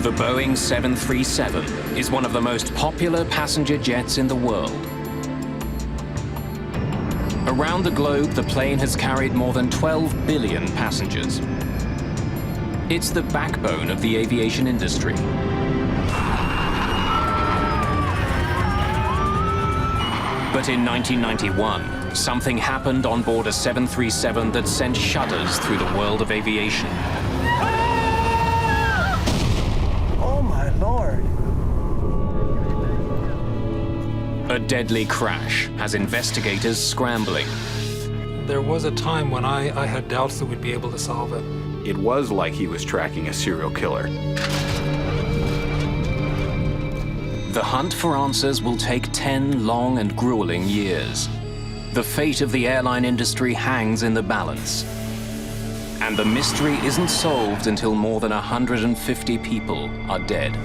The Boeing 737 is one of the most popular passenger jets in the world. Around the globe, the plane has carried more than 12 billion passengers. It's the backbone of the aviation industry. But in 1991, something happened on board a 737 that sent shudders through the world of aviation. Oh my Lord. A deadly crash has investigators scrambling. There was a time when I had doubts that we'd be able to solve it. It was like he was tracking a serial killer. The hunt for answers will take 10 long and grueling years. The fate of the airline industry hangs in the balance. And the mystery isn't solved until more than 150 people are dead.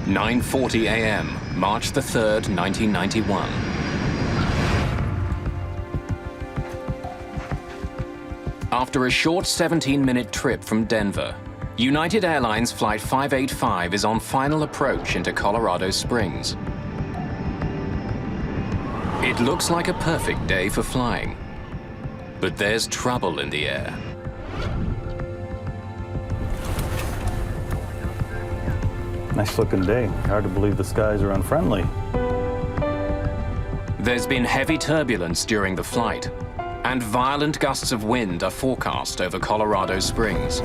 "9:40 a.m., March the 3rd, 1991. After a short 17-minute trip from Denver, United Airlines Flight 585 is on final approach into Colorado Springs. It looks like a perfect day for flying, but there's trouble in the air. Nice looking day. Hard to believe the skies are unfriendly. There's been heavy turbulence during the flight, and violent gusts of wind are forecast over Colorado Springs.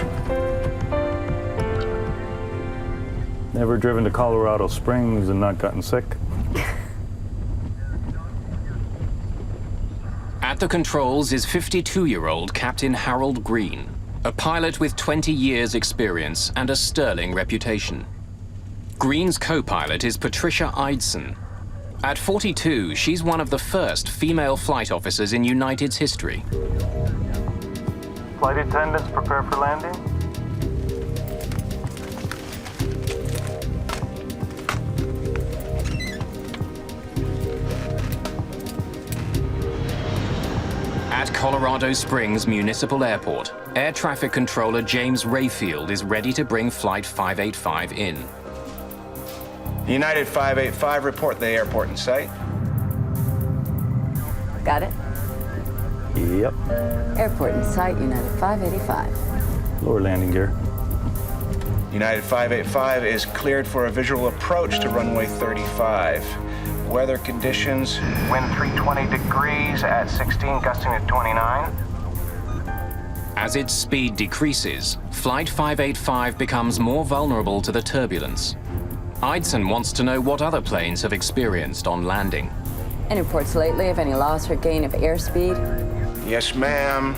Never driven to Colorado Springs and not gotten sick. At the controls is 52-year-old Captain Harold Green, a pilot with 20 years' experience and a sterling reputation. Green's co-pilot is Patricia Eidson. At 42, she's one of the first female flight officers in United's history. Flight attendants, prepare for landing. At Colorado Springs Municipal Airport, Air Traffic Controller James Rayfield is ready to bring Flight 585 in. United 585, report the airport in sight. Got it? Yep. Airport in sight, United 585. Lower landing gear. United 585 is cleared for a visual approach to runway 35. Weather conditions, wind 320 degrees at 16, gusting at 29. As its speed decreases, Flight 585 becomes more vulnerable to the turbulence. Eidson wants to know what other planes have experienced on landing. Any reports lately of any loss or gain of airspeed? Yes, ma'am.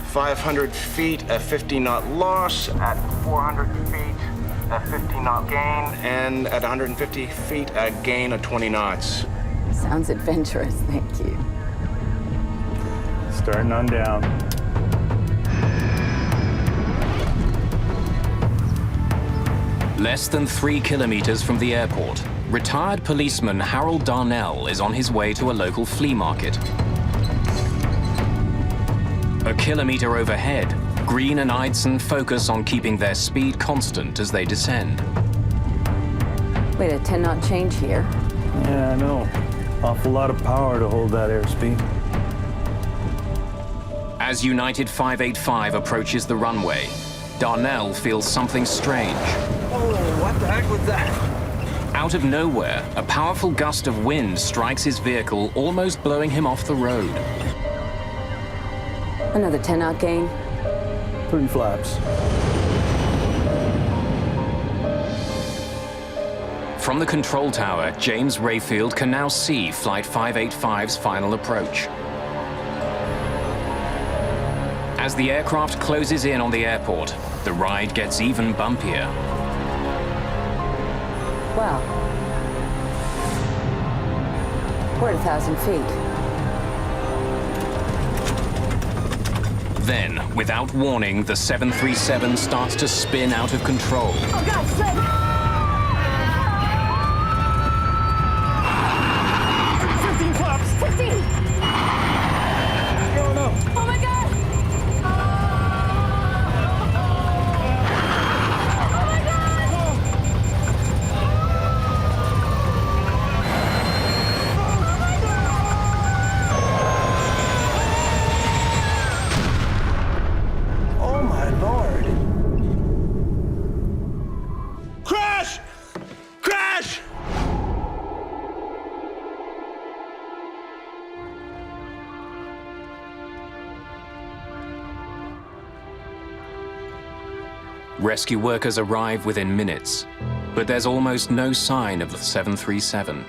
500 feet, a 50-knot loss. At 400 feet, a 50-knot gain. And at 150 feet, a gain of 20 knots. Sounds adventurous, thank you. Starting on down. Less than 3 kilometers from the airport, retired policeman Harold Darnell is on his way to a local flea market. A kilometer overhead, Green and Eidson focus on keeping their speed constant as they descend. Wait, a 10-knot change here. Yeah, I know. Awful lot of power to hold that airspeed. As United 585 approaches the runway, Darnell feels something strange. Oh, what the heck was that? Out of nowhere, a powerful gust of wind strikes his vehicle, almost blowing him off the road. Another 10-knot gain. 3 flaps. From the control tower, James Rayfield can now see Flight 585's final approach. As the aircraft closes in on the airport, the ride gets even bumpier. Well, we're at 1,000 feet. Then, without warning, the 737 starts to spin out of control. Oh, God, Fred! 15 flaps! 15! Going up. Oh, my God! Oh my lord. Crash! Crash! Rescue workers arrive within minutes, but there's almost no sign of the 737.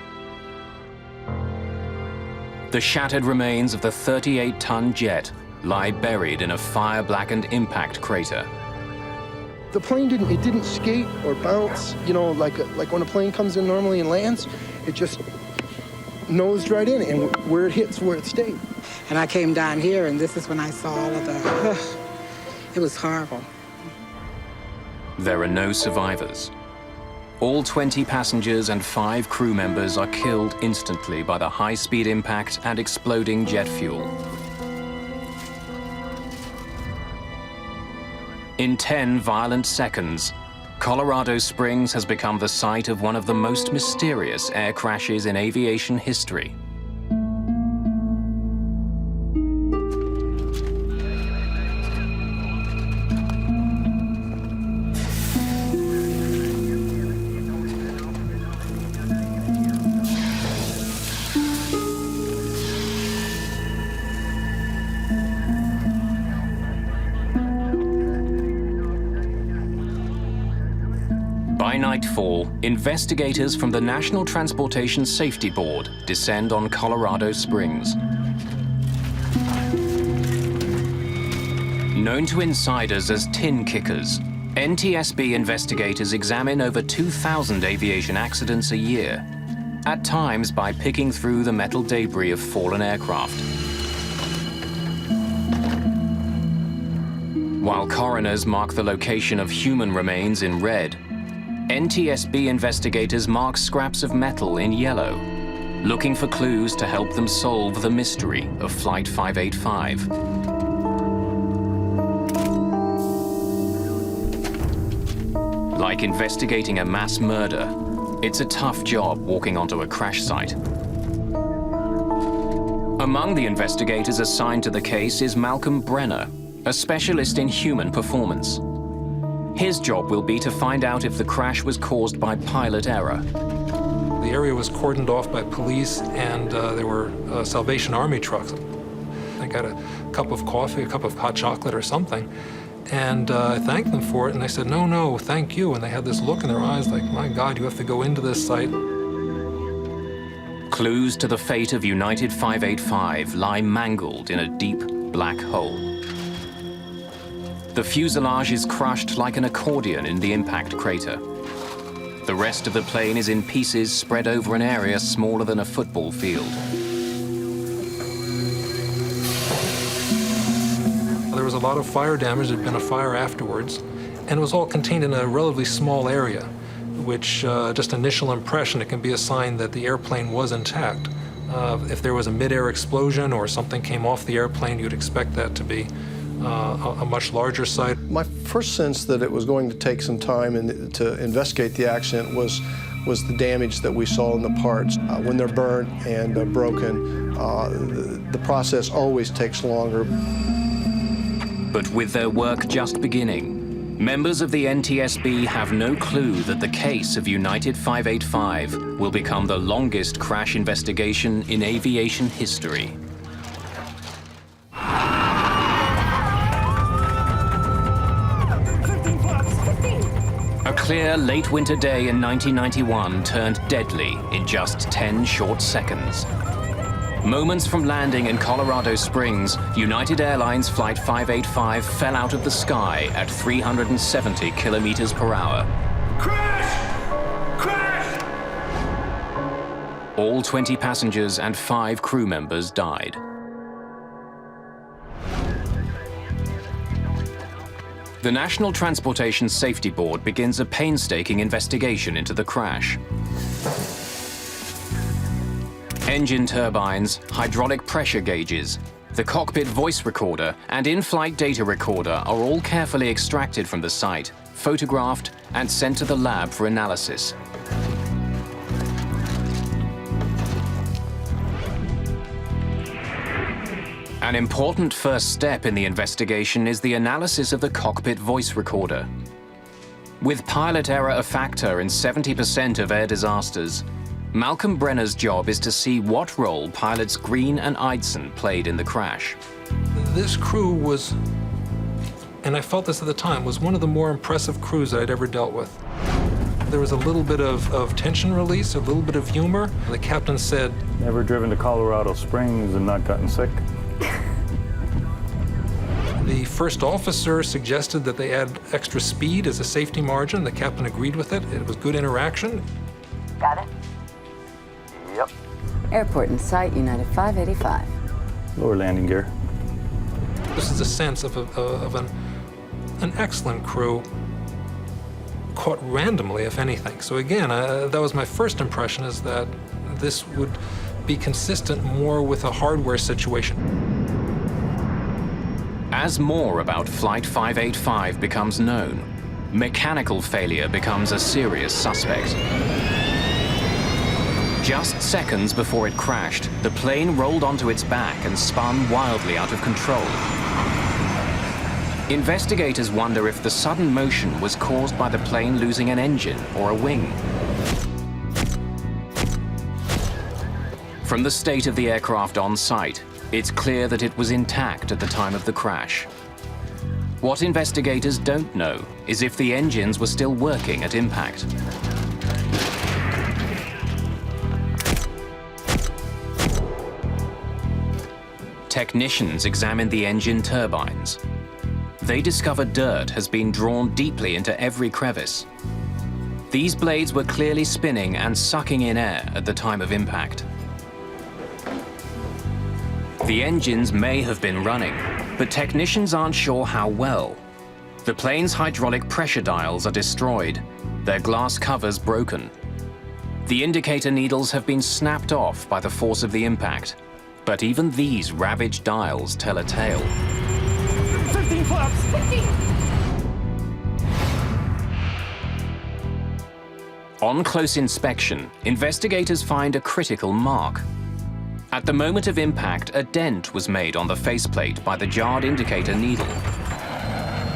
The shattered remains of the 38-ton jet lie buried in a fire-blackened impact crater. The plane didn't skate or bounce, you know, like when a plane comes in normally and lands, it just nosed right in, and where it hits, where it stayed. And I came down here, and this is when I saw all of the, it was horrible. There are no survivors. All 20 passengers and 5 crew members are killed instantly by the high-speed impact and exploding jet fuel. In 10 violent seconds, Colorado Springs has become the site of one of the most mysterious air crashes in aviation history. By nightfall, investigators from the National Transportation Safety Board descend on Colorado Springs. Known to insiders as tin kickers, NTSB investigators examine over 2,000 aviation accidents a year, at times by picking through the metal debris of fallen aircraft. While coroners mark the location of human remains in red, NTSB investigators mark scraps of metal in yellow, looking for clues to help them solve the mystery of Flight 585. Like investigating a mass murder, it's a tough job walking onto a crash site. Among the investigators assigned to the case is Malcolm Brenner, a specialist in human performance. His job will be to find out if the crash was caused by pilot error. The area was cordoned off by police, and there were Salvation Army trucks. I got a cup of coffee, a cup of hot chocolate or something, and I thanked them for it, and they said, "No, no, thank you." And they had this look in their eyes like, "My God, you have to go into this site." Clues to the fate of United 585 lie mangled in a deep black hole. The fuselage is crushed like an accordion in the impact crater. The rest of the plane is in pieces spread over an area smaller than a football field. There was a lot of fire damage. There'd been a fire afterwards, and it was all contained in a relatively small area, which just initial impression, it can be a sign that the airplane was intact. If there was a mid-air explosion or something came off the airplane, you'd expect that to be a much larger site. My first sense that it was going to take some time to investigate the accident was the damage that we saw in the parts. When they're burnt and broken, the process always takes longer. But with their work just beginning, members of the NTSB have no clue that the case of United 585 will become the longest crash investigation in aviation history. A clear late winter day in 1991 turned deadly in just 10 short seconds. Moments from landing in Colorado Springs, United Airlines Flight 585 fell out of the sky at 370 kilometers per hour. Crash! Crash! All 20 passengers and 5 crew members died. The National Transportation Safety Board begins a painstaking investigation into the crash. Engine turbines, hydraulic pressure gauges, the cockpit voice recorder, and in-flight data recorder are all carefully extracted from the site, photographed, and sent to the lab for analysis. An important first step in the investigation is the analysis of the cockpit voice recorder. With pilot error a factor in 70% of air disasters, Malcolm Brenner's job is to see what role pilots Green and Eidson played in the crash. This crew was, and I felt this at the time, was one of the more impressive crews that I'd ever dealt with. There was a little bit of tension release, a little bit of humor. The captain said, Never driven to Colorado Springs and not gotten sick? The first officer suggested that they add extra speed as a safety margin. The captain agreed with it. It was good interaction. Got it? Yep. Airport in sight, United 585. Lower landing gear. This is a sense of an excellent crew, caught randomly, if anything. So again, that was my first impression, is that this would be consistent more with a hardware situation. As more about Flight 585 becomes known, mechanical failure becomes a serious suspect. Just seconds before it crashed, the plane rolled onto its back and spun wildly out of control. Investigators wonder if the sudden motion was caused by the plane losing an engine or a wing. From the state of the aircraft on site, it's clear that it was intact at the time of the crash. What investigators don't know is if the engines were still working at impact. Technicians examined the engine turbines. They discovered dirt has been drawn deeply into every crevice. These blades were clearly spinning and sucking in air at the time of impact. The engines may have been running, but technicians aren't sure how well. The plane's hydraulic pressure dials are destroyed, their glass covers broken. The indicator needles have been snapped off by the force of the impact, but even these ravaged dials tell a tale. 15 flaps! 15! On close inspection, investigators find a critical mark. At the moment of impact, a dent was made on the faceplate by the jarred indicator needle.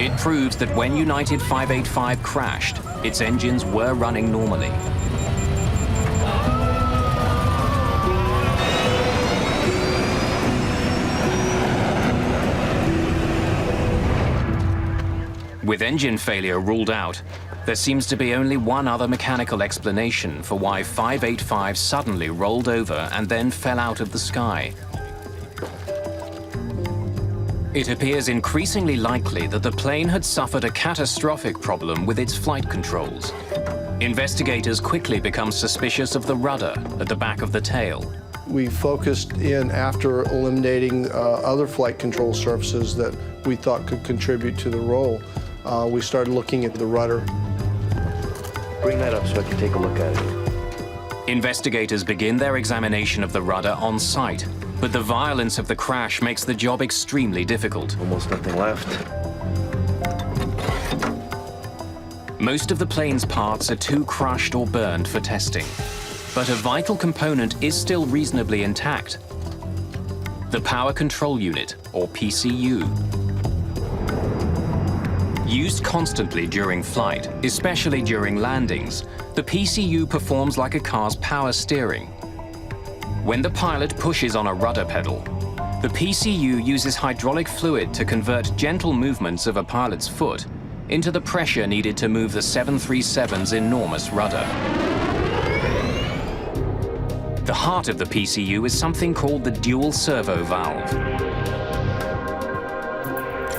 It proves that when United 585 crashed, its engines were running normally. With engine failure ruled out, there seems to be only one other mechanical explanation for why 585 suddenly rolled over and then fell out of the sky. It appears increasingly likely that the plane had suffered a catastrophic problem with its flight controls. Investigators quickly become suspicious of the rudder at the back of the tail. We focused in after eliminating other flight control surfaces that we thought could contribute to the roll. We started looking at the rudder. Bring that up so I can take a look at it. Investigators begin their examination of the rudder on site, but the violence of the crash makes the job extremely difficult. Almost nothing left. Most of the plane's parts are too crushed or burned for testing, but a vital component is still reasonably intact. The Power Control Unit, or PCU. Used constantly during flight, especially during landings, the PCU performs like a car's power steering. When the pilot pushes on a rudder pedal, the PCU uses hydraulic fluid to convert gentle movements of a pilot's foot into the pressure needed to move the 737's enormous rudder. The heart of the PCU is something called the dual servo valve.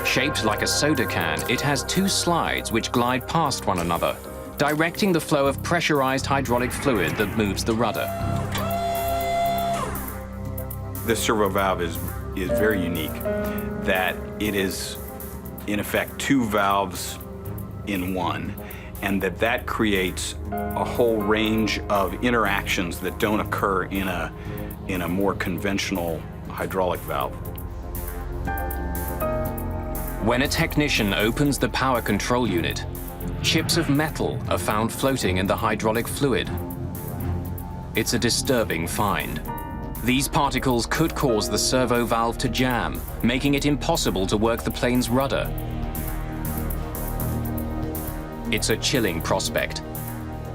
Shaped like a soda can, it has two slides which glide past one another, directing the flow of pressurized hydraulic fluid that moves the rudder. This servo valve is very unique, that it is, in effect, two valves in one, and that creates a whole range of interactions that don't occur in a more conventional hydraulic valve. When a technician opens the power control unit, chips of metal are found floating in the hydraulic fluid. It's a disturbing find. These particles could cause the servo valve to jam, making it impossible to work the plane's rudder. It's a chilling prospect.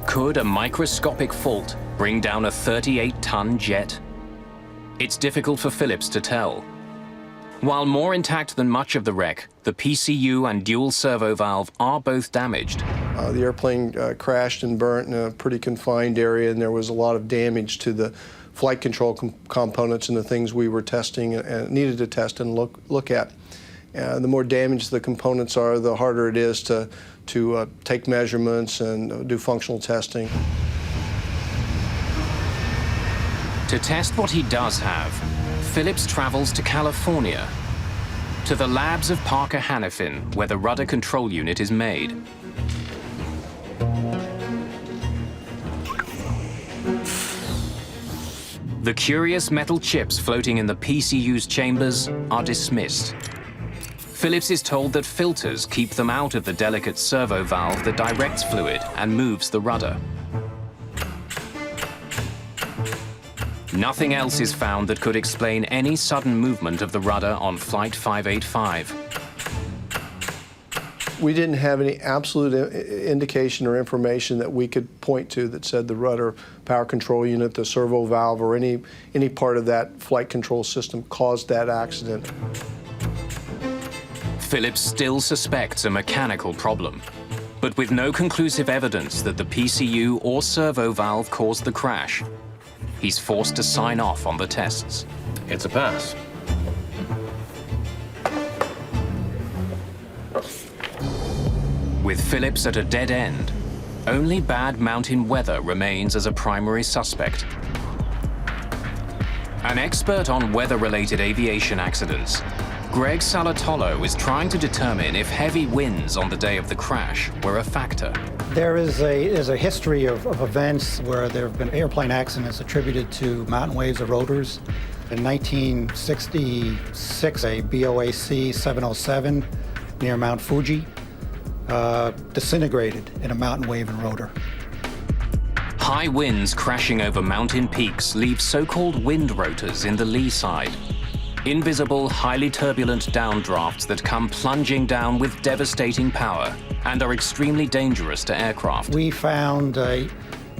Could a microscopic fault bring down a 38-ton jet? It's difficult for Phillips to tell. While more intact than much of the wreck, the PCU and dual servo valve are both damaged. The airplane crashed and burnt in a pretty confined area, and there was a lot of damage to the flight control components and the things we were testing and needed to test and look at. The more damaged the components are, the harder it is to take measurements and do functional testing. To test what he does have, Phillips travels to California, to the labs of Parker Hannifin, where the rudder control unit is made. The curious metal chips floating in the PCU's chambers are dismissed. Phillips is told that filters keep them out of the delicate servo valve that directs fluid and moves the rudder. Nothing else is found that could explain any sudden movement of the rudder on Flight 585. We didn't have any absolute indication or information that we could point to that said the rudder power control unit, the servo valve, or any part of that flight control system caused that accident. Phillips still suspects a mechanical problem, but with no conclusive evidence that the PCU or servo valve caused the crash, he's forced to sign off on the tests. It's a pass. With Phillips at a dead end, only bad mountain weather remains as a primary suspect. An expert on weather-related aviation accidents, Greg Salatolo is trying to determine if heavy winds on the day of the crash were a factor. There is a history of events where there have been airplane accidents attributed to mountain waves or rotors. In 1966, a BOAC 707 near Mount Fuji disintegrated in a mountain wave and rotor. High winds crashing over mountain peaks leave so-called wind rotors in the lee side. Invisible, highly turbulent downdrafts that come plunging down with devastating power and are extremely dangerous to aircraft. We found a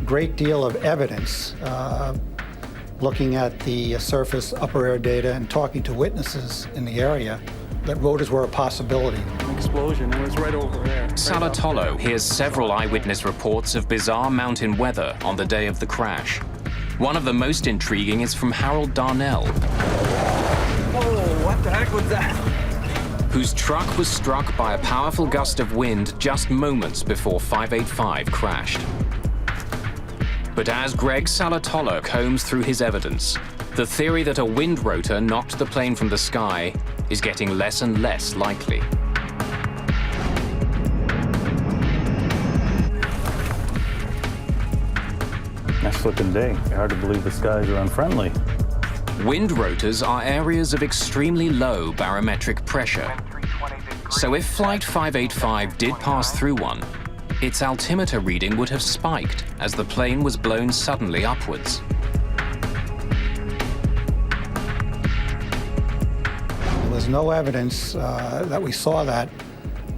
great deal of evidence looking at the surface upper air data and talking to witnesses in the area that rotors were a possibility. An explosion, it was right over there. Salatolo hears several eyewitness reports of bizarre mountain weather on the day of the crash. One of the most intriguing is from Harold Darnell, What the heck was that? whose truck was struck by a powerful gust of wind just moments before 585 crashed. But as Greg Salatolo combs through his evidence, the theory that a wind rotor knocked the plane from the sky is getting less and less likely. Nice looking day. Hard to believe the skies are unfriendly. Wind rotors are areas of extremely low barometric pressure. So if Flight 585 did pass through one, its altimeter reading would have spiked as the plane was blown suddenly upwards. There was no evidence that we saw that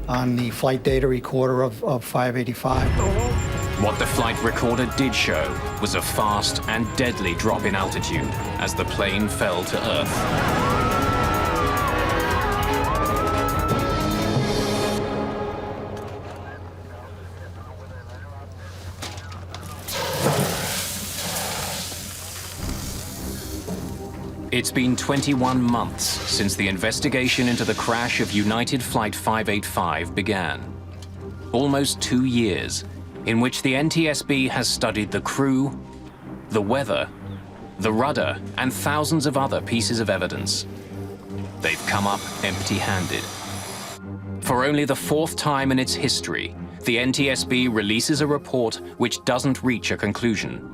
on the flight data recorder of 585. What the flight recorder did show was a fast and deadly drop in altitude as the plane fell to Earth. It's been 21 months since the investigation into the crash of United Flight 585 began. Almost 2 years in which the NTSB has studied the crew, the weather, the rudder, and thousands of other pieces of evidence. They've come up empty-handed. For only the fourth time in its history, the NTSB releases a report which doesn't reach a conclusion.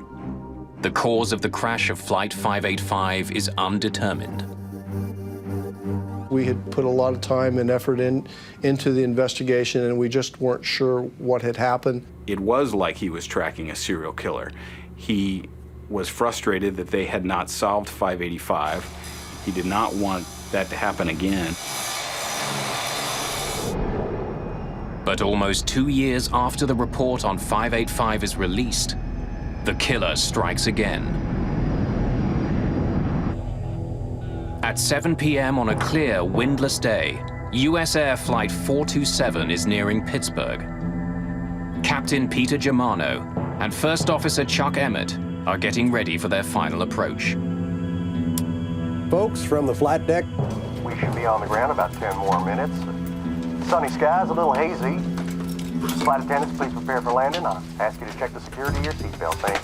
The cause of the crash of Flight 585 is undetermined. We had put a lot of time and effort into the investigation, and we just weren't sure what had happened. It was like he was tracking a serial killer. He was frustrated that they had not solved 585. He did not want that to happen again. But almost 2 years after the report on 585 is released, the killer strikes again. At 7 p.m. on a clear, windless day, US Air Flight 427 is nearing Pittsburgh. Captain Peter Germano and First Officer Chuck Emmett are getting ready for their final approach. Folks, from the flight deck, We should be on the ground about 10 more minutes. Sunny skies, a little hazy. Flight attendants, please prepare for landing. I ask you to check the security of your seatbelt. Thank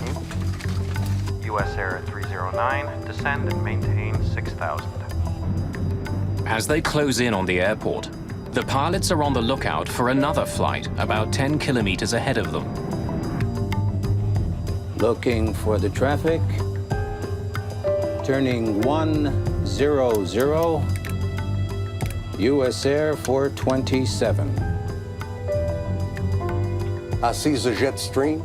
you. US Air 309, descend and maintain 6,000. As they close in on the airport, the pilots are on the lookout for another flight about 10 kilometers ahead of them. Looking for the traffic. Turning 100, US Air 427. I see the jet stream.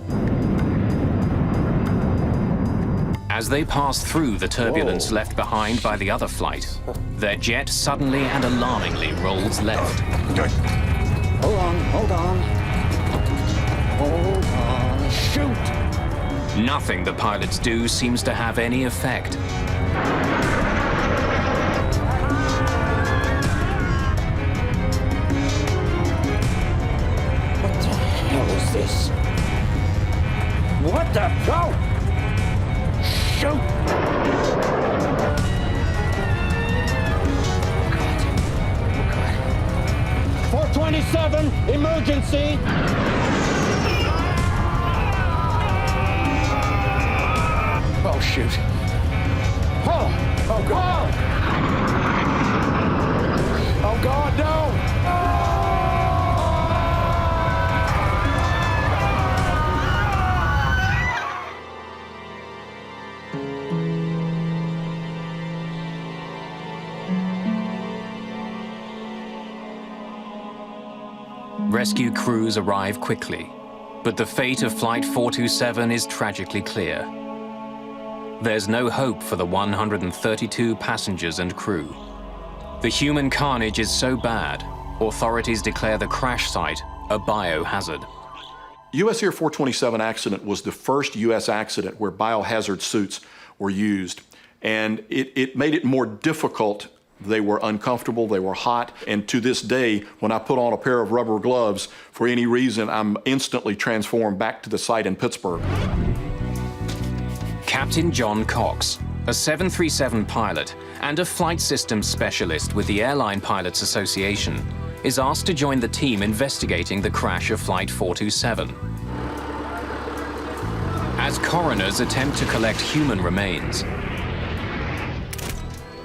As they pass through the turbulence left behind by the other flight, their jet suddenly and alarmingly rolls left. Hold on, hold on. Hold on, shoot! Nothing the pilots do seems to have any effect. What the hell is this? What the? Go! Shoot! Oh God. 427, emergency! Oh, shoot. Oh! Oh, God! Oh, God, no! Rescue crews arrive quickly, but the fate of Flight 427 is tragically clear. There's no hope for the 132 passengers and crew. The human carnage is so bad, authorities declare the crash site a biohazard. US Air 427 accident was the first US accident where biohazard suits were used, and it made it more difficult. They were uncomfortable, they were hot, and to this day, when I put on a pair of rubber gloves, for any reason, I'm instantly transformed back to the site in Pittsburgh. Captain John Cox, a 737 pilot and a flight systems specialist with the Airline Pilots Association, is asked to join the team investigating the crash of Flight 427. As coroners attempt to collect human remains,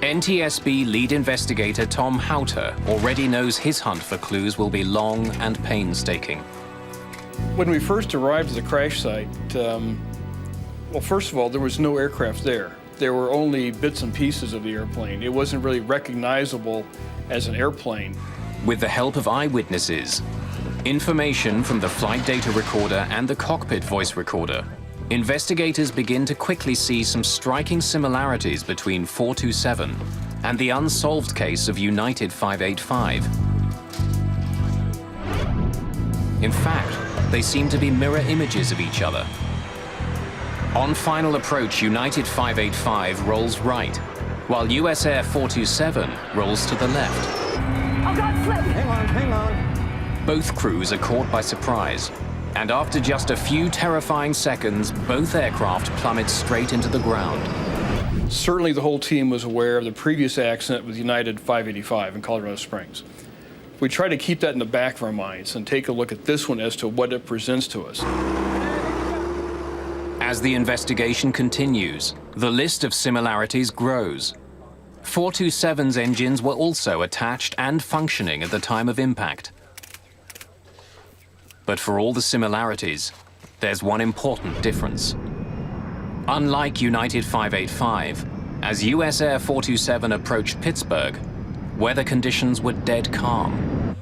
NTSB lead investigator Tom Houter already knows his hunt for clues will be long and painstaking. When we first arrived at the crash site, well, first of all, there was no aircraft there. There were only bits and pieces of the airplane. It wasn't really recognizable as an airplane. With the help of eyewitnesses, information from the flight data recorder and the cockpit voice recorder, investigators begin to quickly see some striking similarities between 427 and the unsolved case of United 585. In fact, they seem to be mirror images of each other. On final approach, United 585 rolls right, while US Air 427 rolls to the left. Oh, God, flip! Hang on. Both crews are caught by surprise, and after just a few terrifying seconds, both aircraft plummet straight into the ground. Certainly the whole team was aware of the previous accident with United 585 in Colorado Springs. We try to keep that in the back of our minds and take a look at this one as to what it presents to us. As the investigation continues, the list of similarities grows. 427's engines were also attached and functioning at the time of impact. But for all the similarities, there's one important difference. Unlike United 585, as US Air 427 approached Pittsburgh, weather conditions were dead calm.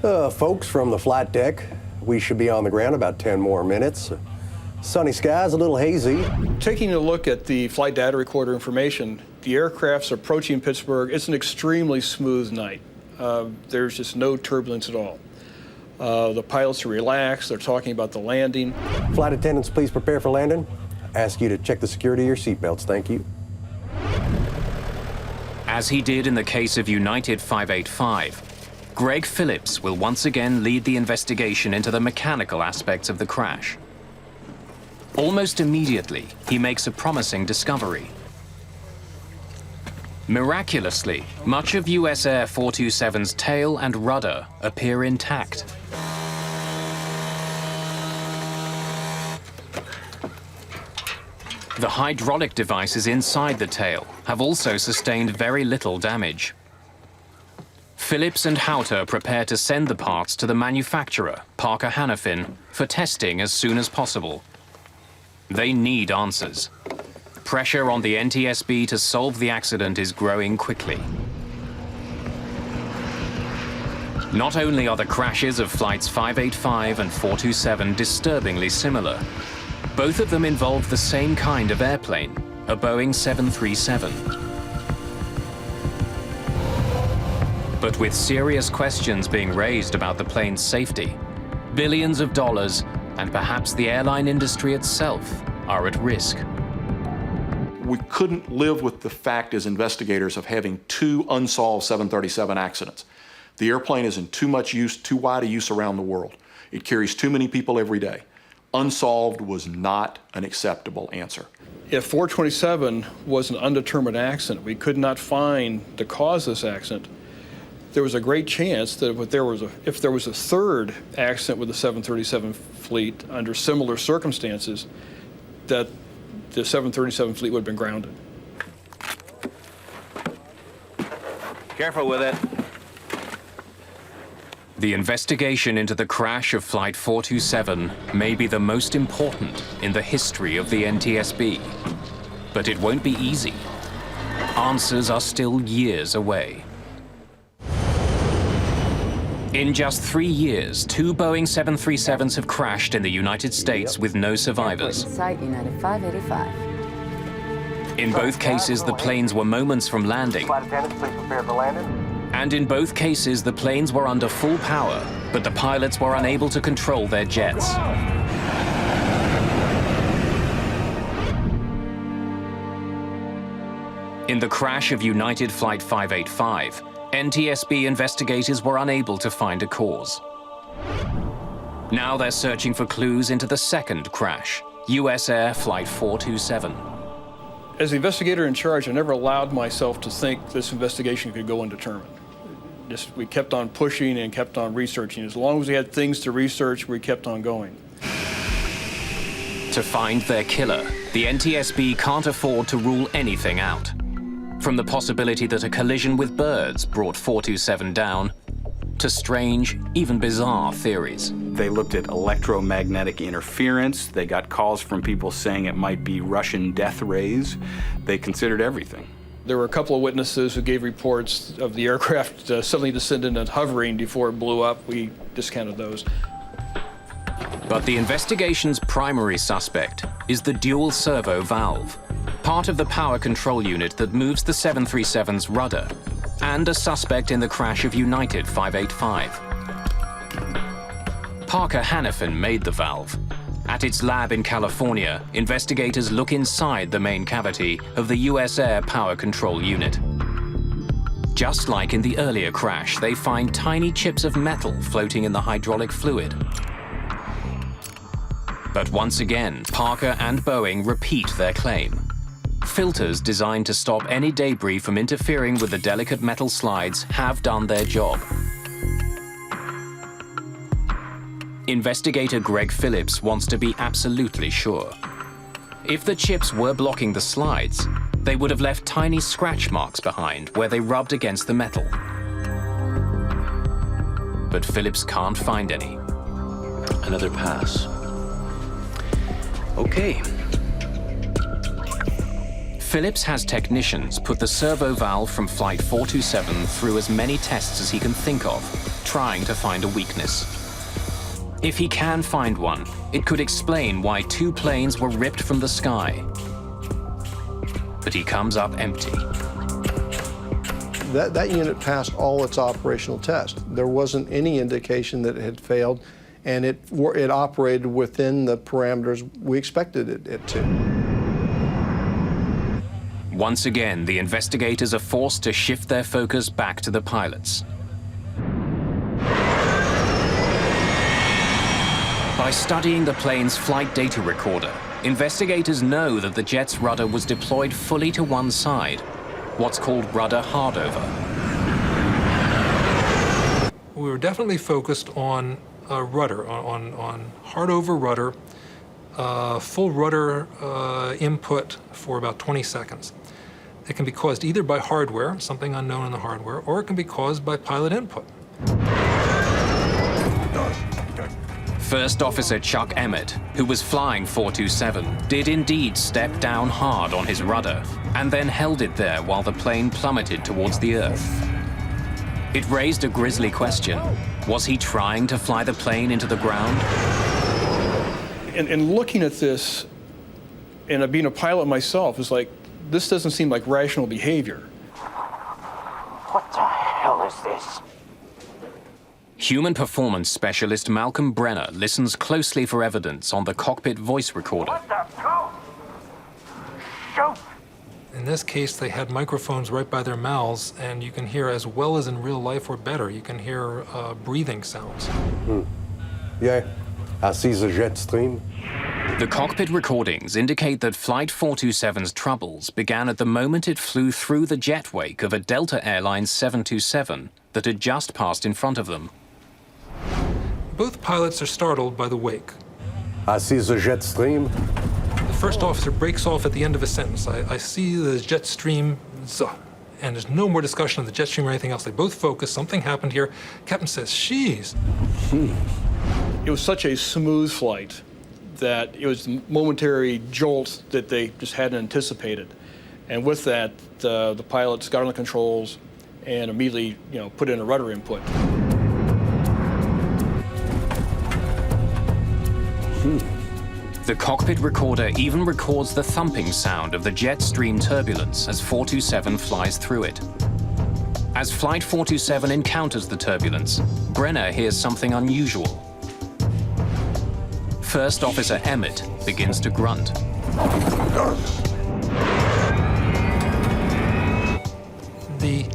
Folks from the flight deck, we should be on the ground about 10 more minutes. Sunny skies, a little hazy. Taking a look at the flight data recorder information, the aircraft's approaching Pittsburgh. It's an extremely smooth night. There's just no turbulence at all. The pilots are relaxed. They're talking about the landing. Flight attendants, please prepare for landing. Ask you to check the security of your seatbelts. Thank you. As he did in the case of United 585, Greg Phillips will once again lead the investigation into the mechanical aspects of the crash. Almost immediately, he makes a promising discovery. Miraculously, much of US Air 427's tail and rudder appear intact. The hydraulic devices inside the tail have also sustained very little damage. Phillips and Houter prepare to send the parts to the manufacturer, Parker Hannifin, for testing as soon as possible. They need answers. Pressure on the NTSB to solve the accident is growing quickly. Not only are the crashes of flights 585 and 427 disturbingly similar, both of them involve the same kind of airplane, a Boeing 737. But with serious questions being raised about the plane's safety, billions of dollars, and perhaps the airline industry itself, are at risk. We couldn't live with the fact as investigators of having 2 unsolved 737 accidents. The airplane is in too much use, too wide a use around the world. It carries too many people every day. Unsolved was not an acceptable answer. If 427 was an undetermined accident, we could not find the cause of this accident, there was a great chance that if there was a third accident with the 737 fleet under similar circumstances, that the 737 fleet would have been grounded. Careful with it. The investigation into the crash of Flight 427 may be the most important in the history of the NTSB. But it won't be easy. Answers are still years away. In just 3 years, 2 Boeing 737s have crashed in the United States with no survivors. Site United 585. In both cases, the planes were moments from landing. Flight attendants, please prepare for landing. And in both cases, the planes were under full power, but the pilots were unable to control their jets. In the crash of United Flight 585, NTSB investigators were unable to find a cause. Now they're searching for clues into the second crash, US Air Flight 427. As the investigator in charge, I never allowed myself to think this investigation could go undetermined. We kept on pushing and kept on researching. As long as we had things to research, we kept on going. To find their killer, the NTSB can't afford to rule anything out. From the possibility that a collision with birds brought 427 down, to strange, even bizarre theories. They looked at electromagnetic interference. They got calls from people saying it might be Russian death rays. They considered everything. There were a couple of witnesses who gave reports of the aircraft suddenly descending and hovering before it blew up. We discounted those. But the investigation's primary suspect is the dual servo valve, part of the power control unit that moves the 737's rudder, and a suspect in the crash of United 585. Parker Hannifin made the valve. At its lab in California, investigators look inside the main cavity of the US Air power control unit. Just like in the earlier crash, they find tiny chips of metal floating in the hydraulic fluid. But once again, Parker and Boeing repeat their claim. Filters designed to stop any debris from interfering with the delicate metal slides have done their job. Investigator Greg Phillips wants to be absolutely sure. If the chips were blocking the slides, they would have left tiny scratch marks behind where they rubbed against the metal. But Phillips can't find any. Another pass. Okay. Phillips has technicians put the servo valve from Flight 427 through as many tests as he can think of, trying to find a weakness. If he can find one, it could explain why 2 planes were ripped from the sky. But he comes up empty. That unit passed all its operational tests. There wasn't any indication that it had failed, and it operated within the parameters we expected it to. Once again, the investigators are forced to shift their focus back to the pilots. By studying the plane's flight data recorder, investigators know that the jet's rudder was deployed fully to one side, what's called rudder hardover. We were definitely focused on rudder, on hardover rudder, full rudder input for about 20 seconds. It can be caused either by hardware, something unknown in the hardware, or it can be caused by pilot input. First Officer Chuck Emmett, who was flying 427, did indeed step down hard on his rudder and then held it there while the plane plummeted towards the Earth. It raised a grisly question. Was he trying to fly the plane into the ground? And looking at this, and being a pilot myself, is like, this doesn't seem like rational behavior. What the hell is this? Human performance specialist Malcolm Brenner listens closely for evidence on the cockpit voice recorder. What the? Go! Shoot! In this case, they had microphones right by their mouths, and you can hear as well as in real life or better. You can hear breathing sounds. Yeah, I see the jet stream. The cockpit recordings indicate that Flight 427's troubles began at the moment it flew through the jet wake of a Delta Airlines 727 that had just passed in front of them. Both pilots are startled by the wake. I see the jet stream. The first officer breaks off at the end of a sentence. I see the jet stream, and there's no more discussion of the jet stream or anything else. They both focus. Something happened here. Captain says, "Sheesh." It was such a smooth flight that it was a momentary jolt that they just hadn't anticipated. And with that, the pilots got on the controls and immediately, put in a rudder input. The cockpit recorder even records the thumping sound of the jet stream turbulence as 427 flies through it. As Flight 427 encounters the turbulence, Brenner hears something unusual. First Officer Emmett begins to grunt. The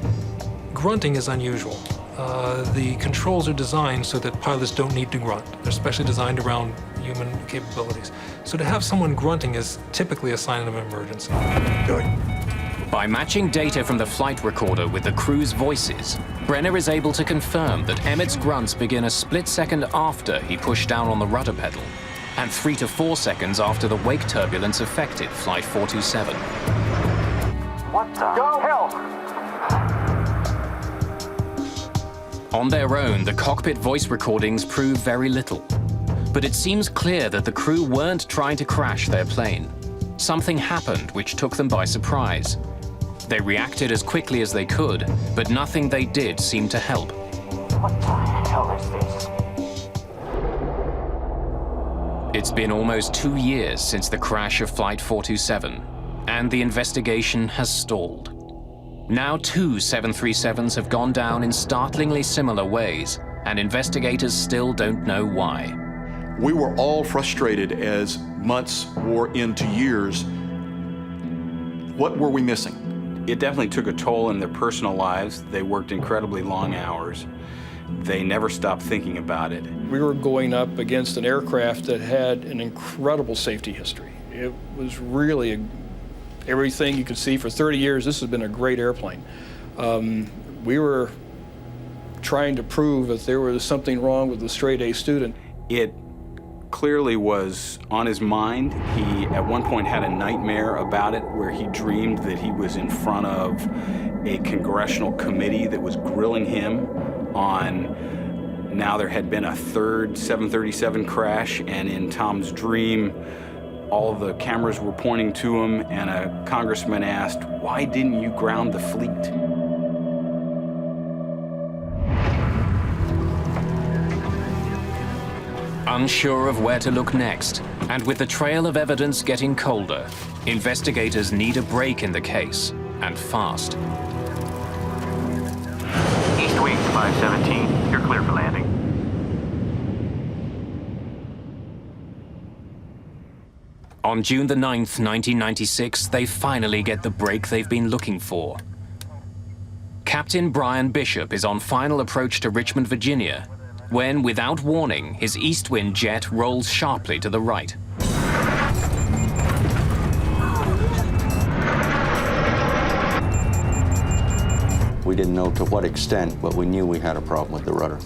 grunting is unusual. The controls are designed so that pilots don't need to grunt. They're specially designed around human capabilities. So to have someone grunting is typically a sign of emergency. By matching data from the flight recorder with the crew's voices, Brenner is able to confirm that Emmett's grunts begin a split second after he pushed down on the rudder pedal, and 3 to 4 seconds after the wake turbulence affected Flight 427. What the hell? On their own, the cockpit voice recordings prove very little. But it seems clear that the crew weren't trying to crash their plane. Something happened which took them by surprise. They reacted as quickly as they could, but nothing they did seemed to help. What the hell is this? It's been almost 2 years since the crash of Flight 427, and the investigation has stalled. Now 2 737s have gone down in startlingly similar ways, and investigators still don't know why. We were all frustrated as months wore into years. What were we missing? It definitely took a toll in their personal lives. They worked incredibly long hours. They never stopped thinking about it. We were going up against an aircraft that had an incredible safety history. It was really everything you could see for 30 years. This has been a great airplane. We were trying to prove that there was something wrong with the straight A student. It clearly was on his mind. He, at one point, had a nightmare about it where he dreamed that he was in front of a congressional committee that was grilling him on now there had been a third 737 crash, and in Tom's dream, all the cameras were pointing to him, and a congressman asked, "Why didn't you ground the fleet?" Unsure of where to look next, and with the trail of evidence getting colder, investigators need a break in the case, and fast. East Wing 517, you're clear for landing. On June the 9th, 1996, they finally get the break they've been looking for. Captain Brian Bishop is on final approach to Richmond, Virginia, when, without warning, his east wind jet rolls sharply to the right. We didn't know to what extent, but we knew we had a problem with the rudder.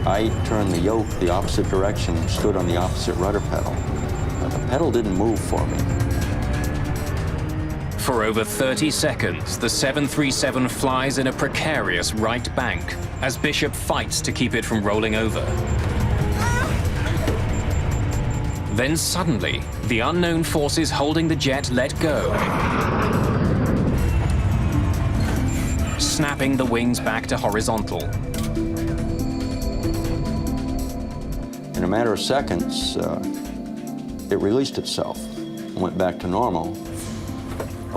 I turned the yoke the opposite direction, stood on the opposite rudder pedal. The pedal didn't move for me. For over 30 seconds, the 737 flies in a precarious right bank as Bishop fights to keep it from rolling over. Then suddenly, the unknown forces holding the jet let go, snapping the wings back to horizontal. In a matter of seconds, it released itself and went back to normal.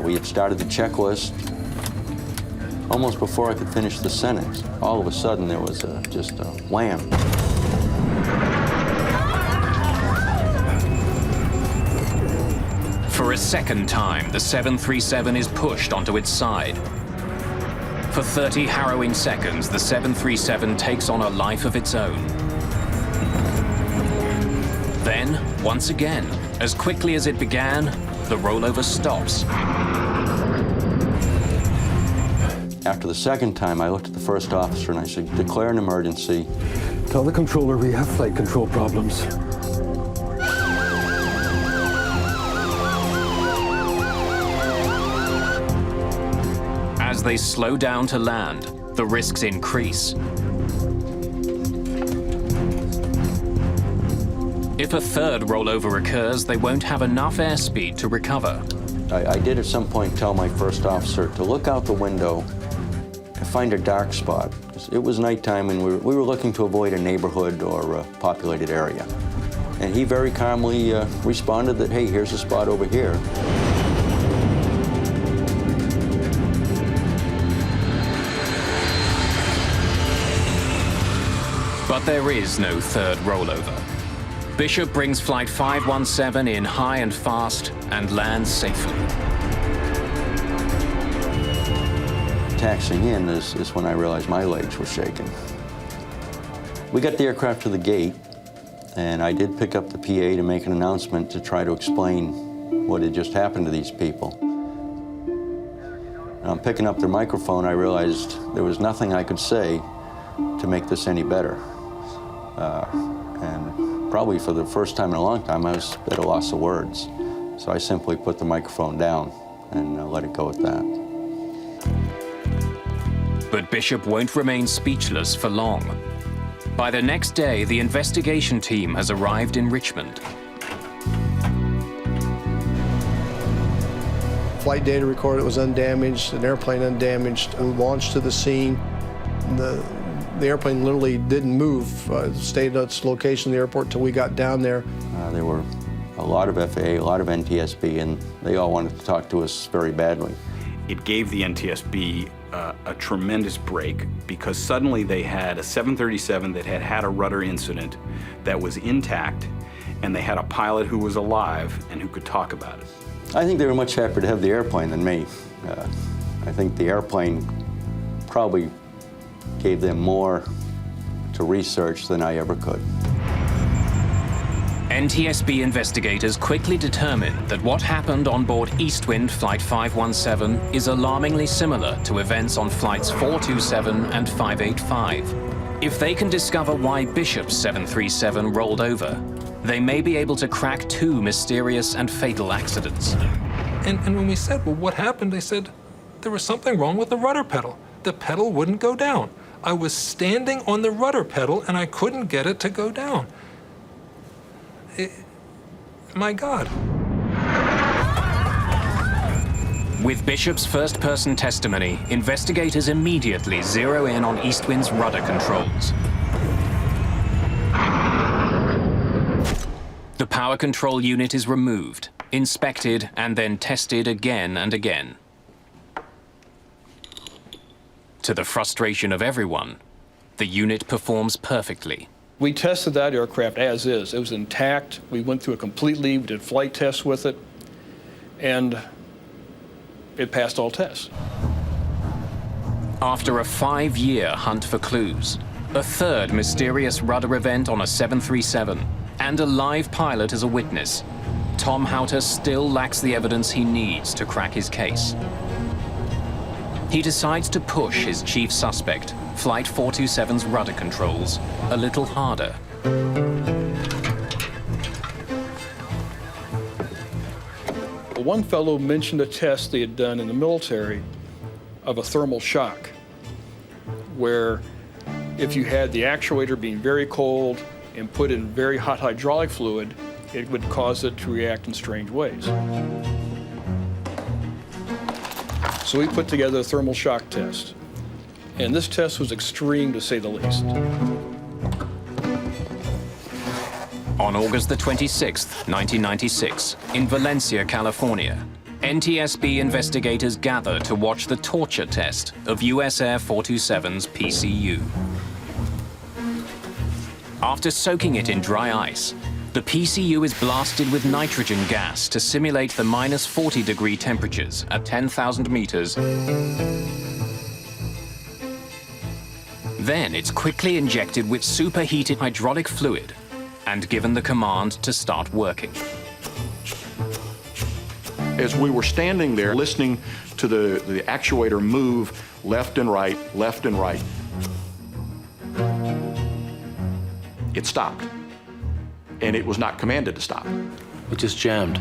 We had started the checklist. Almost before I could finish the sentence, all of a sudden there was just a wham. For a second time, the 737 is pushed onto its side. For 30 harrowing seconds, the 737 takes on a life of its own. Then, once again, as quickly as it began, the rollover stops. After the second time, I looked at the first officer and I said, "Declare an emergency. Tell the controller we have flight control problems." As they slow down to land, the risks increase. If a third rollover occurs, they won't have enough airspeed to recover. I did at some point tell my first officer to look out the window and find a dark spot. It was nighttime and we were looking to avoid a neighborhood or a populated area. And he very calmly responded that, "Hey, here's a spot over here." But there is no third rollover. Bishop brings Flight 517 in high and fast and lands safely. Taxiing in is when I realized my legs were shaking. We got the aircraft to the gate, and I did pick up the PA to make an announcement to try to explain what had just happened to these people. And on picking up their microphone, I realized there was nothing I could say to make this any better. And probably for the first time in a long time, I was at a loss of words. So I simply put the microphone down and let it go at that. But Bishop won't remain speechless for long. By the next day, the investigation team has arrived in Richmond. Flight data recorded it was undamaged, an airplane undamaged. We launched to the scene. The airplane literally didn't move, stayed at its location, the airport, till we got down there. There were a lot of FAA, a lot of NTSB, and they all wanted to talk to us very badly. It gave the NTSB a tremendous break because suddenly they had a 737 that had had a rudder incident that was intact, and they had a pilot who was alive and who could talk about it. I think they were much happier to have the airplane than me. I think the airplane probably gave them more to research than I ever could. NTSB investigators quickly determined that what happened on board Eastwind Flight 517 is alarmingly similar to events on Flights 427 and 585. If they can discover why Bishop's 737 rolled over, they may be able to crack 2 mysterious and fatal accidents. And when we said, well, what happened? They said there was something wrong with the rudder pedal. The pedal wouldn't go down. I was standing on the rudder pedal and I couldn't get it to go down. My God. With Bishop's first-person testimony, investigators immediately zero in on Eastwind's rudder controls. The power control unit is removed, inspected, and then tested again and again. To the frustration of everyone, the unit performs perfectly. We tested that aircraft as is. It was intact. We went through it completely. We did flight tests with it, and it passed all tests. After a 5-year hunt for clues, a third mysterious rudder event on a 737, and a live pilot as a witness, Tom Houter still lacks the evidence he needs to crack his case. He decides to push his chief suspect, Flight 427's rudder controls, a little harder. One fellow mentioned a test they had done in the military of a thermal shock, where if you had the actuator being very cold and put in very hot hydraulic fluid, it would cause it to react in strange ways. So we put together a thermal shock test. And this test was extreme, to say the least. On August the 26th, 1996, in Valencia, California, NTSB investigators gather to watch the torture test of US Air 427's PCU. After soaking it in dry ice, the PCU is blasted with nitrogen gas to simulate the minus 40-degree temperatures at 10,000 meters. Then it's quickly injected with superheated hydraulic fluid and given the command to start working. As we were standing there listening to the actuator move left and right, it stopped. And it was not commanded to stop. It just jammed.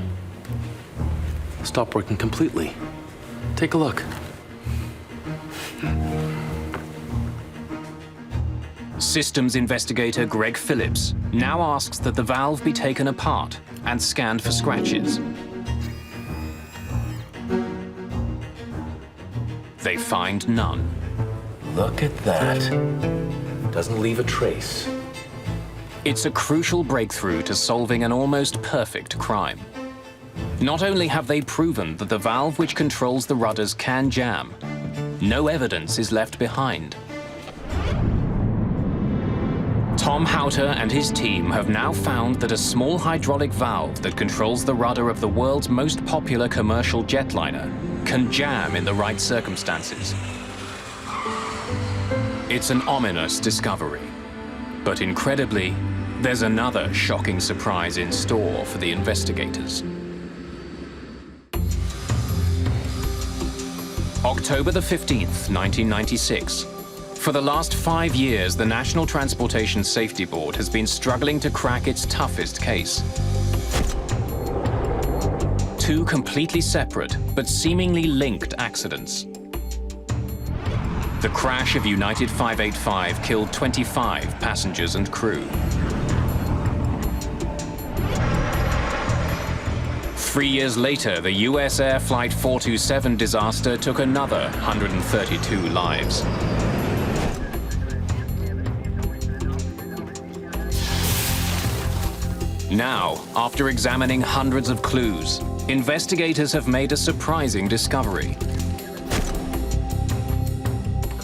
Stopped working completely. Take a look. Systems investigator Greg Phillips now asks that the valve be taken apart and scanned for scratches. They find none. Look at that. Doesn't leave a trace. It's a crucial breakthrough to solving an almost perfect crime. Not only have they proven that the valve which controls the rudders can jam, no evidence is left behind. Tom Houter and his team have now found that a small hydraulic valve that controls the rudder of the world's most popular commercial jetliner can jam in the right circumstances. It's an ominous discovery, but incredibly, there's another shocking surprise in store for the investigators. October the 15th, 1996. For the last 5 years, the National Transportation Safety Board has been struggling to crack its toughest case. 2 completely separate but seemingly linked accidents. The crash of United 585 killed 25 passengers and crew. 3 years later, the US Air Flight 427 disaster took another 132 lives. Now, after examining hundreds of clues, investigators have made a surprising discovery.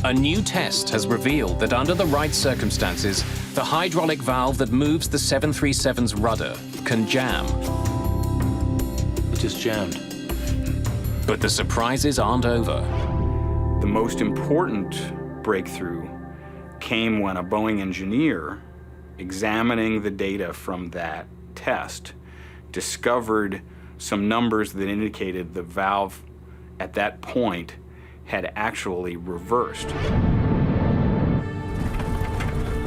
A new test has revealed that under the right circumstances, the hydraulic valve that moves the 737's rudder can jam. It just jammed. But the surprises aren't over. The most important breakthrough came when a Boeing engineer, examining the data from that test, discovered some numbers that indicated the valve at that point had actually reversed.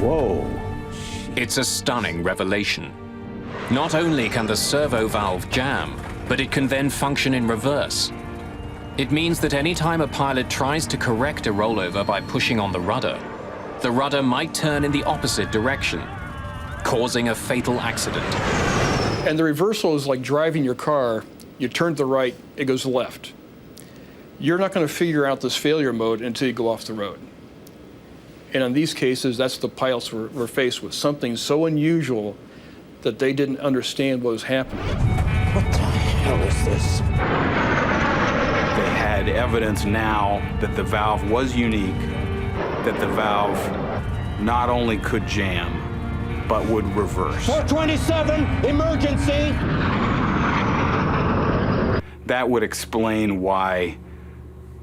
Whoa. It's a stunning revelation. Not only can the servo valve jam, but it can then function in reverse. It means that any time a pilot tries to correct a rollover by pushing on the rudder might turn in the opposite direction, causing a fatal accident. And the reversal is like driving your car. You turn to the right, it goes left. You're not going to figure out this failure mode until you go off the road. And in these cases, that's the pilots were faced with, something so unusual that they didn't understand what was happening. What the hell is this? They had evidence now that the valve was unique, that the valve not only could jam, but would reverse. 427, emergency! That would explain why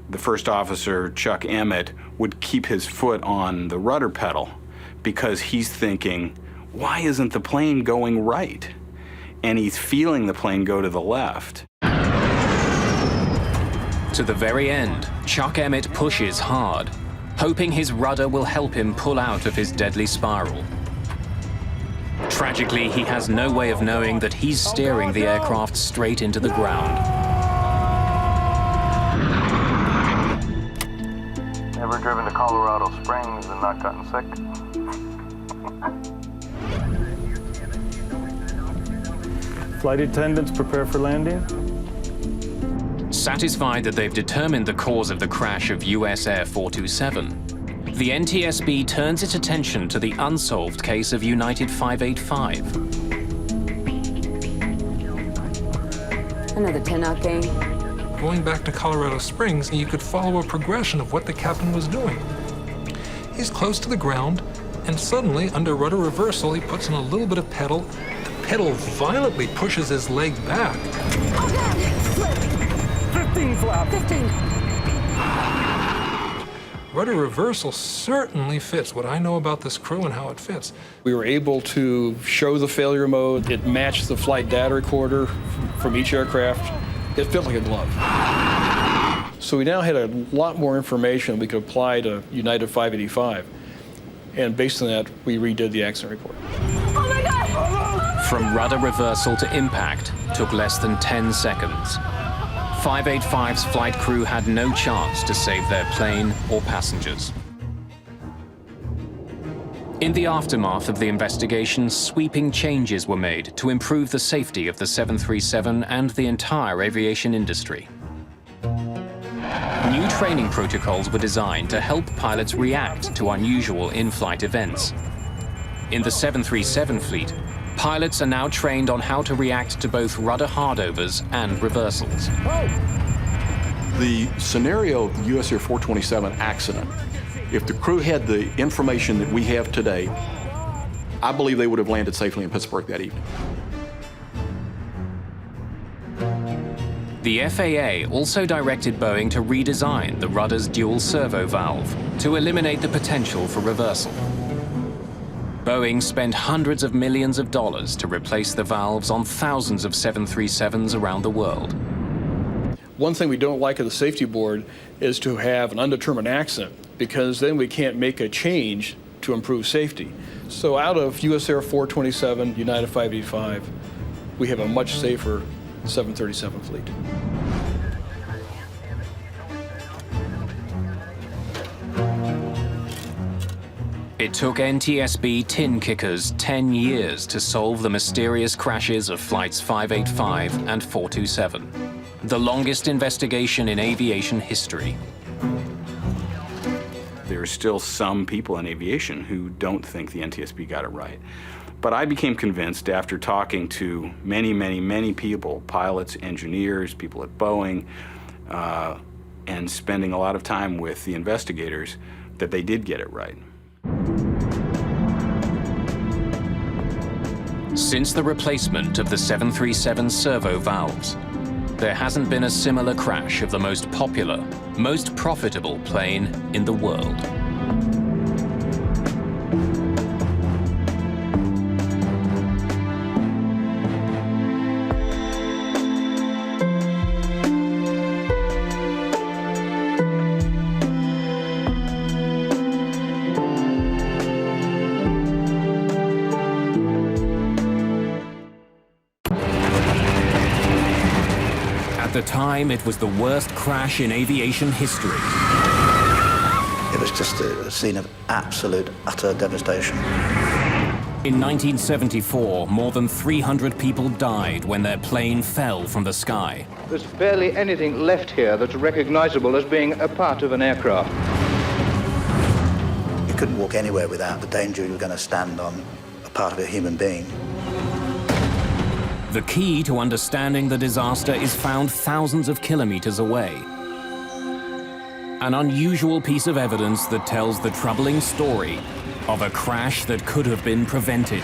the first officer, Chuck Emmett, would keep his foot on the rudder pedal, because he's thinking, why isn't the plane going right? And he's feeling the plane go to the left. To the very end, Chuck Emmett pushes hard, hoping his rudder will help him pull out of his deadly spiral. Tragically, he has no way of knowing that he's steering the aircraft straight into the ground. Ever driven to Colorado Springs and not gotten sick? Flight attendants prepare for landing. Satisfied that they've determined the cause of the crash of US Air 427, the NTSB turns its attention to the unsolved case of United 585. Another 10-knot gain. Going back to Colorado Springs, you could follow a progression of what the captain was doing. He's close to the ground, and suddenly, under rudder reversal, he puts in a little bit of pedal. The pedal violently pushes his leg back. Oh, God! Slip! 15 flap! 15! Rudder reversal certainly fits what I know about this crew and how it fits. We were able to show the failure mode. It matched the flight data recorder from each aircraft. It fit like a glove. So we now had a lot more information we could apply to United 585. And based on that, we redid the accident report. Oh my God! From rudder reversal to impact took less than 10 seconds. 585's flight crew had no chance to save their plane or passengers. In the aftermath of the investigation, sweeping changes were made to improve the safety of the 737 and the entire aviation industry. New training protocols were designed to help pilots react to unusual in-flight events. In the 737 fleet, pilots are now trained on how to react to both rudder hardovers and reversals. The scenario of the US Air 427 accident, if the crew had the information that we have today, I believe they would have landed safely in Pittsburgh that evening. The FAA also directed Boeing to redesign the rudder's dual servo valve to eliminate the potential for reversal. Boeing spent hundreds of millions of dollars to replace the valves on thousands of 737s around the world. One thing we don't like at the safety board is to have an undetermined accident, because then we can't make a change to improve safety. So out of US Air 427, United 585, we have a much safer 737 fleet. It took NTSB tin kickers 10 years to solve the mysterious crashes of flights 585 and 427, the longest investigation in aviation history. There are still some people in aviation who don't think the NTSB got it right. But I became convinced after talking to many, many, many people, pilots, engineers, people at Boeing, and spending a lot of time with the investigators, that they did get it right. Since the replacement of the 737 servo valves, there hasn't been a similar crash of the most popular, most profitable plane in the world. At the time, it was the worst crash in aviation history. It was just a scene of absolute, utter devastation. In 1974, more than 300 people died when their plane fell from the sky. There's barely anything left here that's recognizable as being a part of an aircraft. You couldn't walk anywhere without the danger you were going to stand on a part of a human being. The key to understanding the disaster is found thousands of kilometers away. An unusual piece of evidence that tells the troubling story of a crash that could have been prevented.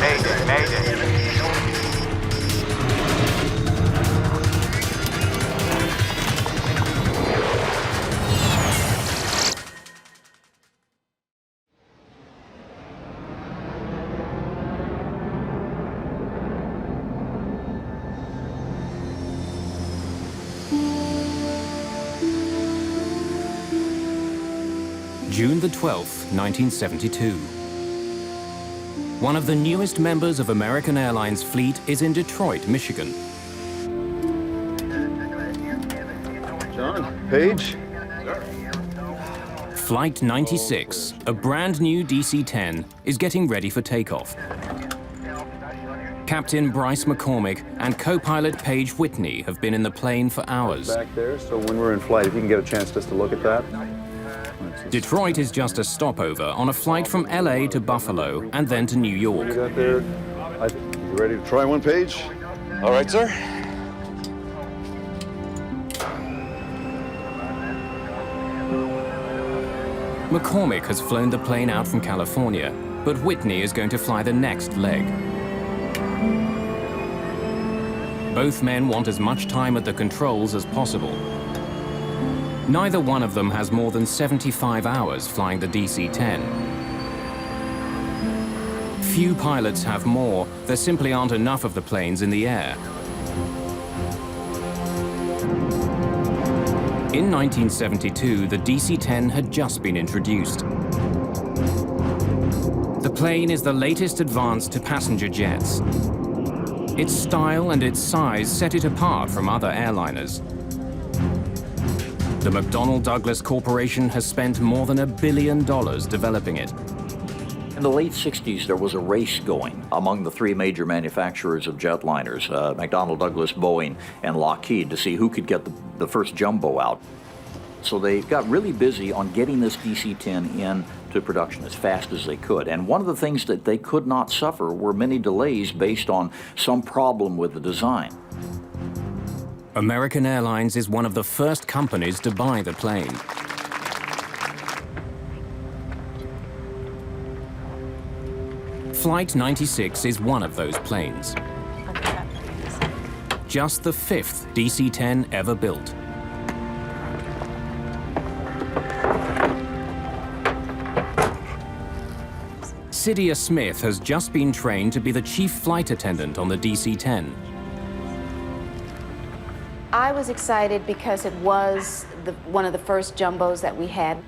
Mayday, Mayday. June the 12th, 1972. One of the newest members of American Airlines fleet is in Detroit, Michigan. John, Paige. Flight 96, a brand new DC-10, is getting ready for takeoff. Captain Bryce McCormick and co-pilot Paige Whitney have been in the plane for hours. Back there, so when we're in flight, if you can get a chance just to look at that. Detroit is just a stopover on a flight from LA to Buffalo and then to New York. You got there? You ready to try one, Paige? All right, sir. McCormick has flown the plane out from California, but Whitney is going to fly the next leg. Both men want as much time at the controls as possible. Neither one of them has more than 75 hours flying the DC-10. Few pilots have more. There simply aren't enough of the planes in the air. In 1972, the DC-10 had just been introduced. The plane is the latest advance to passenger jets. Its style and its size set it apart from other airliners. The McDonnell Douglas Corporation has spent more than $1 billion developing it. In the late 60s, there was a race going among the three major manufacturers of jetliners, McDonnell Douglas, Boeing, and Lockheed, to see who could get the first jumbo out. So they got really busy on getting this DC-10 into production as fast as they could. And one of the things that they could not suffer were many delays based on some problem with the design. American Airlines is one of the first companies to buy the plane. Flight 96 is one of those planes. Just the 5th DC-10 ever built. Cydia Smith has just been trained to be the chief flight attendant on the DC-10. I was excited because it was one of the first jumbos that we had.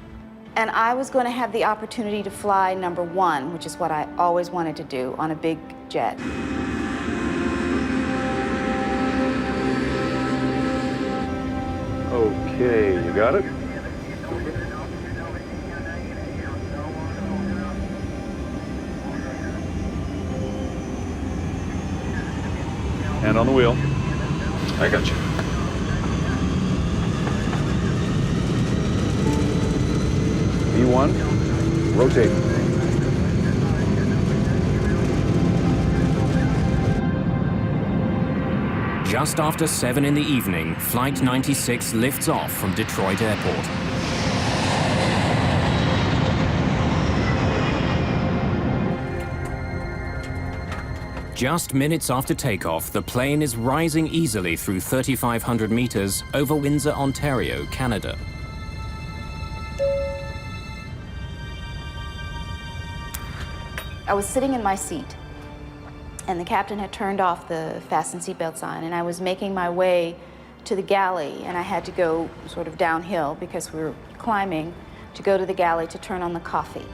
And I was going to have the opportunity to fly number 1, which is what I always wanted to do on a big jet. Okay, you got it? Hand on the wheel. I got you. V1, rotate. Just after 7 in the evening, Flight 96 lifts off from Detroit Airport. Just minutes after takeoff, the plane is rising easily through 3,500 meters over Windsor, Ontario, Canada. I was sitting in my seat, and the captain had turned off the fasten seatbelt sign, and I was making my way to the galley, and I had to go sort of downhill because we were climbing to go to the galley to turn on the coffee.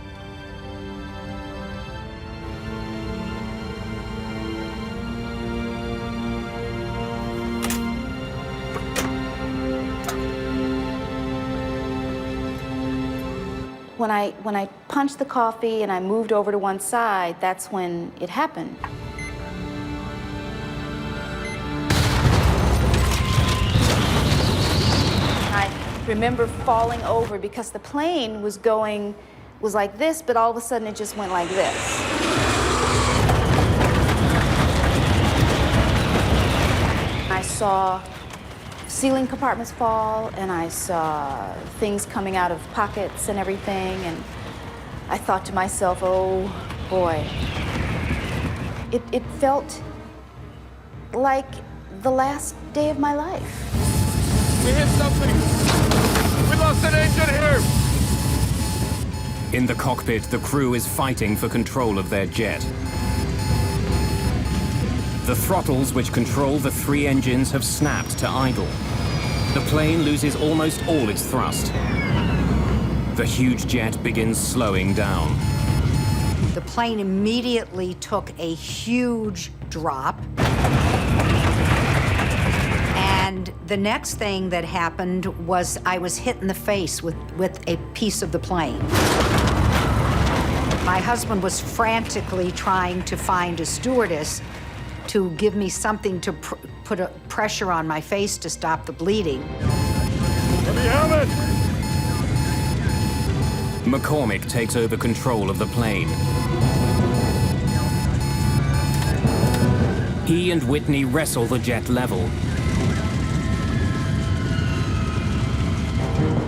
when I punched the coffee and I moved over to one side, that's when it happened. I remember falling over because the plane was like this, but all of a sudden it just went like this. I saw ceiling compartments fall, and I saw things coming out of pockets and everything, and I thought to myself, oh boy. It felt like the last day of my life. We hit something! We lost an engine here! In the cockpit, the crew is fighting for control of their jet. The throttles which control the 3 engines have snapped to idle. The plane loses almost all its thrust. The huge jet begins slowing down. The plane immediately took a huge drop. And the next thing that happened was I was hit in the face with a piece of the plane. My husband was frantically trying to find a stewardess to give me something to put a pressure on my face to stop the bleeding. Let me have it! McCormick takes over control of the plane. He and Whitney wrestle the jet level.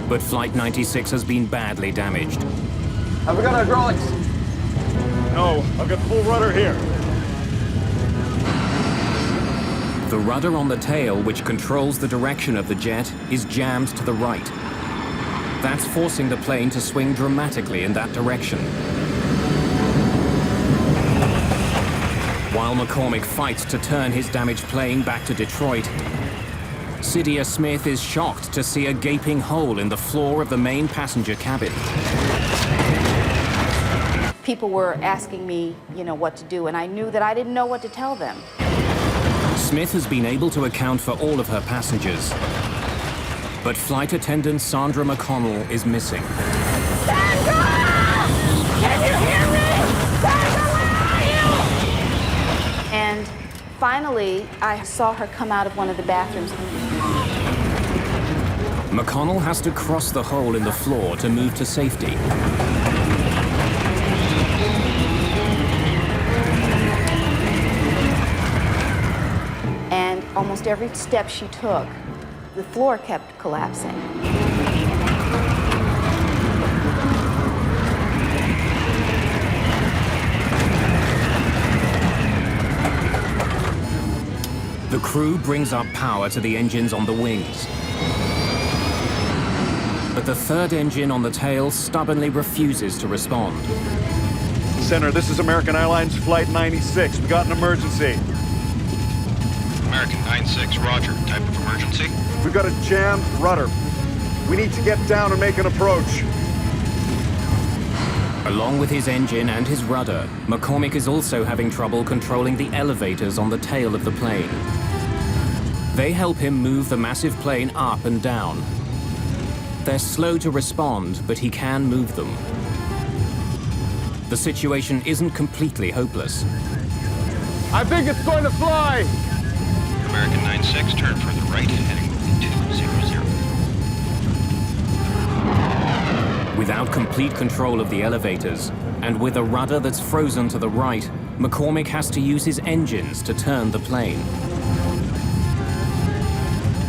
But Flight 96 has been badly damaged. Have we got hydraulics? No, I've got full rudder here. The rudder on the tail, which controls the direction of the jet, is jammed to the right. That's forcing the plane to swing dramatically in that direction. While McCormick fights to turn his damaged plane back to Detroit, Cydia Smith is shocked to see a gaping hole in the floor of the main passenger cabin. People were asking me, what to do, and I knew that I didn't know what to tell them. Smith has been able to account for all of her passengers. But flight attendant Sandra McConnell is missing. Sandra! Can you hear me? Sandra, where are you? And finally, I saw her come out of one of the bathrooms. McConnell has to cross the hole in the floor to move to safety. And almost every step she took, the floor kept collapsing. The crew brings up power to the engines on the wings. But the third engine on the tail stubbornly refuses to respond. Center, this is American Airlines Flight 96. We got an emergency. American 96, roger. Type of emergency? We've got a jammed rudder. We need to get down and make an approach. Along with his engine and his rudder, McCormick is also having trouble controlling the elevators on the tail of the plane. They help him move the massive plane up and down. They're slow to respond, but he can move them. The situation isn't completely hopeless. I think it's going to fly! American 96, turn further right, heading 200. Without complete control of the elevators, and with a rudder that's frozen to the right, McCormick has to use his engines to turn the plane.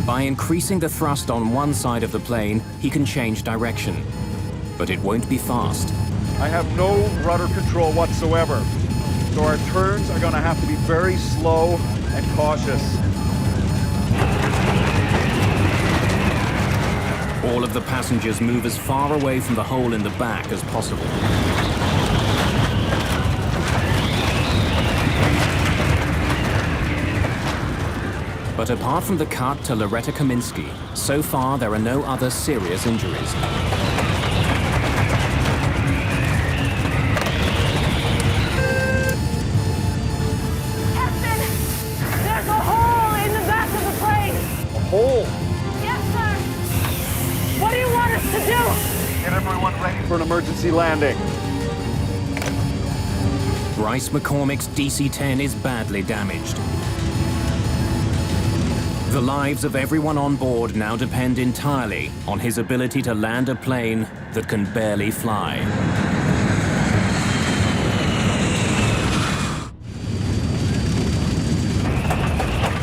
By increasing the thrust on one side of the plane, he can change direction. But it won't be fast. I have no rudder control whatsoever. So our turns are going to have to be very slow and cautious. All of the passengers move as far away from the hole in the back as possible. But apart from the cut to Loretta Kaminsky, so far there are no other serious injuries. Captain, there's a hole in the back of the plane. A hole? Yes, sir. What do you want us to do? Get everyone ready for an emergency emergency landing. Bryce McCormick's DC-10 is badly damaged. The lives of everyone on board now depend entirely on his ability to land a plane that can barely fly.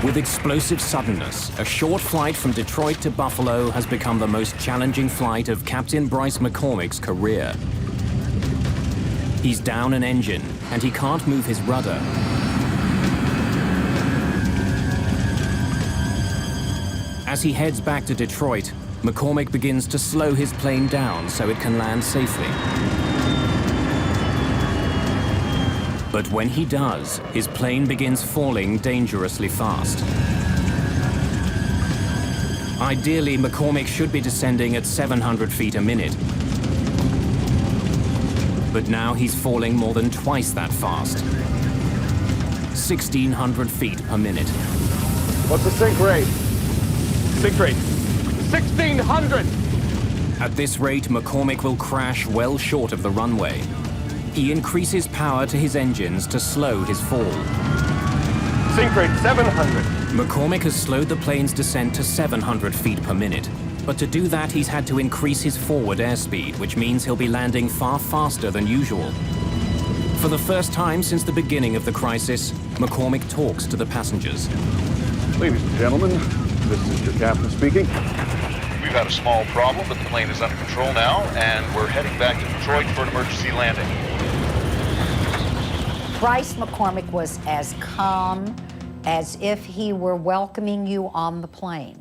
With explosive suddenness, a short flight from Detroit to Buffalo has become the most challenging flight of Captain Bryce McCormick's career. He's down an engine, and he can't move his rudder. As he heads back to Detroit, McCormick begins to slow his plane down so it can land safely. But when he does, his plane begins falling dangerously fast. Ideally, McCormick should be descending at 700 feet a minute. But now he's falling more than twice that fast. 1,600 feet per minute. What's the sink rate? Sink rate, 1,600! At this rate, McCormick will crash well short of the runway. He increases power to his engines to slow his fall. Sink rate, 700. McCormick has slowed the plane's descent to 700 feet per minute. But to do that, he's had to increase his forward airspeed, which means he'll be landing far faster than usual. For the first time since the beginning of the crisis, McCormick talks to the passengers. Ladies and gentlemen, this is your captain speaking. We've had a small problem, but the plane is under control now, and we're heading back to Detroit for an emergency landing. Bryce McCormick was as calm as if he were welcoming you on the plane.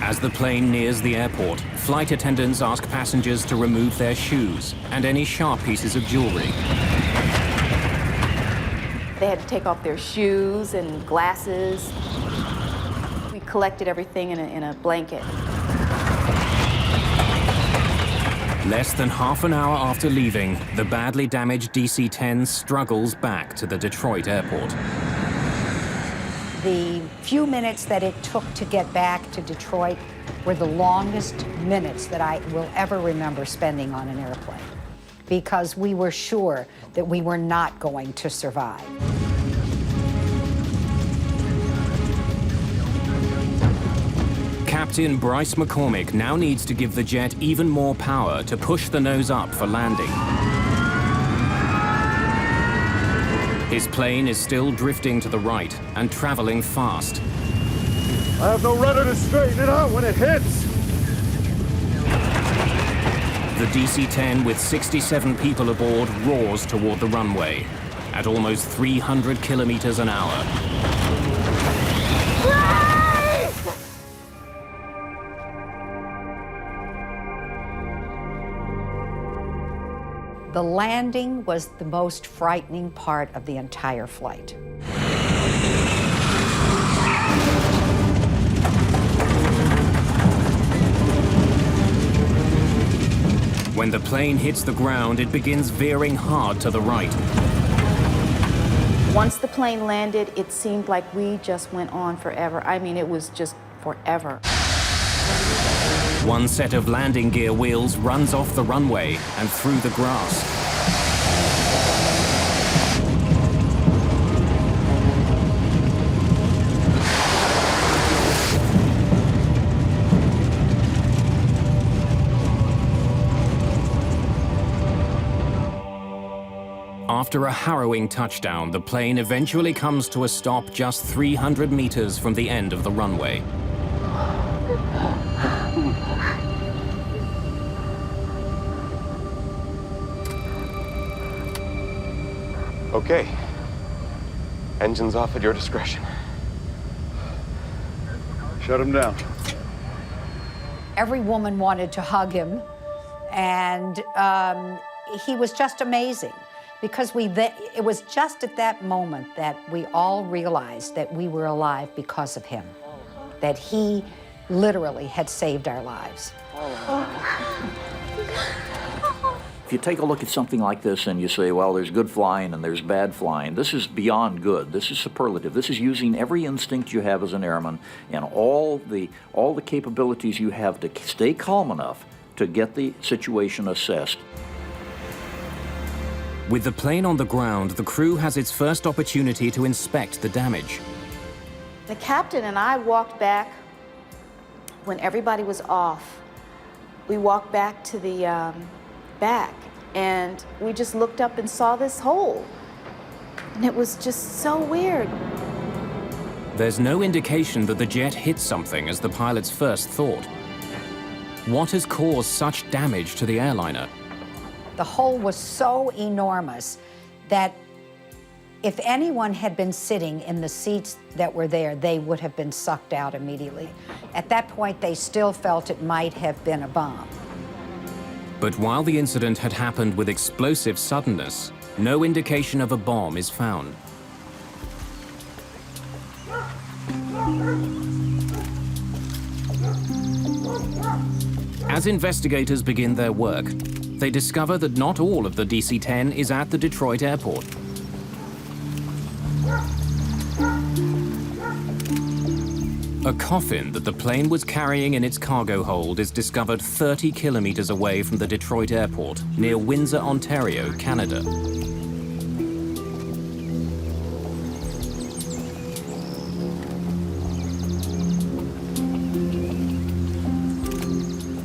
As the plane nears the airport, flight attendants ask passengers to remove their shoes and any sharp pieces of jewelry. They had to take off their shoes and glasses. We collected everything in a blanket. Less than half an hour after leaving, the badly damaged DC-10 struggles back to the Detroit airport. The few minutes that it took to get back to Detroit were the longest minutes that I will ever remember spending on an airplane, because we were sure that we were not going to survive. Captain Bryce McCormick now needs to give the jet even more power to push the nose up for landing. His plane is still drifting to the right and traveling fast. I have no rudder to straighten it out when it hits. The DC-10 with 67 people aboard roars toward the runway at almost 300 kilometers an hour. The landing was the most frightening part of the entire flight. When the plane hits the ground, it begins veering hard to the right. Once the plane landed, it seemed like we just went on forever. I mean, it was just forever. One set of landing gear wheels runs off the runway and through the grass. After a harrowing touchdown, the plane eventually comes to a stop just 300 meters from the end of the runway. Okay. Engines off at your discretion. Shut him down. Every woman wanted to hug him, and he was just amazing, because it was just at that moment that we all realized that we were alive because of him, that he literally had saved our lives. If you take a look at something like this and you say, well, there's good flying and there's bad flying, this is beyond good. This is superlative. This is using every instinct you have as an airman and all the capabilities you have to stay calm enough to get the situation assessed. With the plane on the ground, the crew has its first opportunity to inspect the damage. The captain and I walked back when everybody was off. We walked back to the back, and we just looked up and saw this hole. And it was just so weird. There's no indication that the jet hit something as the pilots first thought. What has caused such damage to the airliner? The hole was so enormous that if anyone had been sitting in the seats that were there, they would have been sucked out immediately. At that point, they still felt it might have been a bomb. But while the incident had happened with explosive suddenness, no indication of a bomb is found. As investigators begin their work, they discover that not all of the DC-10 is at the Detroit airport. A coffin that the plane was carrying in its cargo hold is discovered 30 kilometers away from the Detroit airport, near Windsor, Ontario, Canada.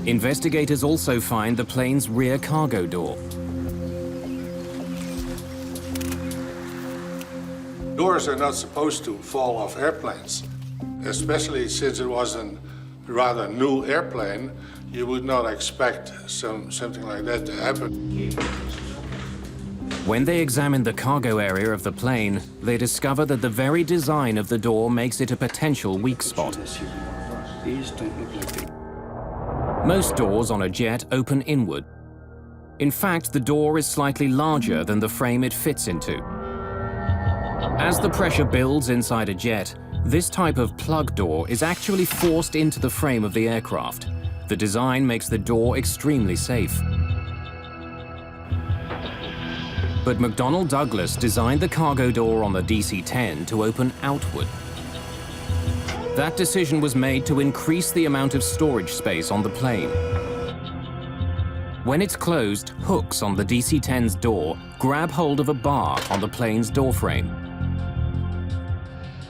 Investigators also find the plane's rear cargo door. Doors are not supposed to fall off airplanes, especially since it was a rather new airplane. You would not expect something like that to happen. When they examine the cargo area of the plane, they discover that the very design of the door makes it a potential weak spot. Most doors on a jet open inward. In fact, the door is slightly larger than the frame it fits into. As the pressure builds inside a jet, this type of plug door is actually forced into the frame of the aircraft. The design makes the door extremely safe. But McDonnell Douglas designed the cargo door on the DC-10 to open outward. That decision was made to increase the amount of storage space on the plane. When it's closed, hooks on the DC-10's door grab hold of a bar on the plane's doorframe.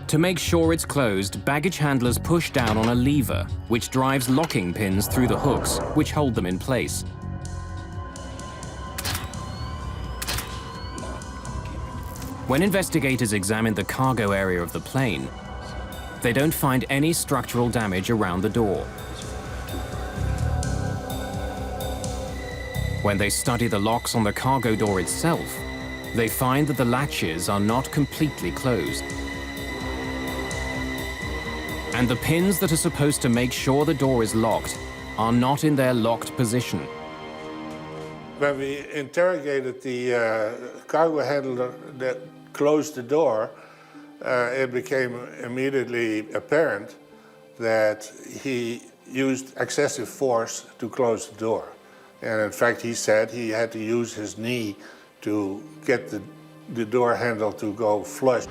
To make sure it's closed, baggage handlers push down on a lever, which drives locking pins through the hooks, which hold them in place. When investigators examine the cargo area of the plane, they don't find any structural damage around the door. When they study the locks on the cargo door itself, they find that the latches are not completely closed. And the pins that are supposed to make sure the door is locked are not in their locked position. When we interrogated the cargo handler that closed the door, it became immediately apparent that he used excessive force to close the door. And in fact, he said he had to use his knee to get the door handle to go flush.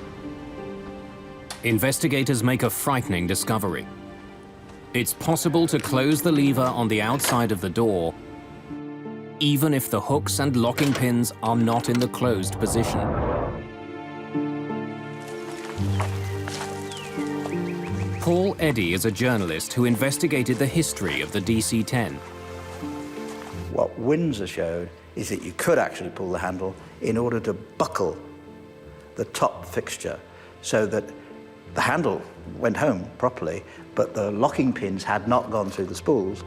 Investigators make a frightening discovery. It's possible to close the lever on the outside of the door, even if the hooks and locking pins are not in the closed position. Paul Eddy is a journalist who investigated the history of the DC-10. What Windsor showed is that you could actually pull the handle in order to buckle the top fixture so that the handle went home properly, but the locking pins had not gone through the spools.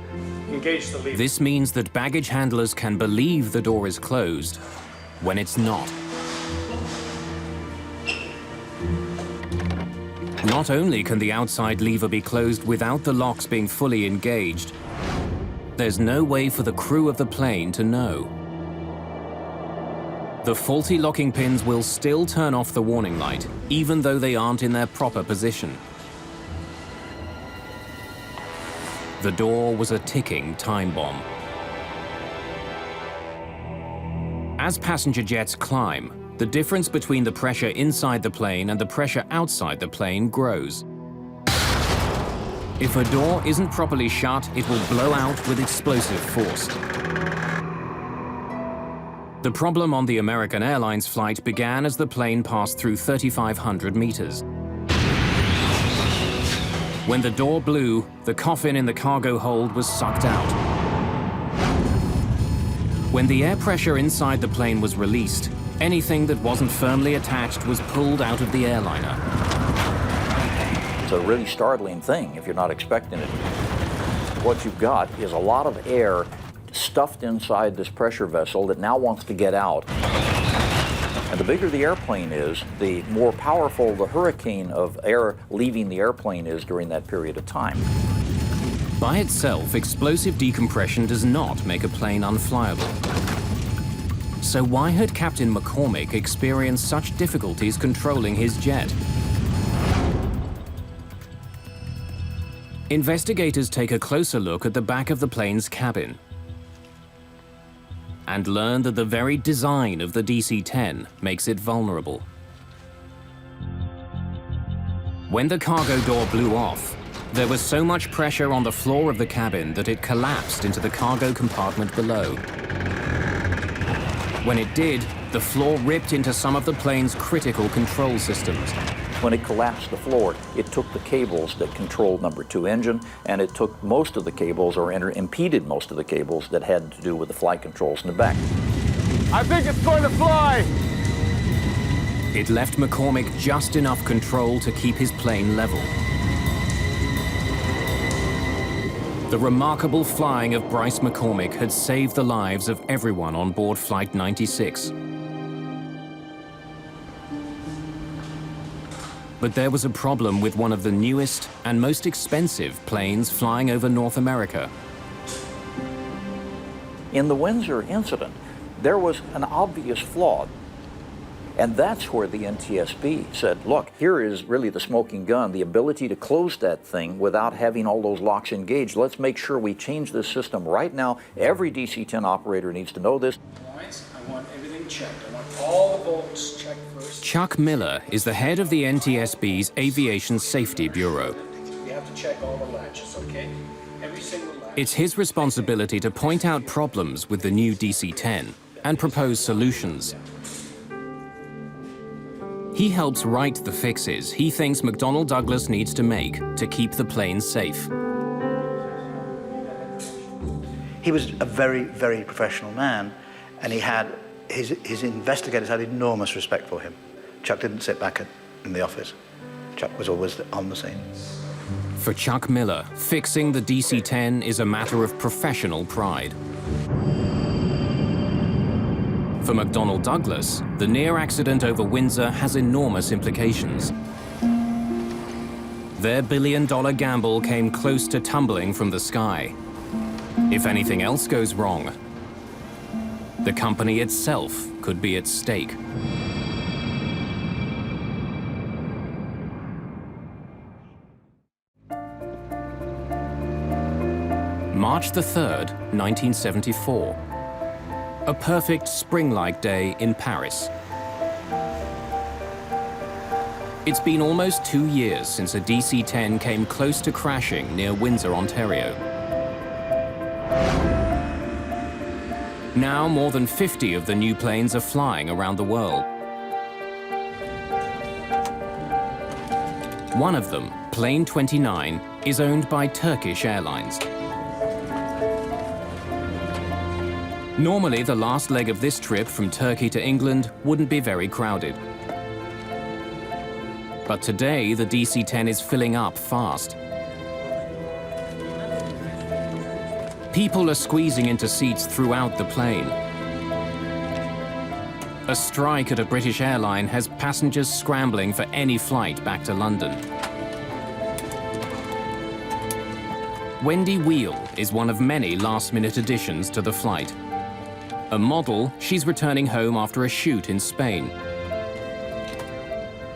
Engage the lever. This means that baggage handlers can believe the door is closed when it's not. Not only can the outside lever be closed without the locks being fully engaged, there's no way for the crew of the plane to know. The faulty locking pins will still turn off the warning light, even though they aren't in their proper position. The door was a ticking time bomb. As passenger jets climb, the difference between the pressure inside the plane and the pressure outside the plane grows. If a door isn't properly shut, it will blow out with explosive force. The problem on the American Airlines flight began as the plane passed through 3,500 meters. When the door blew, the coffin in the cargo hold was sucked out. When the air pressure inside the plane was released, anything that wasn't firmly attached was pulled out of the airliner. It's a really startling thing if you're not expecting it. What you've got is a lot of air stuffed inside this pressure vessel that now wants to get out. And the bigger the airplane is, the more powerful the hurricane of air leaving the airplane is during that period of time. By itself, explosive decompression does not make a plane unflyable. So why had Captain McCormick experienced such difficulties controlling his jet? Investigators take a closer look at the back of the plane's cabin and learn that the very design of the DC-10 makes it vulnerable. When the cargo door blew off, there was so much pressure on the floor of the cabin that it collapsed into the cargo compartment below. When it did, the floor ripped into some of the plane's critical control systems. When it collapsed the floor, it took the cables that controlled number 2 engine, and it took most of the cables, or impeded most of the cables that had to do with the flight controls in the back. I think it's going to fly! It left McCormick just enough control to keep his plane level. The remarkable flying of Bryce McCormick had saved the lives of everyone on board Flight 96. But there was a problem with one of the newest and most expensive planes flying over North America. In the Windsor incident, there was an obvious flaw. And that's where the NTSB said, look, here is really the smoking gun, the ability to close that thing without having all those locks engaged. Let's make sure we change this system right now. Every DC-10 operator needs to know this. I want everything checked. I want all the bolts checked first. Chuck Miller is the head of the NTSB's Aviation Safety Bureau. We have to check all the latches, okay? Every single latch. It's his responsibility to point out problems with the new DC-10 and propose solutions. He helps write the fixes he thinks McDonnell Douglas needs to make to keep the plane safe. He was a very, very professional man, and he had his investigators had enormous respect for him. Chuck didn't sit back in the office. Chuck was always on the scene. For Chuck Miller, fixing the DC-10 is a matter of professional pride. For McDonnell Douglas, the near accident over Windsor has enormous implications. Their billion-dollar gamble came close to tumbling from the sky. If anything else goes wrong, the company itself could be at stake. March the 3rd, 1974. A perfect spring-like day in Paris. It's been almost 2 years since a DC-10 came close to crashing near Windsor, Ontario. Now more than 50 of the new planes are flying around the world. One of them, Plane 29, is owned by Turkish Airlines. Normally, the last leg of this trip from Turkey to England wouldn't be very crowded. But today, the DC-10 is filling up fast. People are squeezing into seats throughout the plane. A strike at a British airline has passengers scrambling for any flight back to London. Wendy Wheel is one of many last-minute additions to the flight. A model, she's returning home after a shoot in Spain.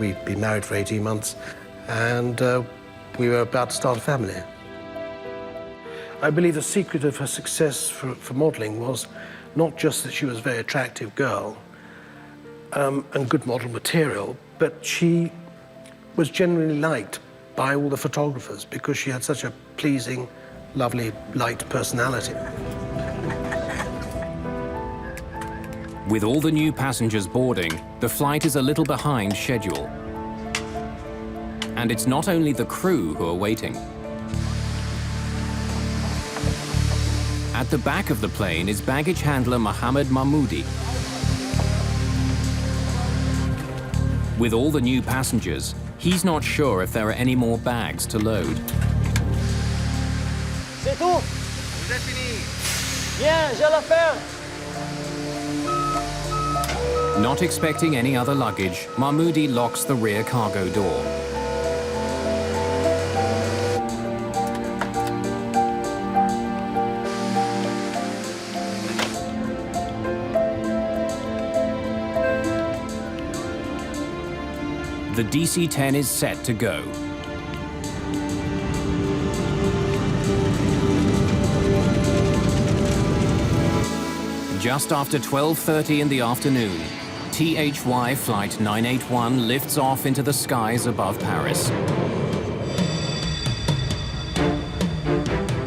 We'd been married for 18 months, and we were about to start a family. I believe the secret of her success for modeling was not just that she was a very attractive girl and good model material, but she was generally liked by all the photographers because she had such a pleasing, lovely, light personality. With all the new passengers boarding, the flight is a little behind schedule. And it's not only the crew who are waiting. At the back of the plane is baggage handler Mohammed Mahmoudi. With all the new passengers, he's not sure if there are any more bags to load. C'est tout. Vous êtes fini. Bien, j'ai l'affaire. Not expecting any other luggage, Mahmoudi locks the rear cargo door. The DC-10 is set to go. Just after 12:30 in the afternoon, THY Flight 981 lifts off into the skies above Paris.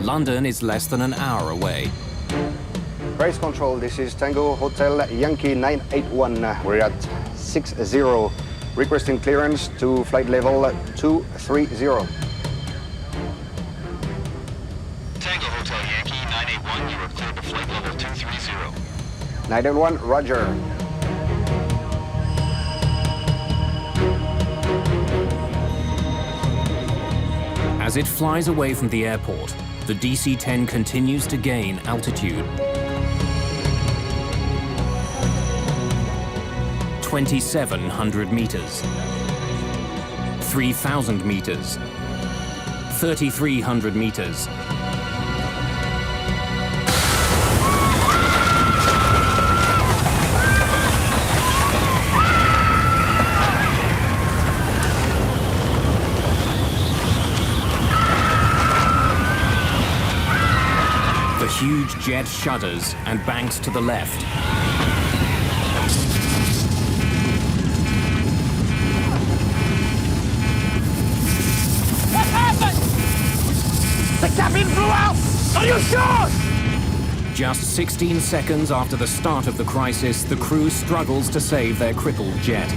London is less than an hour away. Race control, this is Tango Hotel Yankee 981. We're at 60, requesting clearance to flight level 230. Tango Hotel Yankee 981, you are cleared to flight level 230. 981, roger. As it flies away from the airport, the DC-10 continues to gain altitude. 2,700 meters, 3,000 meters, 3,300 meters. The huge jet shudders and banks to the left. What happened? The cabin blew out! Are you sure? Just 16 seconds after the start of the crisis, the crew struggles to save their crippled jet.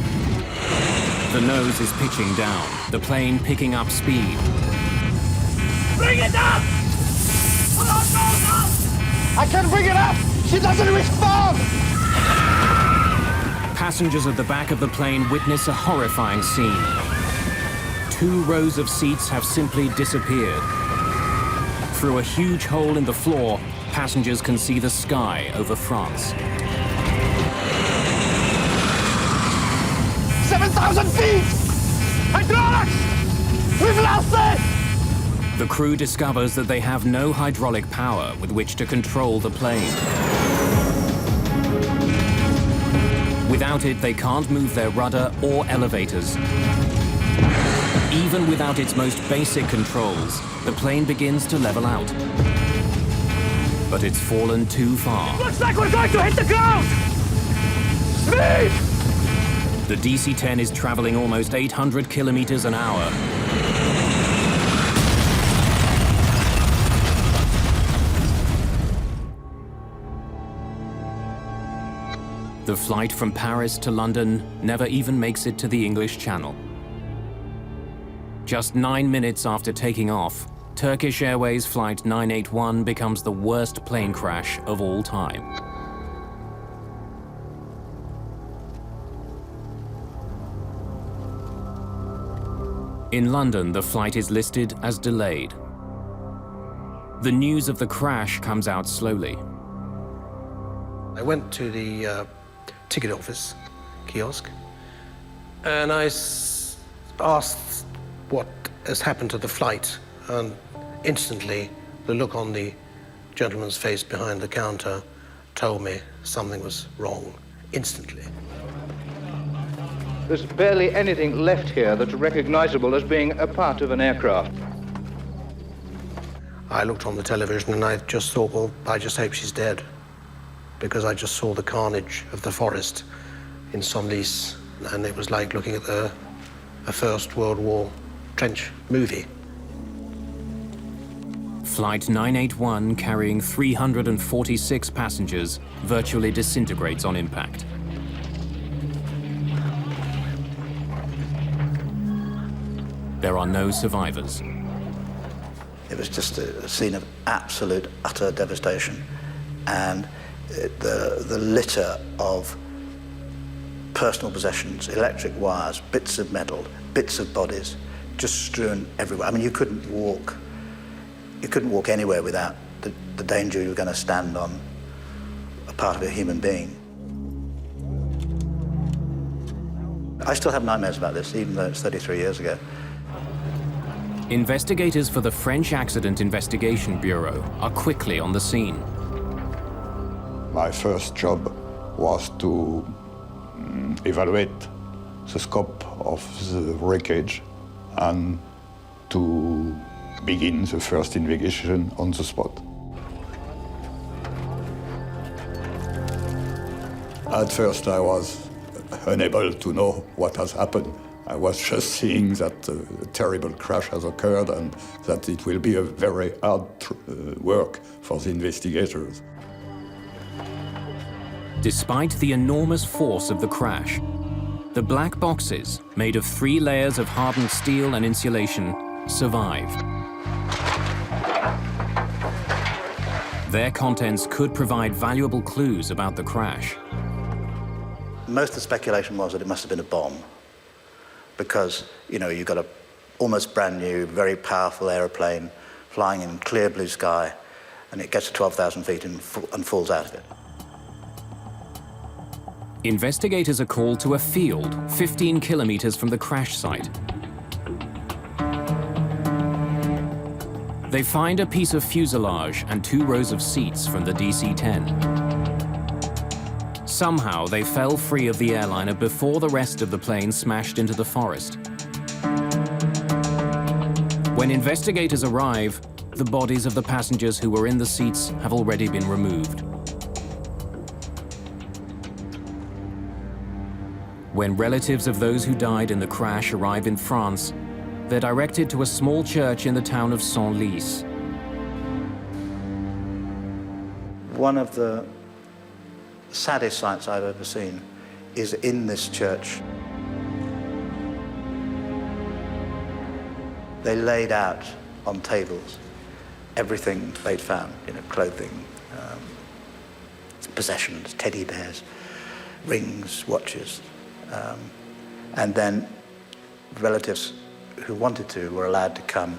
The nose is pitching down, the plane picking up speed. Bring it up! Hold on, no! I can't bring it up! She doesn't respond! Passengers at the back of the plane witness a horrifying scene. 2 rows of seats have simply disappeared. Through a huge hole in the floor, passengers can see the sky over France. 7,000 feet! Hydraulics! We've lost it! The crew discovers that they have no hydraulic power with which to control the plane. Without it, they can't move their rudder or elevators. Even without its most basic controls, the plane begins to level out. But it's fallen too far. Looks like we're going to hit the ground! Speed! The DC-10 is traveling almost 800 kilometers an hour. The flight from Paris to London never even makes it to the English Channel. Just 9 minutes after taking off, Turkish Airways Flight 981 becomes the worst plane crash of all time. In London, the flight is listed as delayed. The news of the crash comes out slowly. I went to the ticket office kiosk and I asked what has happened to the flight, and instantly the look on the gentleman's face behind the counter told me something was wrong, instantly. There's barely anything left here that's recognizable as being a part of an aircraft. I looked on the television and I just thought, well, I just hope she's dead, because I just saw the carnage of the forest in Senlis, and it was like looking at a First World War trench movie. Flight 981, carrying 346 passengers, virtually disintegrates on impact. There are no survivors. It was just a scene of absolute, utter devastation. And the litter of personal possessions, electric wires, bits of metal, bits of bodies, just strewn everywhere. I mean, you couldn't walk anywhere without the danger you were going to stand on a part of a human being. I still have nightmares about this, even though it's 33 years ago. Investigators for the French Accident Investigation Bureau are quickly on the scene. My first job was to evaluate the scope of the wreckage and to begin the first investigation on the spot. At first, I was unable to know what has happened. I was just seeing that a terrible crash has occurred and that it will be a very hard work for the investigators. Despite the enormous force of the crash, the black boxes, made of 3 layers of hardened steel and insulation, survive. Their contents could provide valuable clues about the crash. Most of the speculation was that it must have been a bomb, because, you know, you've got a almost brand new, very powerful aeroplane flying in clear blue sky, and it gets to 12,000 feet and falls out of it. Investigators are called to a field 15 kilometers from the crash site. They find a piece of fuselage and 2 rows of seats from the DC-10. Somehow, they fell free of the airliner before the rest of the plane smashed into the forest. When investigators arrive, the bodies of the passengers who were in the seats have already been removed. When relatives of those who died in the crash arrive in France, they're directed to a small church in the town of Senlis. One of the saddest sights I've ever seen is in this church. They laid out on tables everything they'd found, you know, clothing, possessions, teddy bears, rings, watches, and then relatives who wanted to were allowed to come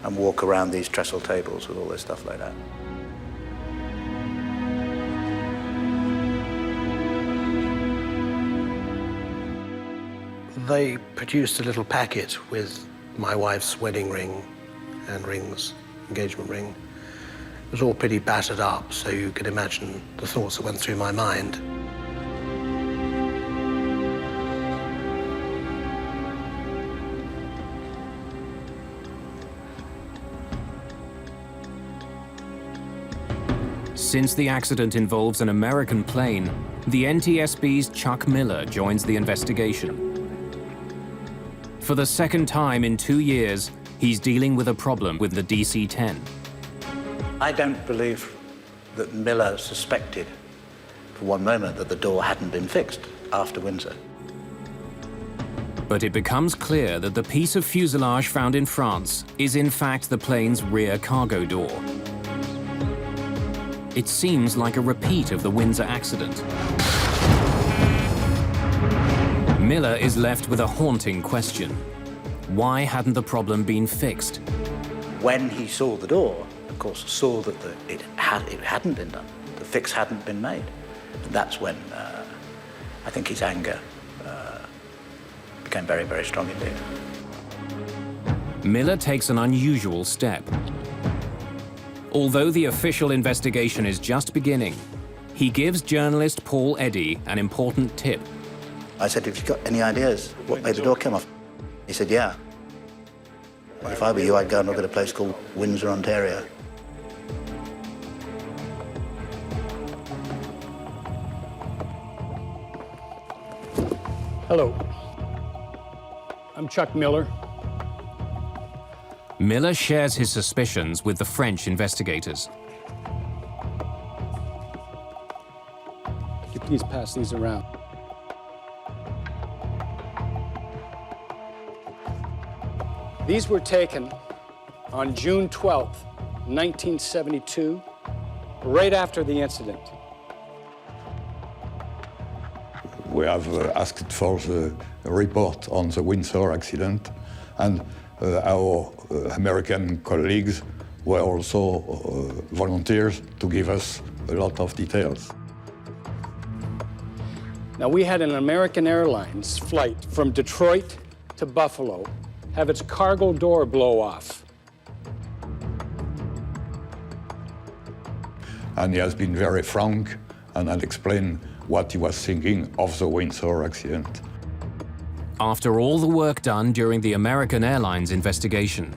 and walk around these trestle tables with all this stuff laid out. They produced a little packet with my wife's wedding ring and rings, engagement ring. It was all pretty battered up, so you could imagine the thoughts that went through my mind. Since the accident involves an American plane, the NTSB's Chuck Miller joins the investigation. For the second time in 2 years, he's dealing with a problem with the DC-10. I don't believe that Miller suspected for one moment that the door hadn't been fixed after Windsor. But it becomes clear that the piece of fuselage found in France is in fact the plane's rear cargo door. It seems like a repeat of the Windsor accident. Miller is left with a haunting question. Why hadn't the problem been fixed? When he saw the door, of course, saw that it hadn't been done. The fix hadn't been made. And that's when I think his anger became very, very strong indeed. Miller takes an unusual step. Although the official investigation is just beginning, he gives journalist Paul Eddy an important tip. I said, have you got any ideas what made the door come off? He said, yeah. Well, if I were you, I'd go and look at a place called Windsor, Ontario. Hello. I'm Chuck Miller. Miller shares his suspicions with the French investigators. Could you please pass these around? These were taken on June 12th, 1972, right after the incident. We have asked for the report on the Windsor accident, and our American colleagues were also volunteers to give us a lot of details. Now, we had an American Airlines flight from Detroit to Buffalo have its cargo door blow off. And he has been very frank and had explained what he was thinking of the Windsor accident. After all the work done during the American Airlines investigation,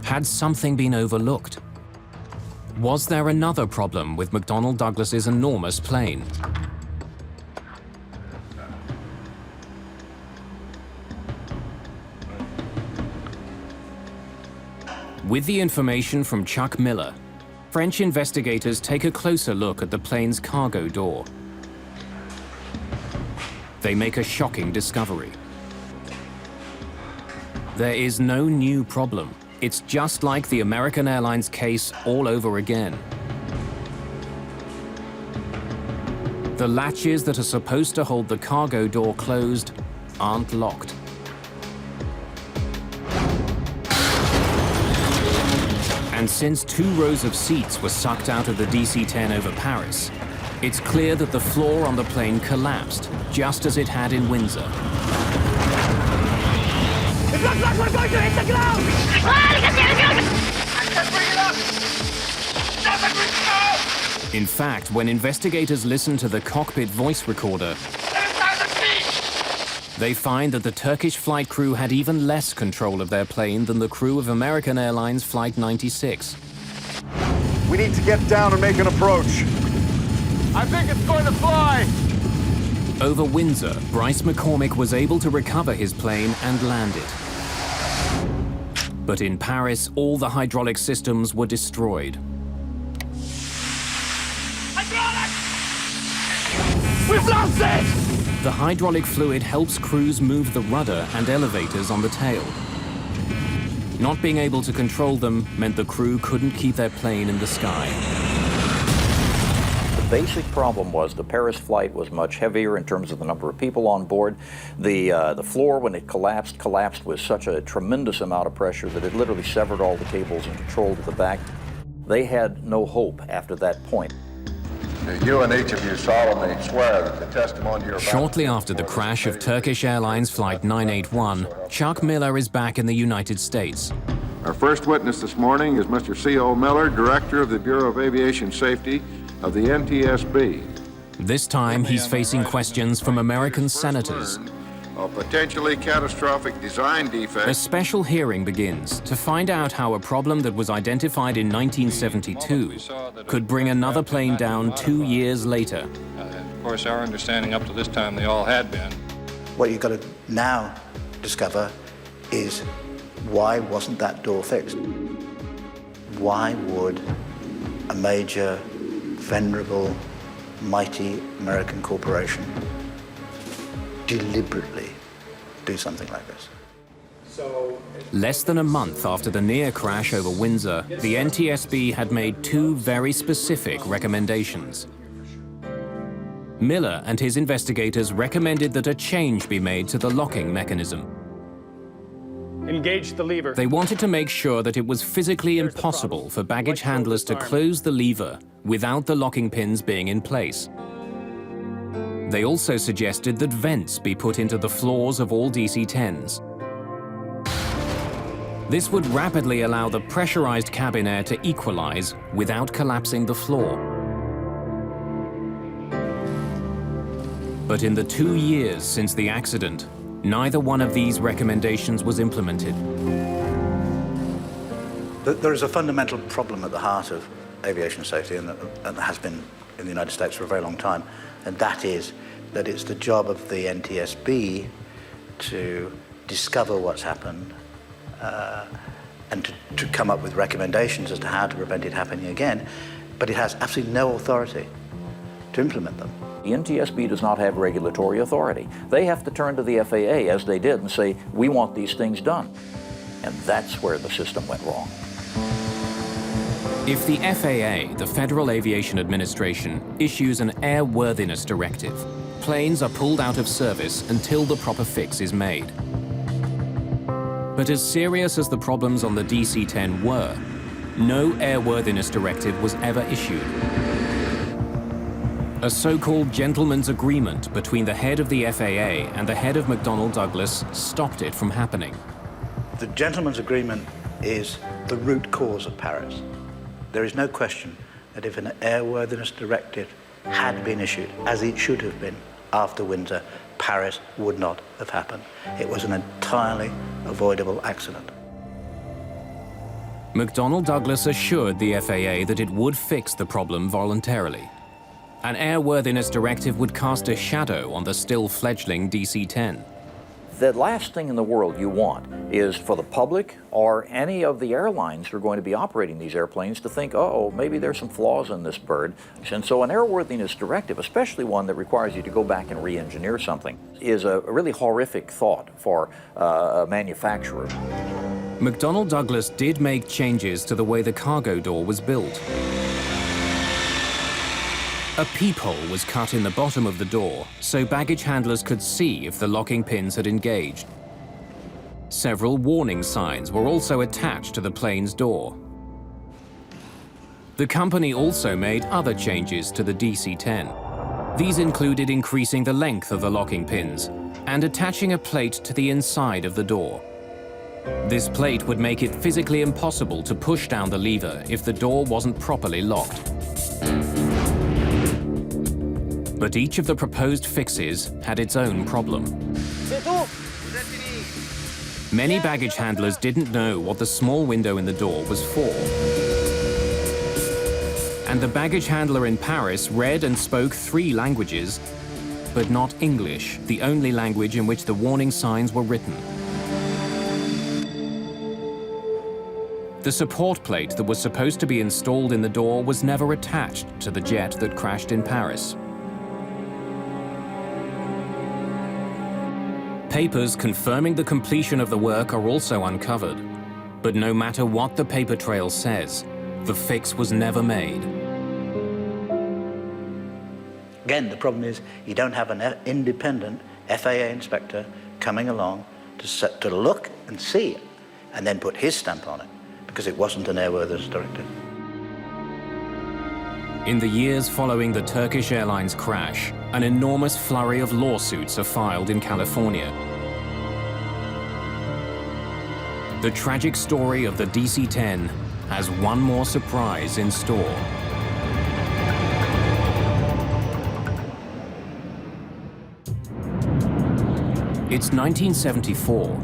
had something been overlooked? Was there another problem with McDonnell Douglas's enormous plane? With the information from Chuck Miller, French investigators take a closer look at the plane's cargo door. They make a shocking discovery. There is no new problem. It's just like the American Airlines case all over again. The latches that are supposed to hold the cargo door closed aren't locked. And since 2 rows of seats were sucked out of the DC-10 over Paris, it's clear that the floor on the plane collapsed, just as it had in Windsor. It looks like we're going to hit the ground! In fact, when investigators listen to the cockpit voice recorder, they find that the Turkish flight crew had even less control of their plane than the crew of American Airlines Flight 96. We need to get down and make an approach. I think it's going to fly! Over Windsor, Bryce McCormick was able to recover his plane and land it. But in Paris, all the hydraulic systems were destroyed. We've lost it! The hydraulic fluid helps crews move the rudder and elevators on the tail. Not being able to control them meant the crew couldn't keep their plane in the sky. The basic problem was the Paris flight was much heavier in terms of the number of people on board. The floor, when it collapsed with such a tremendous amount of pressure that it literally severed all the cables and control to the back. They had no hope after that point. You and each of you solemnly swear that the testimony you're about Shortly after the crash of Turkish Airlines Flight 981, Chuck Miller is back in the United States. Our first witness this morning is Mr. C.O. Miller, Director of the Bureau of Aviation Safety of the NTSB. This time, he's facing questions from American senators. A potentially catastrophic design defect. A special hearing begins to find out how a problem that was identified in 1972 could bring another plane down 2 years later. Of course, our understanding up to this time, they all had been. What you've got to now discover is why wasn't that door fixed? Why would a major, venerable, mighty American corporation deliberately do something like this? Less than a month after the near crash over Windsor, the NTSB had made 2 very specific recommendations. Miller and his investigators recommended that a change be made to the locking mechanism. Engage the lever. They wanted to make sure that it was physically impossible for baggage handlers to close the lever without the locking pins being in place. They also suggested that vents be put into the floors of all DC-10s. This would rapidly allow the pressurized cabin air to equalize without collapsing the floor. But in the 2 years since the accident, neither one of these recommendations was implemented. There is a fundamental problem at the heart of aviation safety, and that has been in the United States for a very long time, and that is that it's the job of the NTSB to discover what's happened and to come up with recommendations as to how to prevent it happening again, but it has absolutely no authority to implement them. The NTSB does not have regulatory authority. They have to turn to the FAA, as they did, and say, we want these things done. And that's where the system went wrong. If the FAA, the Federal Aviation Administration, issues an airworthiness directive, planes are pulled out of service until the proper fix is made. But as serious as the problems on the DC-10 were, no airworthiness directive was ever issued. A so-called gentleman's agreement between the head of the FAA and the head of McDonnell Douglas stopped it from happening. The gentleman's agreement is the root cause of Paris. There is no question that if an airworthiness directive had been issued, as it should have been after Windsor, Paris would not have happened. It was an entirely avoidable accident. McDonnell Douglas assured the FAA that it would fix the problem voluntarily. An airworthiness directive would cast a shadow on the still fledgling DC-10. The last thing in the world you want is for the public or any of the airlines who are going to be operating these airplanes to think, oh, maybe there's some flaws in this bird. And so an airworthiness directive, especially one that requires you to go back and re-engineer something, is a really horrific thought for a manufacturer. McDonnell Douglas did make changes to the way the cargo door was built. A peephole was cut in the bottom of the door so baggage handlers could see if the locking pins had engaged. Several warning signs were also attached to the plane's door. The company also made other changes to the DC-10. These included increasing the length of the locking pins and attaching a plate to the inside of the door. This plate would make it physically impossible to push down the lever if the door wasn't properly locked. But each of the proposed fixes had its own problem. Many baggage handlers didn't know what the small window in the door was for. And the baggage handler in Paris read and spoke 3 languages, but not English, the only language in which the warning signs were written. The support plate that was supposed to be installed in the door was never attached to the jet that crashed in Paris. Papers confirming the completion of the work are also uncovered. But no matter what the paper trail says, the fix was never made. Again, the problem is you don't have an independent FAA inspector coming along to look and see it and then put his stamp on it because it wasn't an airworthiness directive. In the years following the Turkish Airlines crash, an enormous flurry of lawsuits are filed in California. The tragic story of the DC-10 has one more surprise in store. It's 1974,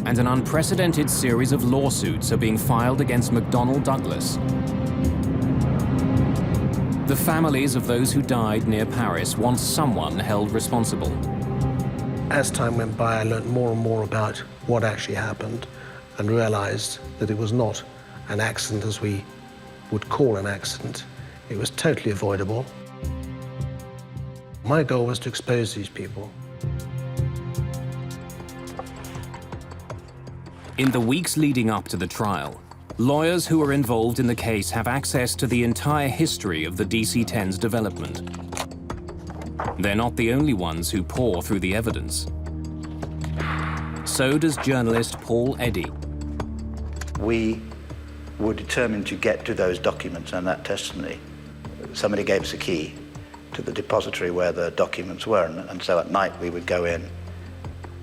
and an unprecedented series of lawsuits are being filed against McDonnell Douglas. The families of those who died near Paris want someone held responsible. As time went by, I learned more and more about what actually happened and realized that it was not an accident as we would call an accident. It was totally avoidable. My goal was to expose these people. In the weeks leading up to the trial, lawyers who are involved in the case have access to the entire history of the DC-10's development. They're not the only ones who pore through the evidence. So does journalist Paul Eddy. We were determined to get to those documents and that testimony. Somebody gave us a key to the depository where the documents were, and so at night we would go in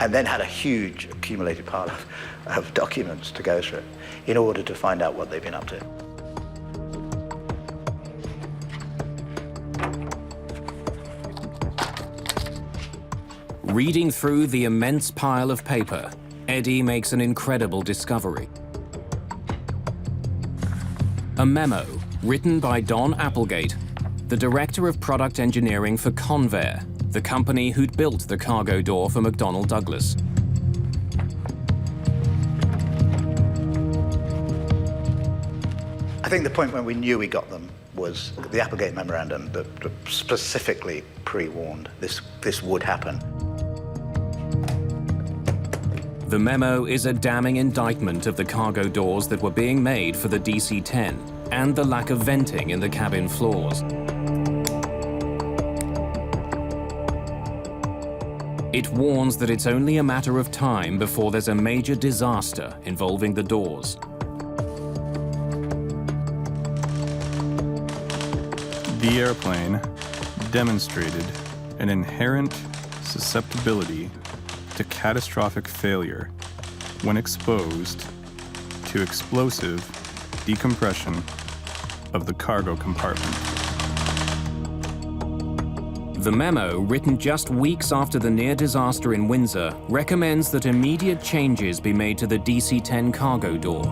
and then had a huge accumulated pile of documents to go through in order to find out what they've been up to. Reading through the immense pile of paper, Eddy makes an incredible discovery. A memo written by Don Applegate the director of product engineering for Convair, the company who'd built the cargo door for McDonnell Douglas. I think the point when we knew we got them was the Applegate memorandum that specifically pre-warned this would happen. The memo is a damning indictment of the cargo doors that were being made for the DC-10 and the lack of venting in the cabin floors. It warns that it's only a matter of time before there's a major disaster involving the doors. The airplane demonstrated an inherent susceptibility to catastrophic failure when exposed to explosive decompression of the cargo compartment. The memo, written just weeks after the near disaster in Windsor, recommends that immediate changes be made to the DC-10 cargo door.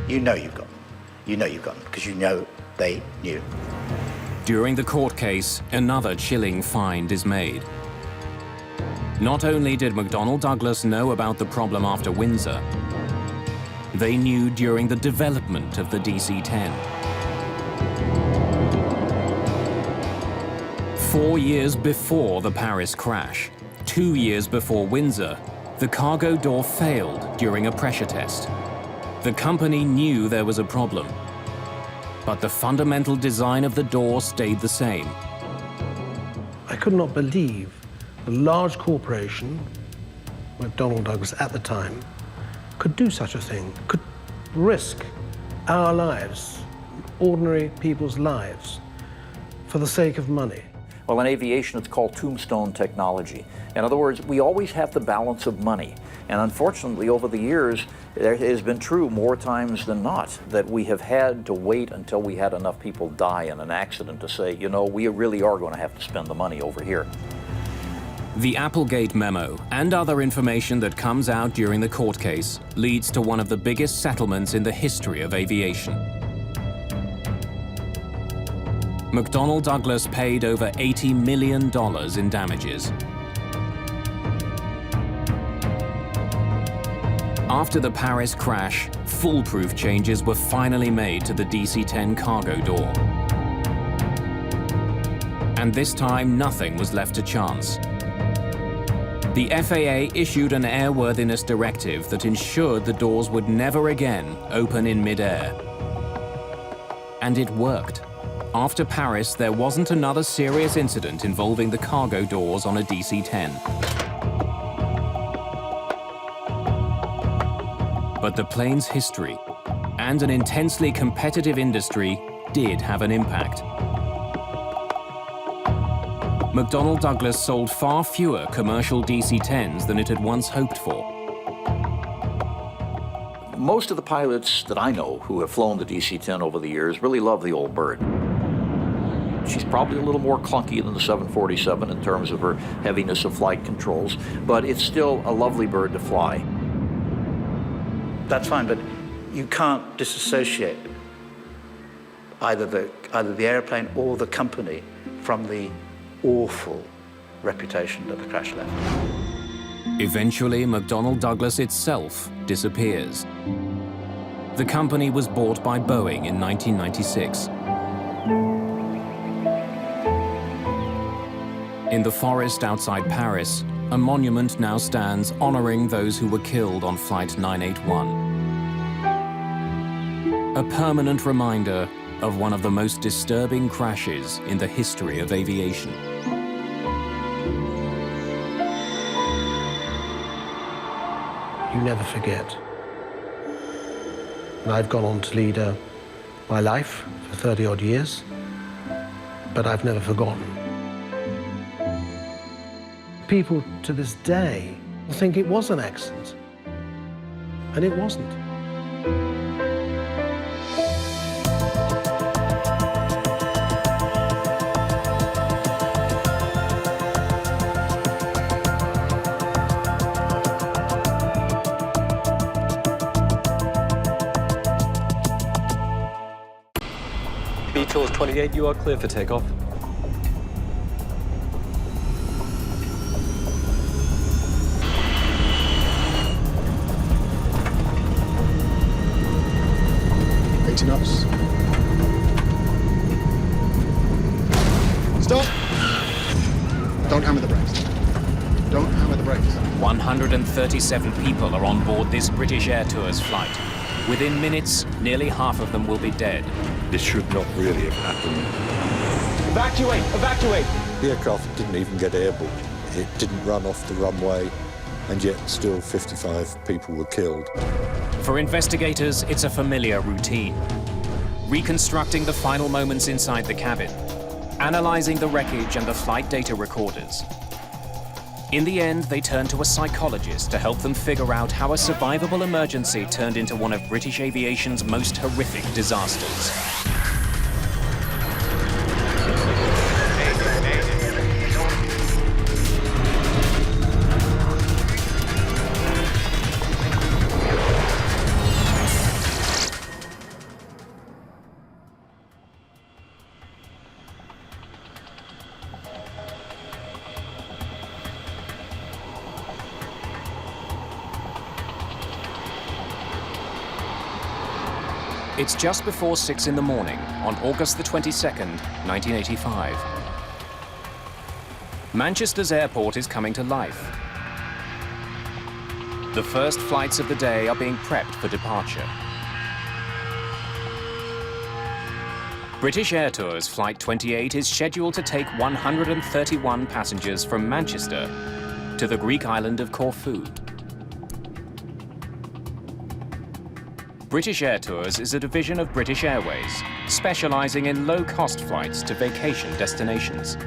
You know you've got them. You know you've got them because you know they knew. During the court case, another chilling find is made. Not only did McDonnell Douglas know about the problem after Windsor, they knew during the development of the DC-10. 4 years before the Paris crash, 2 years before Windsor, the cargo door failed during a pressure test. The company knew there was a problem, but the fundamental design of the door stayed the same. I could not believe a large corporation, McDonnell Douglas at the time, could do such a thing, could risk our lives, ordinary people's lives, for the sake of money. Well, in aviation, it's called tombstone technology. In other words, we always have the balance of money. And unfortunately, over the years, it has been true more times than not that we have had to wait until we had enough people die in an accident to say, you know, we really are going to have to spend the money over here. The Applegate memo and other information that comes out during the court case leads to one of the biggest settlements in the history of aviation. McDonnell Douglas paid over $80 million in damages. After the Paris crash, foolproof changes were finally made to the DC-10 cargo door. And this time, nothing was left to chance. The FAA issued an airworthiness directive that ensured the doors would never again open in mid-air. And it worked. After Paris, there wasn't another serious incident involving the cargo doors on a DC-10. But the plane's history and an intensely competitive industry did have an impact. McDonnell Douglas sold far fewer commercial DC-10s than it had once hoped for. Most of the pilots that I know who have flown the DC-10 over the years really love the old bird. She's probably a little more clunky than the 747 in terms of her heaviness of flight controls, but it's still a lovely bird to fly. That's fine, but you can't disassociate either the airplane or the company from the awful reputation that the crash left. Eventually, McDonnell Douglas itself disappears. The company was bought by Boeing in 1996. In the forest outside Paris, a monument now stands honoring those who were killed on Flight 981. A permanent reminder of one of the most disturbing crashes in the history of aviation. You never forget. And I've gone on to lead my life for 30-odd years, but I've never forgotten. People to this day think it was an accident, and it wasn't. Beatles 28, you are clear for takeoff. Knots. Stop! Don't hammer the brakes. Don't hammer the brakes. 137 people are on board this British Air Tours flight. Within minutes, nearly half of them will be dead. This should not really have happened. Evacuate! Evacuate! The aircraft didn't even get airborne. It didn't run off the runway, and yet still 55 people were killed. For investigators, it's a familiar routine. Reconstructing the final moments inside the cabin, analyzing the wreckage and the flight data recorders. In the end, they turn to a psychologist to help them figure out how a survivable emergency turned into one of British aviation's most horrific disasters. It's just before 6 in the morning on August the 22nd, 1985. Manchester's airport is coming to life. The first flights of the day are being prepped for departure. British Air Tours Flight 28 is scheduled to take 131 passengers from Manchester to the Greek island of Corfu. British Air Tours is a division of British Airways, specializing in low-cost flights to vacation destinations.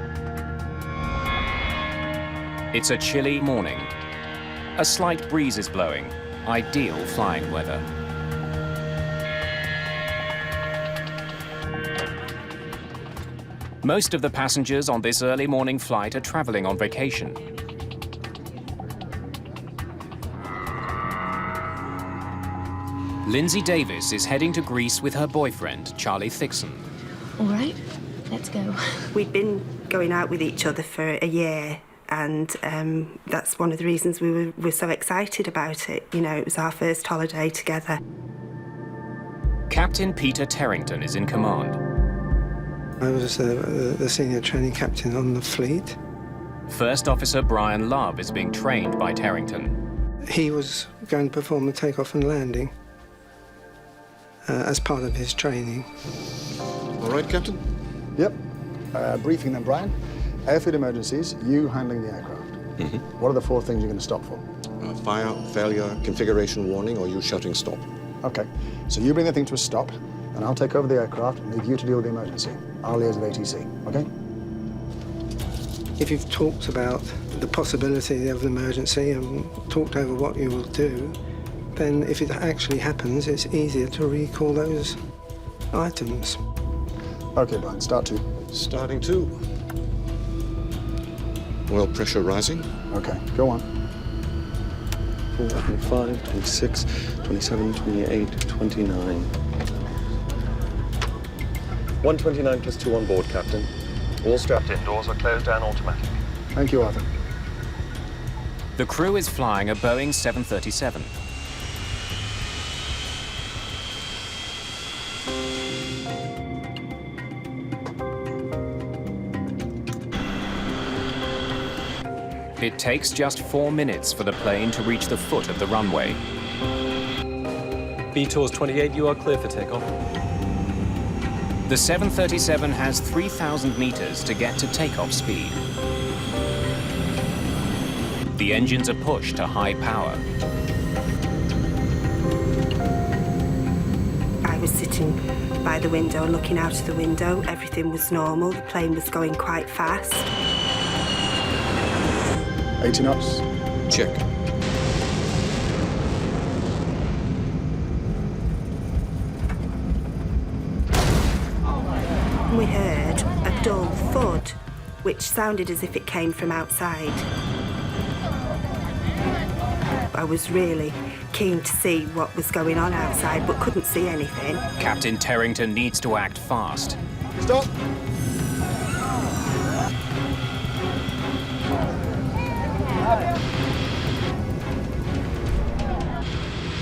It's a chilly morning. A slight breeze is blowing, ideal flying weather. Most of the passengers on this early morning flight are traveling on vacation. Lindsay Davis is heading to Greece with her boyfriend, Charlie Thixon. All right, let's go. We'd been going out with each other for a year, and that's one of the reasons we were so excited about it. You know, it was our first holiday together. Captain Peter Terrington is in command. I was the senior training captain on the fleet. First Officer Brian Love is being trained by Terrington. He was going to perform the takeoff and landing as part of his training. All right, Captain? Yep. Briefing then, Brian. Airfield emergencies, you handling the aircraft. What are the 4 things you're going to stop for? Fire, failure, configuration warning, or you shouting stop. Okay, so you bring the thing to a stop, and I'll take over the aircraft and leave you to deal with the emergency. I'll liaise with ATC, okay? If you've talked about the possibility of an emergency and talked over what you will do, then if it actually happens, it's easier to recall those items. Okay, Brian, start 2. Starting 2. Oil pressure rising. Okay, go on. 25, 26, 27, 28, 29. 129 plus 2 on board, Captain. All strapped in, doors are closed and automatic. Thank you, Arthur. The crew is flying a Boeing 737. It takes just 4 minutes for the plane to reach the foot of the runway. Beatles 28, you are clear for takeoff. The 737 has 3,000 meters to get to takeoff speed. The engines are pushed to high power. I was sitting by the window, looking out of the window. Everything was normal. The plane was going quite fast. 80 knots. Check. We heard a dull thud, which sounded as if it came from outside. I was really keen to see what was going on outside, but couldn't see anything. Captain Terrington needs to act fast. Stop.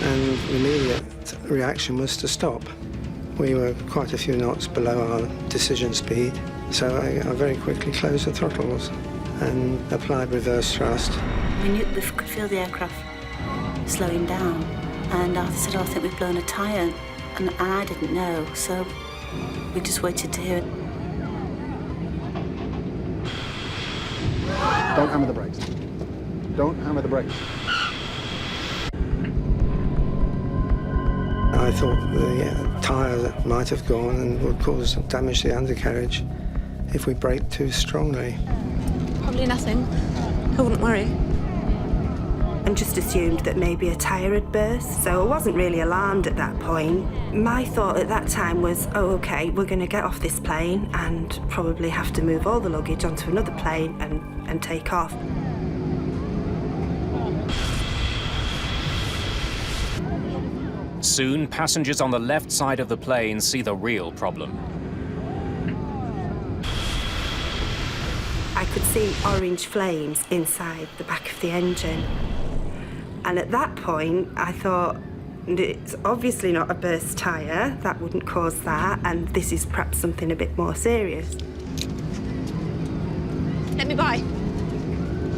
And the immediate reaction was to stop. We were quite a few knots below our decision speed, so I very quickly closed the throttles and applied reverse thrust. We could feel the aircraft slowing down, and Arthur said, "Oh, I think we've blown a tyre," and I didn't know, so we just waited to hear it. Don't hammer the brakes. Don't hammer the brakes. I thought the tyre might have gone and would cause damage to the undercarriage if we braked too strongly. Probably nothing. I wouldn't worry. And just assumed that maybe a tyre had burst, so I wasn't really alarmed at that point. My thought at that time was, oh, okay, we're going to get off this plane and probably have to move all the luggage onto another plane and take off. Soon, passengers on the left side of the plane see the real problem. I could see orange flames inside the back of the engine. And at that point, I thought, it's obviously not a burst tyre, that wouldn't cause that, and this is perhaps something a bit more serious. Let me by.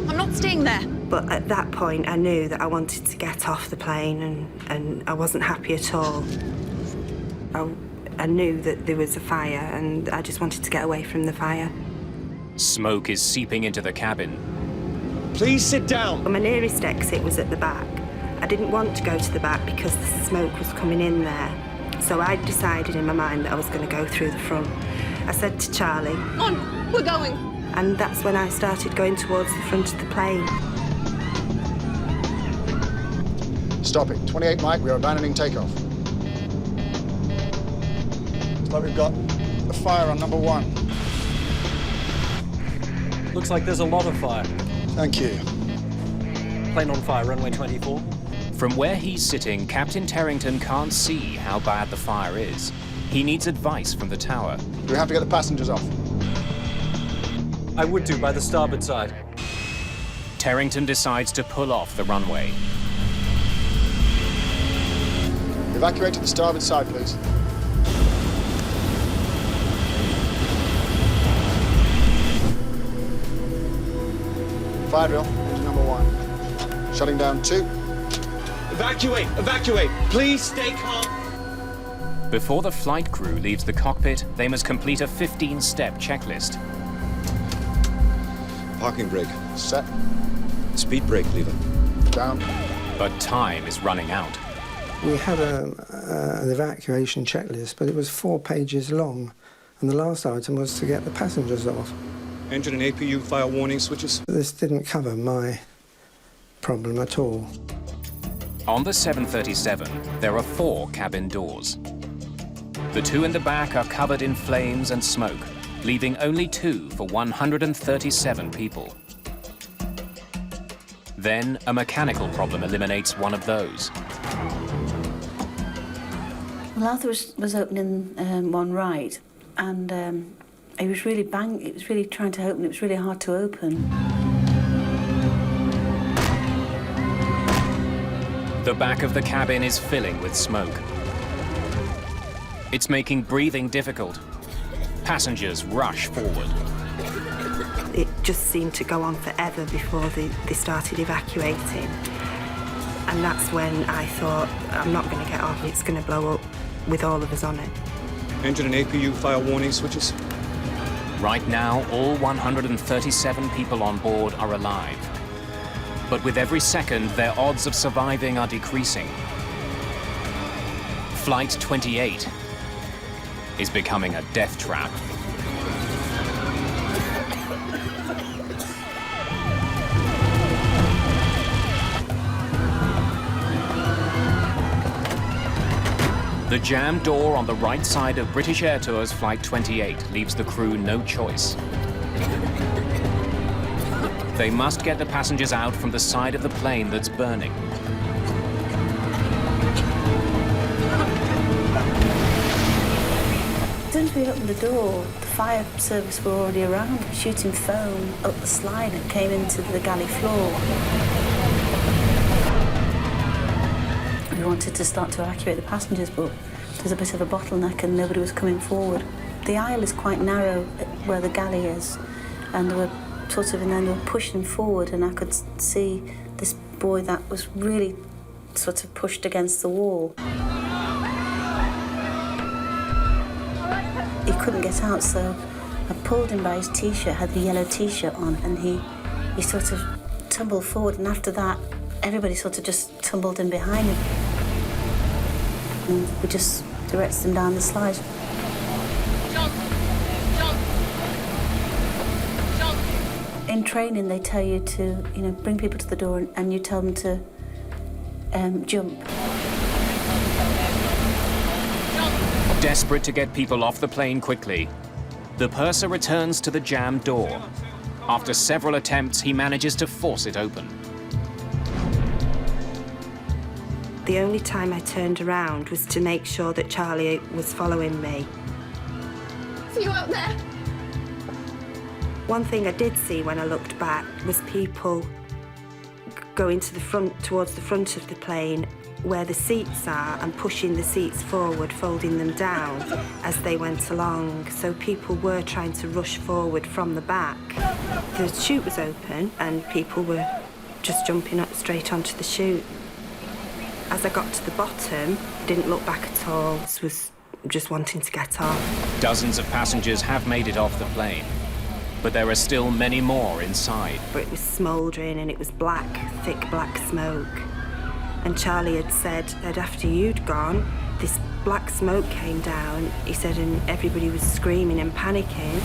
I'm not staying there. But at that point, I knew that I wanted to get off the plane, and I wasn't happy at all. I knew that there was a fire, and I just wanted to get away from the fire. Smoke is seeping into the cabin. Please sit down. My nearest exit was at the back. I didn't want to go to the back because the smoke was coming in there. So I decided in my mind that I was going to go through the front. I said to Charlie, On, we're going. And that's when I started going towards the front of the plane. Stop it. 28 Mike, we are abandoning takeoff. Looks like we've got a fire on number 1. Looks like there's a lot of fire. Thank you. Plane on fire, runway 24. From where he's sitting, Captain Terrington can't see how bad the fire is. He needs advice from the tower. Do we have to get the passengers off? I would do by the starboard side. Terrington decides to pull off the runway. Evacuate to the starboard side, please. Fire drill, engine number 1. Shutting down 2. Evacuate! Evacuate! Please stay calm! Before the flight crew leaves the cockpit, they must complete a 15-step checklist. Parking brake. Set. Speed brake lever. Down. But time is running out. We had an evacuation checklist, but it was 4 pages long, and the last item was to get the passengers off. Engine and APU fire warning switches. This didn't cover my problem at all. On the 737, there are 4 cabin doors. The 2 in the back are covered in flames and smoke, leaving only 2 for 137 people. Then, a mechanical problem eliminates one of those. Well, Arthur was opening one right, and he was really it was really trying to open. It was really hard to open. The back of the cabin is filling with smoke. It's making breathing difficult. Passengers rush forward. It just seemed to go on forever before they started evacuating. And that's when I thought, I'm not going to get off, it's going to blow up with all of us on it. Engine and APU fire warning switches. Right now, all 137 people on board are alive. But with every second, their odds of surviving are decreasing. Flight 28 is becoming a death trap. The jammed door on the right side of British Air Tours Flight 28 leaves the crew no choice. They must get the passengers out from the side of the plane that's burning. The soon as we opened the door, the fire service were already around, shooting foam up the slide that came into the galley floor. We wanted to start to evacuate the passengers, but there's a bit of a bottleneck and nobody was coming forward. The aisle is quite narrow where the galley is, and they were and then they were pushing forward, and I could see this boy that was really sort of pushed against the wall. He couldn't get out, so I pulled him by his T-shirt, had the yellow T-shirt on, and he sort of tumbled forward, and after that, everybody sort of just tumbled in behind him. And we just directed him down the slide. In training, they tell you to, bring people to the door and you tell them to jump. Desperate to get people off the plane quickly, the purser returns to the jammed door. After several attempts, he manages to force it open. The only time I turned around was to make sure that Charlie was following me. See you out there? One thing I did see when I looked back was people going to the front, towards the front of the plane where the seats are, and pushing the seats forward, folding them down as they went along. So people were trying to rush forward from the back. The chute was open and people were just jumping up straight onto the chute. As I got to the bottom, I didn't look back at all. I was just wanting to get off. Dozens of passengers have made it off the plane, but there are still many more inside. But it was smouldering and it was black, thick black smoke. And Charlie had said that after you'd gone, this black smoke came down, he said, and everybody was screaming and panicking.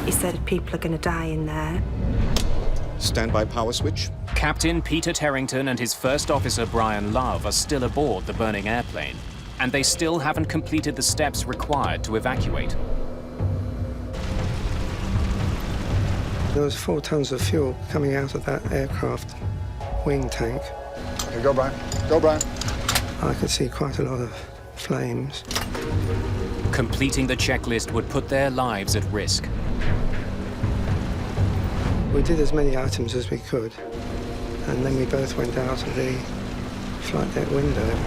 He said people are going to die in there. Standby power switch. Captain Peter Terrington and his first officer Brian Love are still aboard the burning airplane, and they still haven't completed the steps required to evacuate. There was 4 tons of fuel coming out of that aircraft wing tank. Okay, go, Brian. Go, Brian. I could see quite a lot of flames. Completing the checklist would put their lives at risk. We did as many items as we could, and then we both went out of the flight deck window.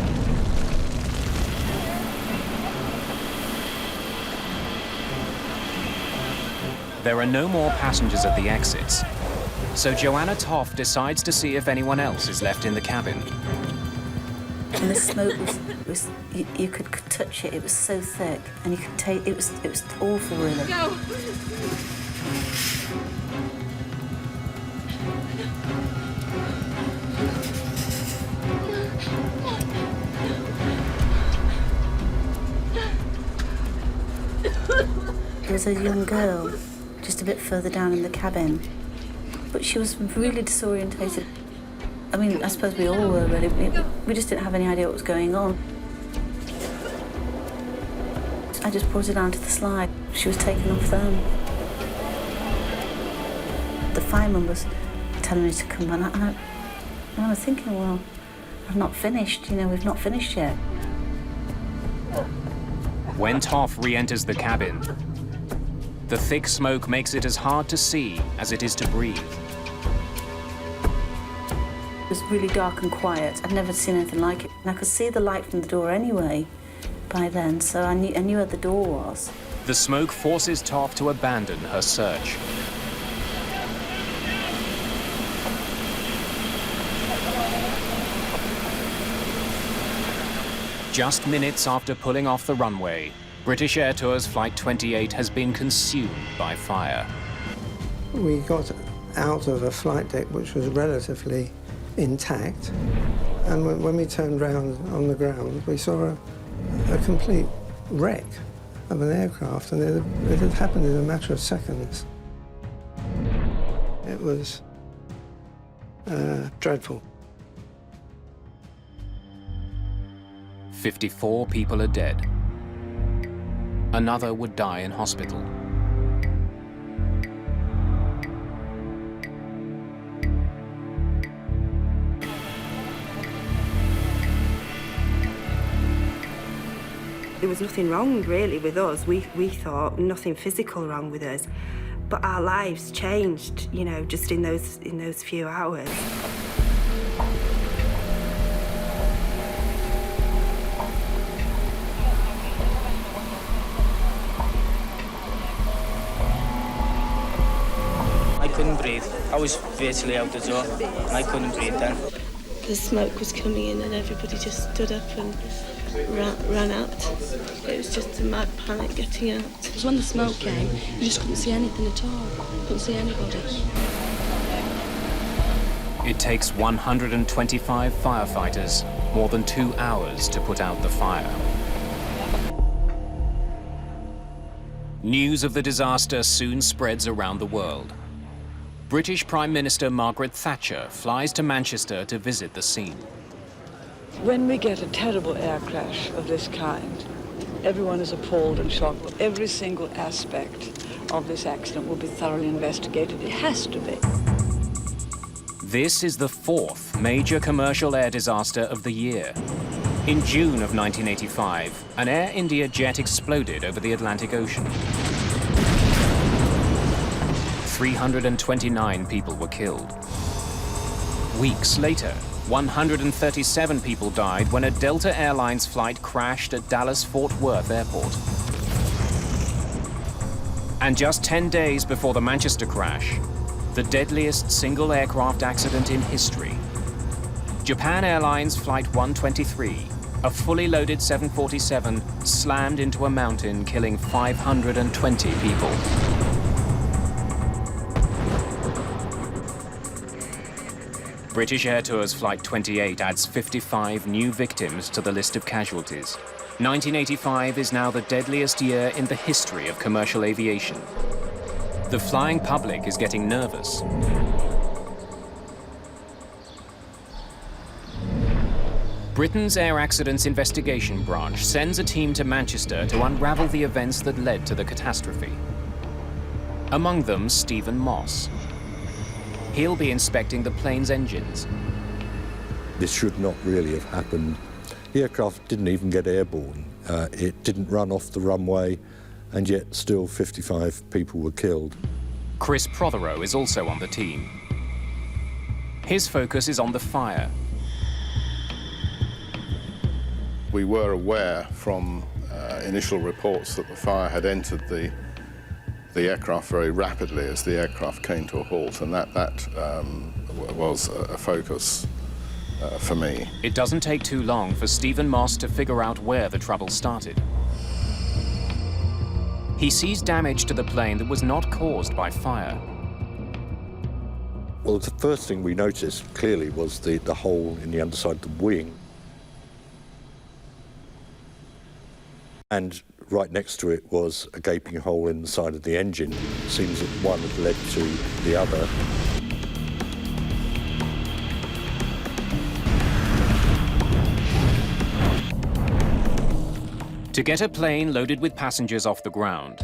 There are no more passengers at the exits, so Joanna Toff decides to see if anyone else is left in the cabin. And the smoke was you could touch it. It was so thick, and you could take. It was awful, really. Go. There was a young girl just a bit further down in the cabin, but she was really disorientated. I mean, I suppose we all were, really. We just didn't have any idea what was going on. I just brought her down to the slide. She was taken off then. The fireman was telling me to come, and I was thinking, well, I've not finished, we've not finished yet. When Toff re-enters the cabin, the thick smoke makes it as hard to see as it is to breathe. It was really dark and quiet. I'd never seen anything like it. And I could see the light from the door anyway by then, so I knew where the door was. The smoke forces Toff to abandon her search. Just minutes after pulling off the runway, British Air Tours Flight 28 has been consumed by fire. We got out of a flight deck which was relatively intact, and when we turned round on the ground, we saw a complete wreck of an aircraft, and it had happened in a matter of seconds. It was dreadful. 54 people are dead. Another would die in hospital. There was nothing wrong, really, with us. We thought nothing physical wrong with us. But our lives changed, you know, just in those few hours. I couldn't breathe. I was virtually out the door, and I couldn't breathe then. The smoke was coming in and everybody just stood up and ran out. It was just a mad panic getting out. Because when the smoke came, you just couldn't see anything at all. Couldn't see anybody. It takes 125 firefighters more than 2 hours to put out the fire. News of the disaster soon spreads around the world. British Prime Minister Margaret Thatcher flies to Manchester to visit the scene. When we get a terrible air crash of this kind, everyone is appalled and shocked. Every single aspect of this accident will be thoroughly investigated. It has to be. This is the 4th major commercial air disaster of the year. In June of 1985, an Air India jet exploded over the Atlantic Ocean. 329 people were killed. Weeks later, 137 people died when a Delta Airlines flight crashed at Dallas-Fort Worth Airport. And just 10 days before the Manchester crash, the deadliest single aircraft accident in history. Japan Airlines Flight 123, a fully loaded 747, slammed into a mountain, killing 520 people. British Air Tours Flight 28 adds 55 new victims to the list of casualties. 1985 is now the deadliest year in the history of commercial aviation. The flying public is getting nervous. Britain's Air Accidents Investigation Branch sends a team to Manchester to unravel the events that led to the catastrophe. Among them, Stephen Moss. He'll be inspecting the plane's engines. This should not really have happened. The aircraft didn't even get airborne. It didn't run off the runway, and yet still 55 people were killed. Chris Prothero is also on the team. His focus is on the fire. We were aware from initial reports that the fire had entered the aircraft very rapidly as the aircraft came to a halt, and that was a focus for me. It doesn't take too long for Stephen Moss to figure out where the trouble started. He sees damage to the plane that was not caused by fire. Well, the first thing we noticed clearly was the hole in the underside of the wing. And right next to it was a gaping hole in the side of the engine. It seems that one had led to the other. To get a plane loaded with passengers off the ground,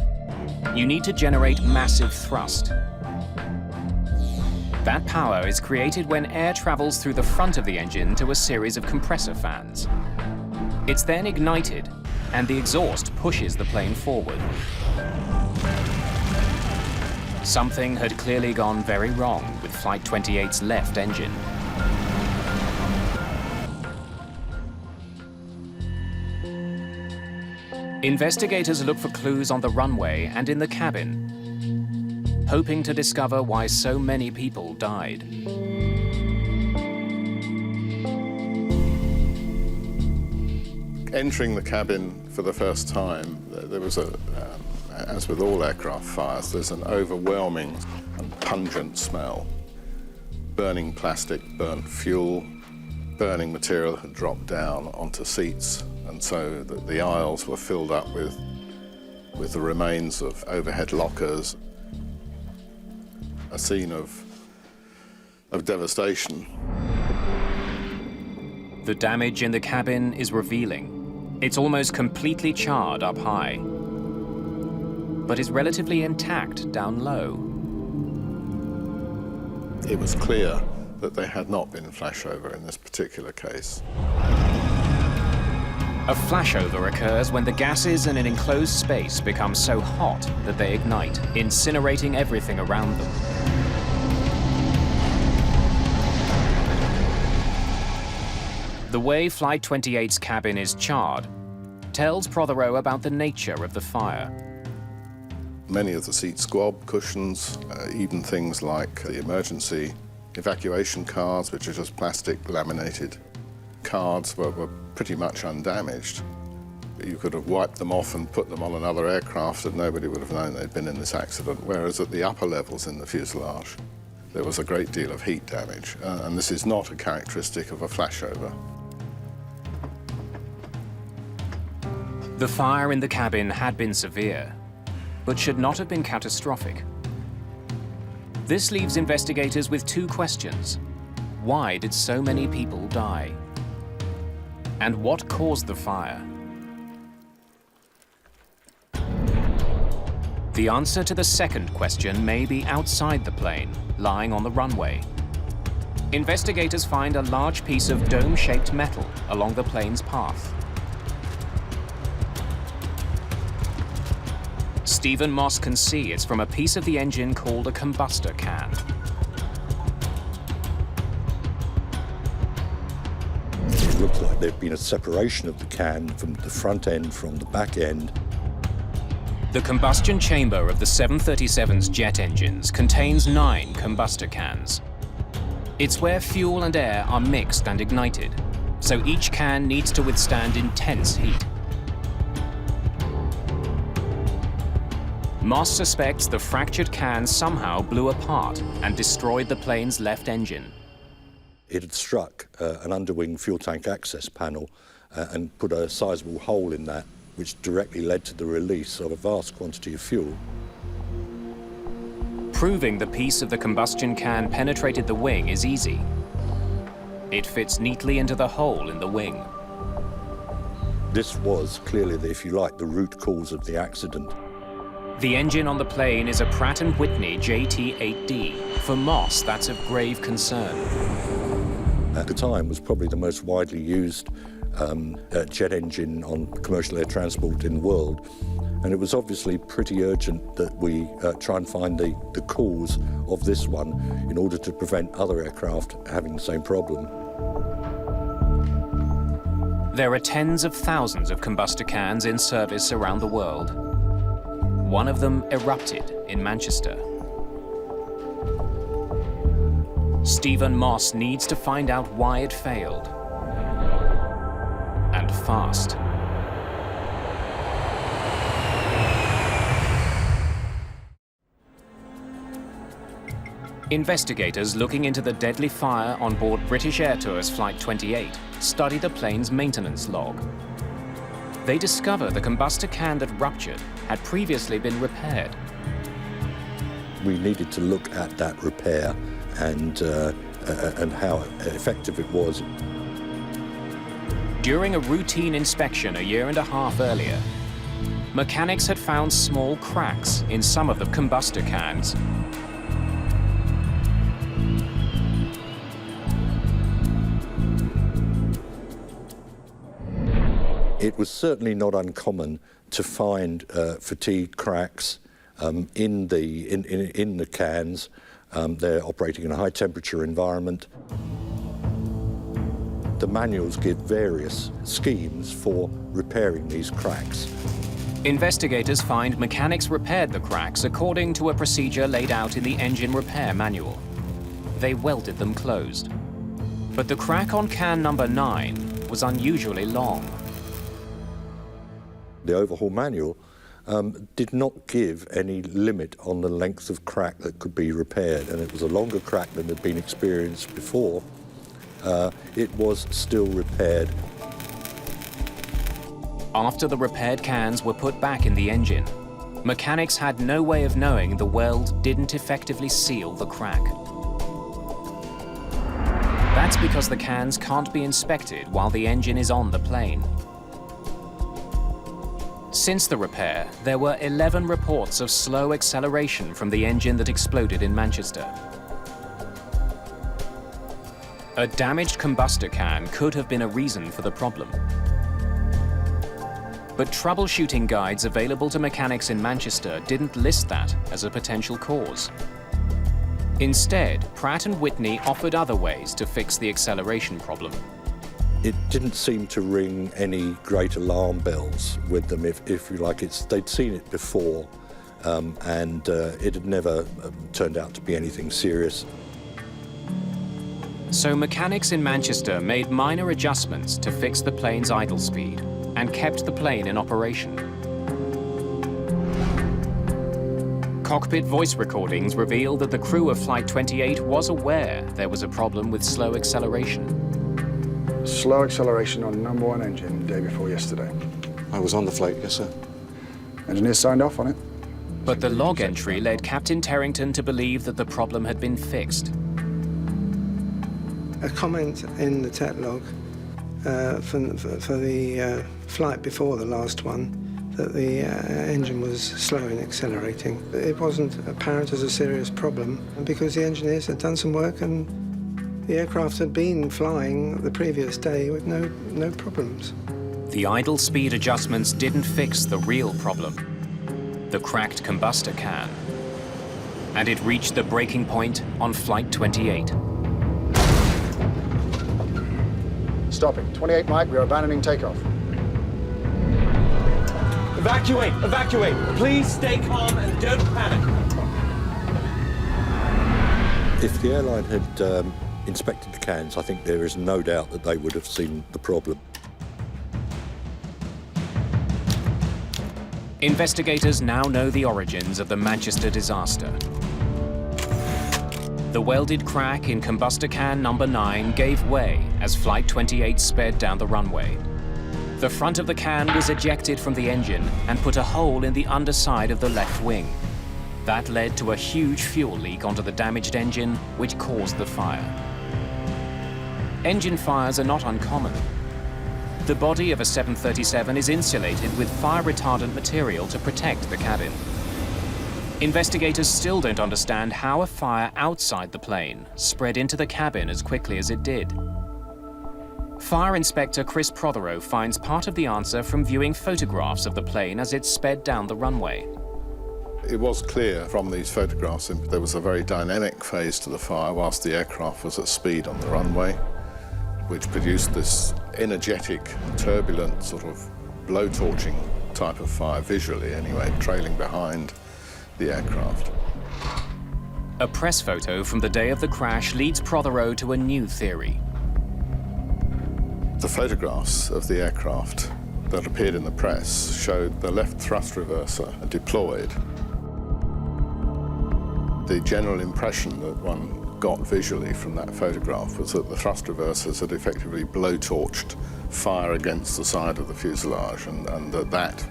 you need to generate massive thrust. That power is created when air travels through the front of the engine to a series of compressor fans. It's then ignited, and the exhaust pushes the plane forward. Something had clearly gone very wrong with Flight 28's left engine. Investigators look for clues on the runway and in the cabin, hoping to discover why so many people died. Entering the cabin for the first time, there was as with all aircraft fires, there's an overwhelming and pungent smell. Burning plastic, burnt fuel, burning material had dropped down onto seats, and so the aisles were filled up with the remains of overhead lockers. A scene of devastation. The damage in the cabin is revealing. It's almost completely charred up high, but is relatively intact down low. It was clear that there had not been flashover in this particular case. A flashover occurs when the gases in an enclosed space become so hot that they ignite, incinerating everything around them. The way Flight 28's cabin is charred tells Prothero about the nature of the fire. Many of the seat squab, cushions, even things like the emergency evacuation cards, which are just plastic laminated cards, were pretty much undamaged. You could have wiped them off and put them on another aircraft and nobody would have known they'd been in this accident, whereas at the upper levels in the fuselage, there was a great deal of heat damage, and this is not a characteristic of a flashover. The fire in the cabin had been severe, but should not have been catastrophic. This leaves investigators with two questions. Why did so many people die? And what caused the fire? The answer to the second question may be outside the plane, lying on the runway. Investigators find a large piece of dome-shaped metal along the plane's path. Stephen Moss can see it's from a piece of the engine called a combustor can. It looks like there'd been a separation of the can from the front end from the back end. The combustion chamber of the 737's jet engines contains 9 combustor cans. It's where fuel and air are mixed and ignited, so each can needs to withstand intense heat. Moss suspects the fractured can somehow blew apart and destroyed the plane's left engine. It had struck an underwing fuel tank access panel and put a sizable hole in that, which directly led to the release of a vast quantity of fuel. Proving the piece of the combustion can penetrated the wing is easy. It fits neatly into the hole in the wing. This was clearly, if you like, the root cause of the accident. The engine on the plane is a Pratt & Whitney JT8D. For Moss, that's of grave concern. At the time, was probably the most widely used jet engine on commercial air transport in the world. And it was obviously pretty urgent that we try and find the cause of this one in order to prevent other aircraft having the same problem. There are tens of thousands of combustor cans in service around the world. One of them erupted in Manchester. Stephen Moss needs to find out why it failed. And fast. Investigators looking into the deadly fire on board British Air Tours Flight 28 study the plane's maintenance log. They discover the combustor can that ruptured had previously been repaired. We needed to look at that repair and how effective it was. During a routine inspection a year and a half earlier, mechanics had found small cracks in some of the combustor cans. It was certainly not uncommon to find fatigue cracks in the cans. They're operating in a high-temperature environment. The manuals give various schemes for repairing these cracks. Investigators find mechanics repaired the cracks according to a procedure laid out in the engine repair manual. They welded them closed. But the crack on can number 9 was unusually long. The overhaul manual did not give any limit on the length of crack that could be repaired, and it was a longer crack than had been experienced before. It was still repaired. After the repaired cans were put back in the engine, mechanics had no way of knowing the weld didn't effectively seal the crack. That's because the cans can't be inspected while the engine is on the plane. Since the repair, there were 11 reports of slow acceleration from the engine that exploded in Manchester. A damaged combustor can could have been a reason for the problem. But troubleshooting guides available to mechanics in Manchester didn't list that as a potential cause. Instead, Pratt & Whitney offered other ways to fix the acceleration problem. It didn't seem to ring any great alarm bells with them, if you like. They'd seen it before, and it had never turned out to be anything serious. So mechanics in Manchester made minor adjustments to fix the plane's idle speed and kept the plane in operation. Cockpit voice recordings revealed that the crew of Flight 28 was aware there was a problem with slow acceleration. Slow acceleration on number 1 engine day before yesterday. I was on the flight, yes, sir. Engineers signed off on it. But the log entry led Captain Terrington to believe that the problem had been fixed. A comment in the TET log for the flight before the last one, that the engine was slow in accelerating. It wasn't apparent as a serious problem because the engineers had done some work and the aircraft had been flying the previous day with no problems. The idle speed adjustments didn't fix the real problem, the cracked combustor can. And it reached the breaking point on Flight 28. Stopping. 28 Mike, we are abandoning takeoff. Evacuate! Evacuate! Please stay calm and don't panic. If the airline had inspected the cans, I think there is no doubt that they would have seen the problem. Investigators now know the origins of the Manchester disaster. The welded crack in combustor can number 9 gave way as Flight 28 sped down the runway. The front of the can was ejected from the engine and put a hole in the underside of the left wing. That led to a huge fuel leak onto the damaged engine, which caused the fire. Engine fires are not uncommon. The body of a 737 is insulated with fire-retardant material to protect the cabin. Investigators still don't understand how a fire outside the plane spread into the cabin as quickly as it did. Fire Inspector Chris Prothero finds part of the answer from viewing photographs of the plane as it sped down the runway. It was clear from these photographs that there was a very dynamic phase to the fire whilst the aircraft was at speed on the runway, which produced this energetic, turbulent, sort of blowtorching type of fire, visually anyway, trailing behind the aircraft. A press photo from the day of the crash leads Prothero to a new theory. The photographs of the aircraft that appeared in the press showed the left thrust reverser deployed. The general impression that one got visually from that photograph was that the thrust reversers had effectively blowtorched fire against the side of the fuselage, and that,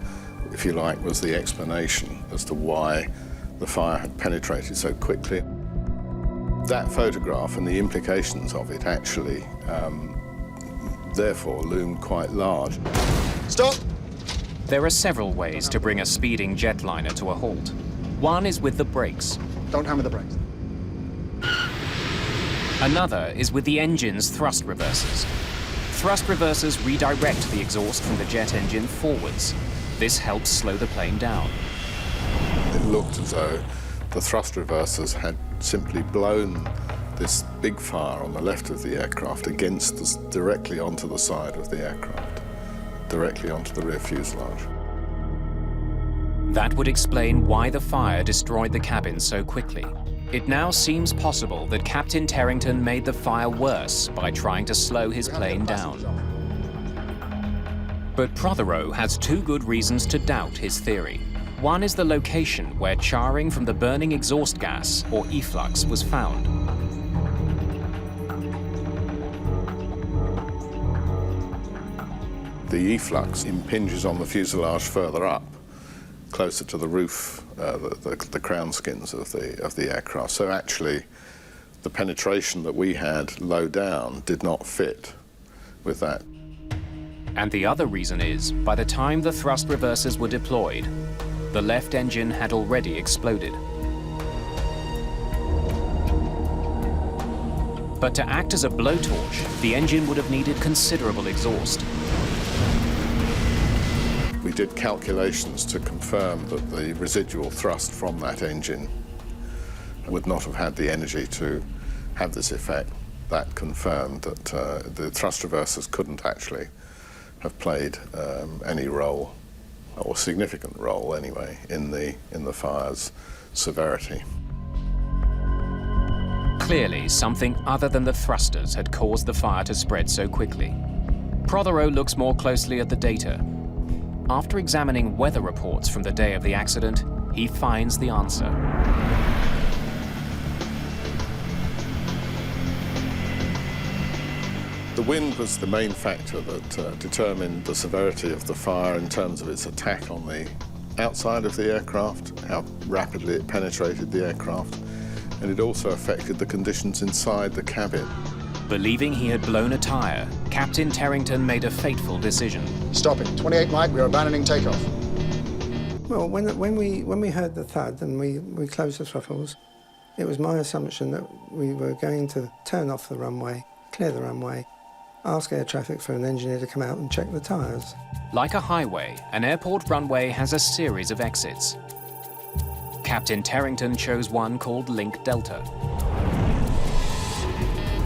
if you like, was the explanation as to why the fire had penetrated so quickly. That photograph and the implications of it actually therefore loomed quite large. Stop! There are several ways to bring a speeding jetliner to a halt. One is with the brakes. Don't hammer the brakes. Another is with the engine's thrust reversers. Thrust reversers redirect the exhaust from the jet engine forwards. This helps slow the plane down. It looked as though the thrust reversers had simply blown this big fire on the left of the aircraft directly onto the side of the aircraft, directly onto the rear fuselage. That would explain why the fire destroyed the cabin so quickly. It now seems possible that Captain Terrington made the fire worse by trying to slow his plane down. But Prothero has two good reasons to doubt his theory. One is the location where charring from the burning exhaust gas, or efflux, was found. The efflux impinges on the fuselage further up, closer to the roof, the crown skins of the aircraft. So actually, the penetration that we had low down did not fit with that. And the other reason is, by the time the thrust reversers were deployed, the left engine had already exploded. But to act as a blowtorch, the engine would have needed considerable exhaust. We did calculations to confirm that the residual thrust from that engine would not have had the energy to have this effect. That confirmed that the thrust reversers couldn't actually have played any role, or significant role anyway, in the fire's severity. Clearly, something other than the thrusters had caused the fire to spread so quickly. Prothero looks more closely at the data. After examining weather reports from the day of the accident, he finds the answer. The wind was the main factor that determined the severity of the fire in terms of its attack on the outside of the aircraft, how rapidly it penetrated the aircraft, and it also affected the conditions inside the cabin. Believing he had blown a tire, Captain Terrington made a fateful decision. Stop it. 28 Mike, we are abandoning takeoff. Well, when we heard the thud and we closed the throttles, it was my assumption that we were going to turn off the runway, clear the runway, ask air traffic for an engineer to come out and check the tyres. Like a highway, an airport runway has a series of exits. Captain Terrington chose one called Link Delta.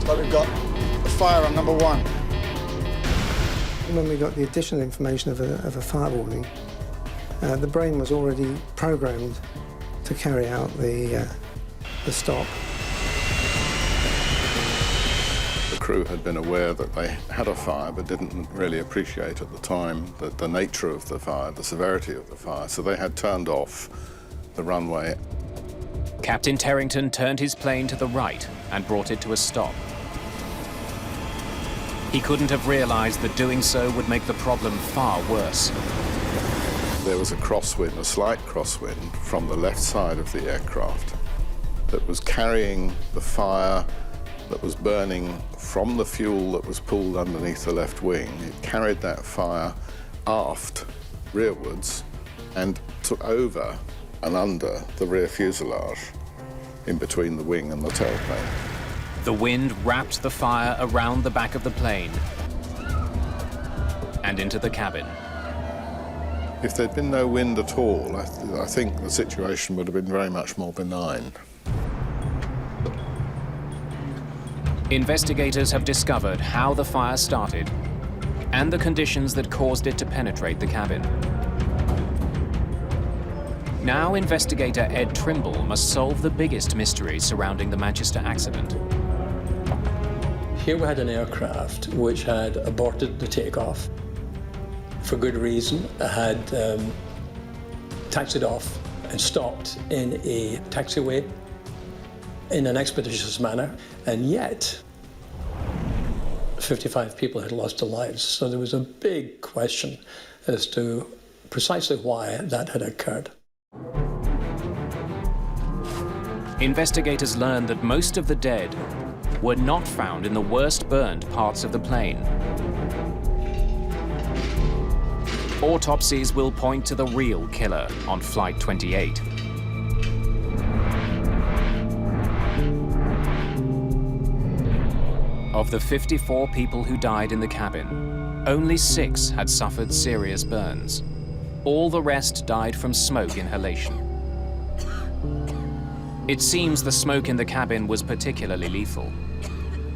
So we've got a fire on number 1. When we got the additional information of a fire warning, the brain was already programmed to carry out the stop. The crew had been aware that they had a fire, but didn't really appreciate at the time the nature of the fire, the severity of the fire, so they had turned off the runway. Captain Terrington turned his plane to the right and brought it to a stop. He couldn't have realized that doing so would make the problem far worse. There was a crosswind, a slight crosswind, from the left side of the aircraft that was carrying the fire that was burning from the fuel that was pulled underneath the left wing. It carried that fire aft, rearwards, and took over and under the rear fuselage, in between the wing and the tailplane. The wind wrapped the fire around the back of the plane and into the cabin. If there'd been no wind at all, I think the situation would have been very much more benign. Investigators have discovered how the fire started and the conditions that caused it to penetrate the cabin. Now investigator Ed Trimble must solve the biggest mystery surrounding the Manchester accident. Here we had an aircraft which had aborted the takeoff for good reason. It had taxied off and stopped in a taxiway in an expeditious manner, and yet 55 people had lost their lives. So there was a big question as to precisely why that had occurred. Investigators learned that most of the dead were not found in the worst burned parts of the plane. Autopsies will point to the real killer on Flight 28. Of the 54 people who died in the cabin, only 6 had suffered serious burns. All the rest died from smoke inhalation. It seems the smoke in the cabin was particularly lethal.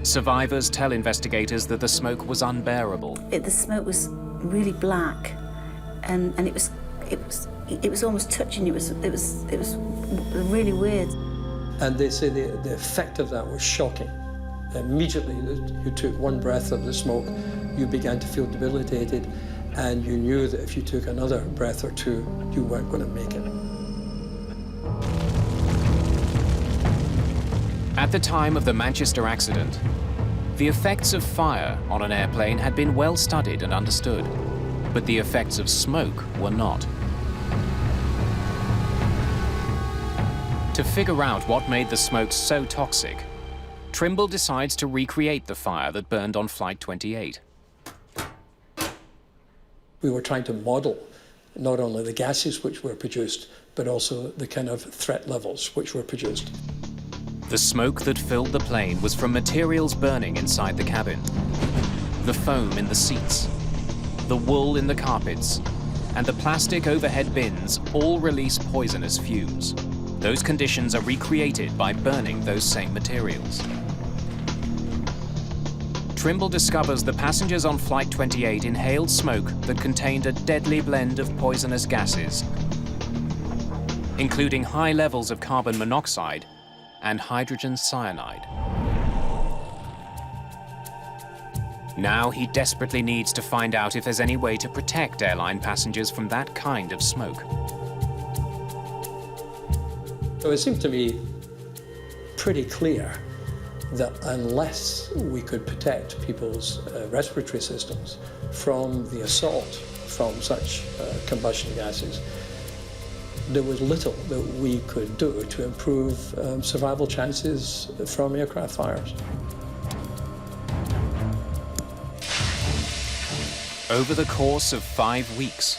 Survivors tell investigators that the smoke was unbearable. The smoke was really black, and it was almost touching. It was really weird. And they say the effect of that was shocking. Immediately, you took one breath of the smoke, you began to feel debilitated, and you knew that if you took another breath or two, you weren't going to make it. At the time of the Manchester accident, the effects of fire on an airplane had been well studied and understood, but the effects of smoke were not. To figure out what made the smoke so toxic, Trimble decides to recreate the fire that burned on Flight 28. We were trying to model not only the gases which were produced, but also the kind of threat levels which were produced. The smoke that filled the plane was from materials burning inside the cabin. The foam in the seats, the wool in the carpets, and the plastic overhead bins all release poisonous fumes. Those conditions are recreated by burning those same materials. Trimble discovers the passengers on Flight 28 inhaled smoke that contained a deadly blend of poisonous gases, including high levels of carbon monoxide and hydrogen cyanide. Now he desperately needs to find out if there's any way to protect airline passengers from that kind of smoke. So it seemed to me pretty clear that unless we could protect people's respiratory systems from the assault from such combustion gases, there was little that we could do to improve survival chances from aircraft fires. Over the course of 5 weeks,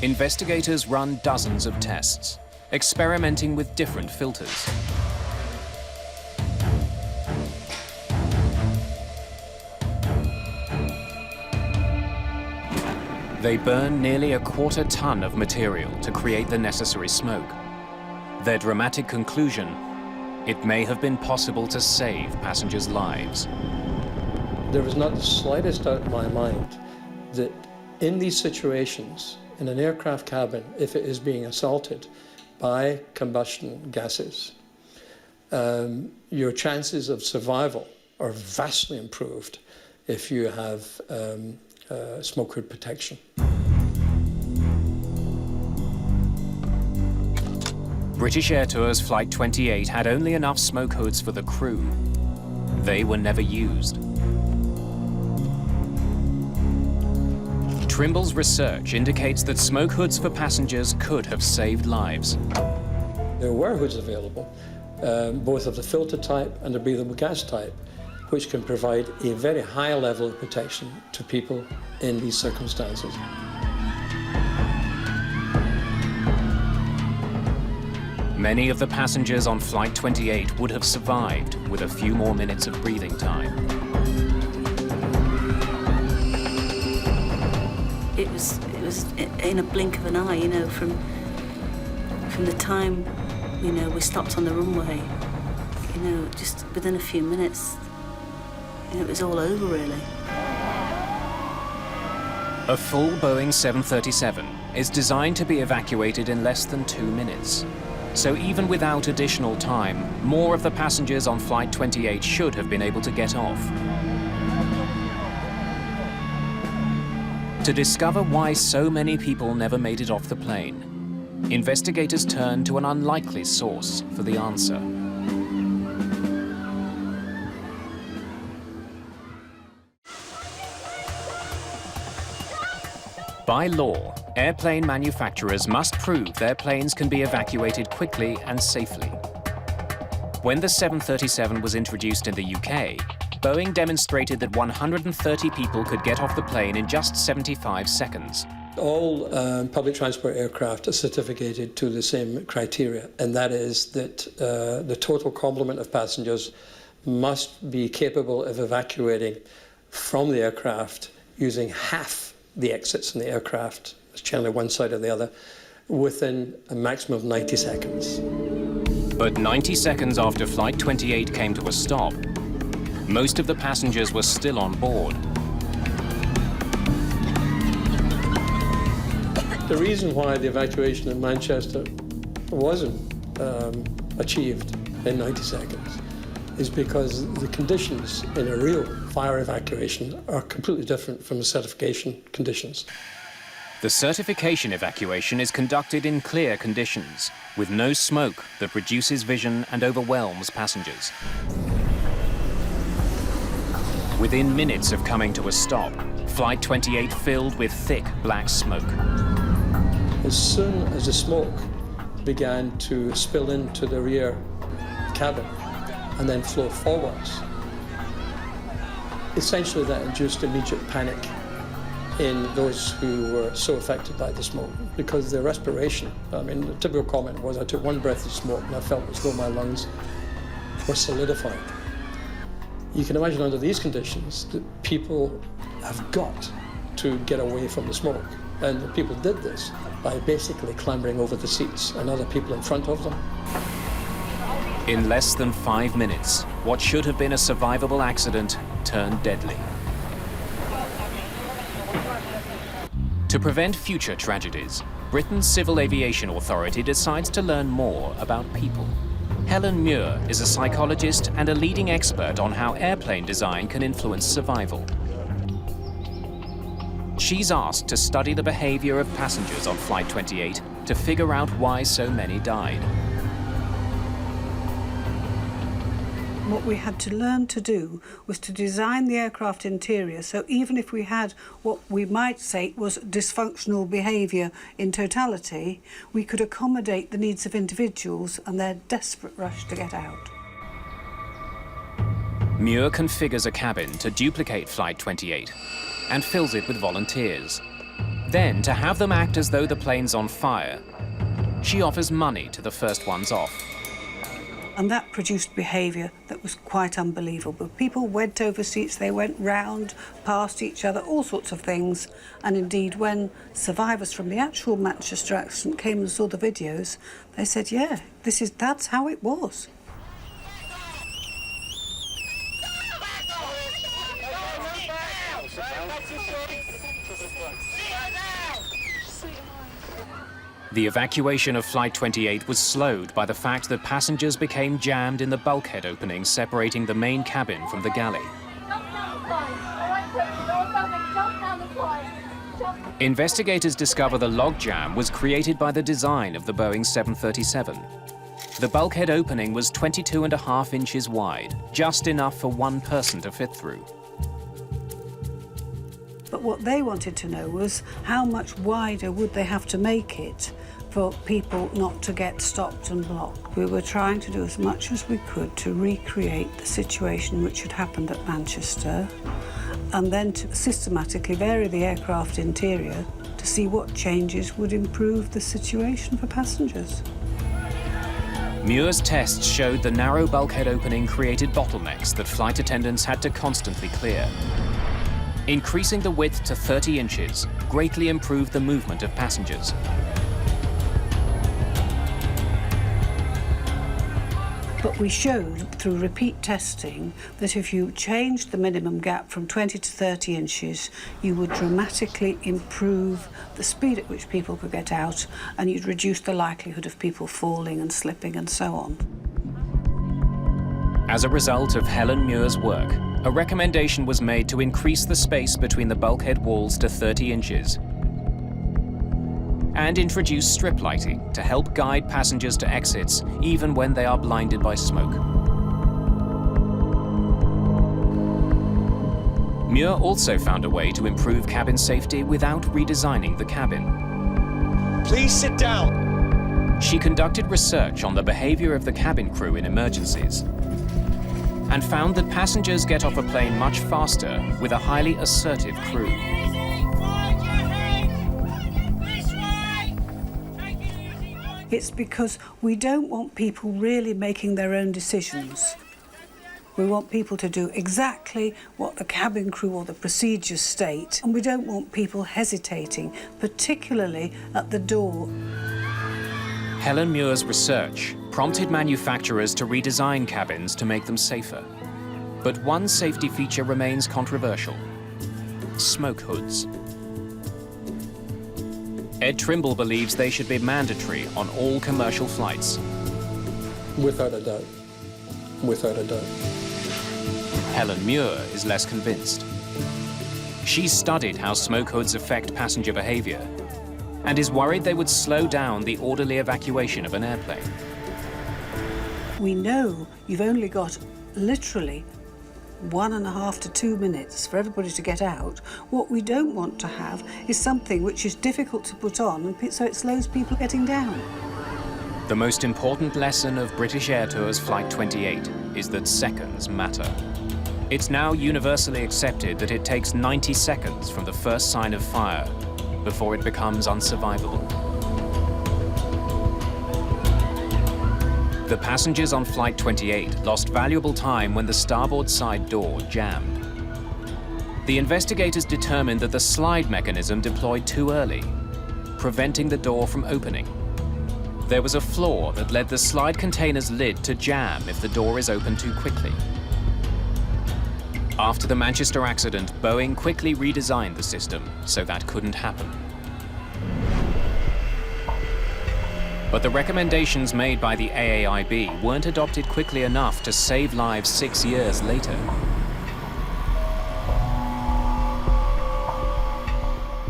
investigators run dozens of tests, experimenting with different filters. They burn nearly 1/4 ton of material to create the necessary smoke. Their dramatic conclusion: it may have been possible to save passengers' lives. There was not the slightest doubt in my mind that in these situations, in an aircraft cabin, if it is being assaulted by combustion gases, your chances of survival are vastly improved if you have smoke hood protection. British Air Tours Flight 28 had only enough smoke hoods for the crew. They were never used. Trimble's research indicates that smoke hoods for passengers could have saved lives. There were hoods available, both of the filter type and the breathable gas type, which can provide a very high level of protection to people in these circumstances. Many of the passengers on Flight 28 would have survived with a few more minutes of breathing time. It was in a blink of an eye, you know, from the time, you know, we stopped on the runway, you know, just within a few minutes, you know, it was all over, really. A full Boeing 737 is designed to be evacuated in less than 2 minutes. So even without additional time, more of the passengers on Flight 28 should have been able to get off. To discover why so many people never made it off the plane, investigators turned to an unlikely source for the answer. By law, airplane manufacturers must prove their planes can be evacuated quickly and safely. When the 737 was introduced in the UK, Boeing demonstrated that 130 people could get off the plane in just 75 seconds. All public transport aircraft are certificated to the same criteria, and that is that the total complement of passengers must be capable of evacuating from the aircraft using half the exits in the aircraft, it's generally one side or the other, within a maximum of 90 seconds. But 90 seconds after Flight 28 came to a stop, most of the passengers were still on board. The reason why the evacuation in Manchester wasn't achieved in 90 seconds is because the conditions in a real fire evacuation are completely different from the certification conditions. The certification evacuation is conducted in clear conditions, with no smoke that reduces vision and overwhelms passengers. Within minutes of coming to a stop, Flight 28 filled with thick black smoke. As soon as the smoke began to spill into the rear cabin and then flow forwards, essentially that induced immediate panic in those who were so affected by the smoke, because their respiration, I mean, the typical comment was, I took one breath of smoke and I felt as though my lungs were solidified. You can imagine under these conditions that people have got to get away from the smoke And the people did this by basically clambering over the seats and other people in front of them. In less than 5 minutes, what should have been a survivable accident turned deadly. To prevent future tragedies, Britain's Civil Aviation Authority decides to learn more about people. Helen Muir is a psychologist and a leading expert on how airplane design can influence survival. She's asked to study the behavior of passengers on Flight 28 to figure out why so many died. What we had to learn to do was to design the aircraft interior so even if we had what we might say was dysfunctional behaviour in totality, we could accommodate the needs of individuals and their desperate rush to get out. Muir configures a cabin to duplicate Flight 28 and fills it with volunteers. Then, to have them act as though the plane's on fire, she offers money to the first ones off. And that produced behaviour that was quite unbelievable. People went over seats, they went round, past each other, all sorts of things. And indeed, when survivors from the actual Manchester accident came and saw the videos, they said, yeah, that's how it was. The evacuation of Flight 28 was slowed by the fact that passengers became jammed in the bulkhead opening separating the main cabin from the galley. Investigators discover the logjam was created by the design of the Boeing 737. The bulkhead opening was 22.5 inches wide, just enough for one person to fit through. But what they wanted to know was how much wider would they have to make it for people not to get stopped and blocked. We were trying to do as much as we could to recreate the situation which had happened at Manchester and then to systematically vary the aircraft interior to see what changes would improve the situation for passengers. Muir's tests showed the narrow bulkhead opening created bottlenecks that flight attendants had to constantly clear. Increasing the width to 30 inches greatly improved the movement of passengers. But we showed through repeat testing that if you changed the minimum gap from 20 to 30 inches, you would dramatically improve the speed at which people could get out and you'd reduce the likelihood of people falling and slipping and so on. As a result of Helen Muir's work, a recommendation was made to increase the space between the bulkhead walls to 30 inches and introduce strip lighting to help guide passengers to exits even when they are blinded by smoke. Muir also found a way to improve cabin safety without redesigning the cabin. Please sit down. She conducted research on the behavior of the cabin crew in emergencies and found that passengers get off a plane much faster with a highly assertive crew. It's because we don't want people really making their own decisions. We want people to do exactly what the cabin crew or the procedures state, and we don't want people hesitating, particularly at the door. Helen Muir's research prompted manufacturers to redesign cabins to make them safer. But one safety feature remains controversial: smoke hoods. Ed Trimble believes they should be mandatory on all commercial flights. Without a doubt. Without a doubt. Helen Muir is less convinced. She's studied how smoke hoods affect passenger behavior and is worried they would slow down the orderly evacuation of an airplane. We know you've only got literally 1.5 to 2 minutes for everybody to get out. What we don't want to have is something which is difficult to put on, and so it slows people getting down. The most important lesson of British Air Tours Flight 28 is that seconds matter. It's now universally accepted that it takes 90 seconds from the first sign of fire before it becomes unsurvivable. The passengers on Flight 28 lost valuable time when the starboard side door jammed. The investigators determined that the slide mechanism deployed too early, preventing the door from opening. There was a flaw that led the slide container's lid to jam if the door is opened too quickly. After the Manchester accident, Boeing quickly redesigned the system so that couldn't happen. But the recommendations made by the AAIB weren't adopted quickly enough to save lives 6 years later.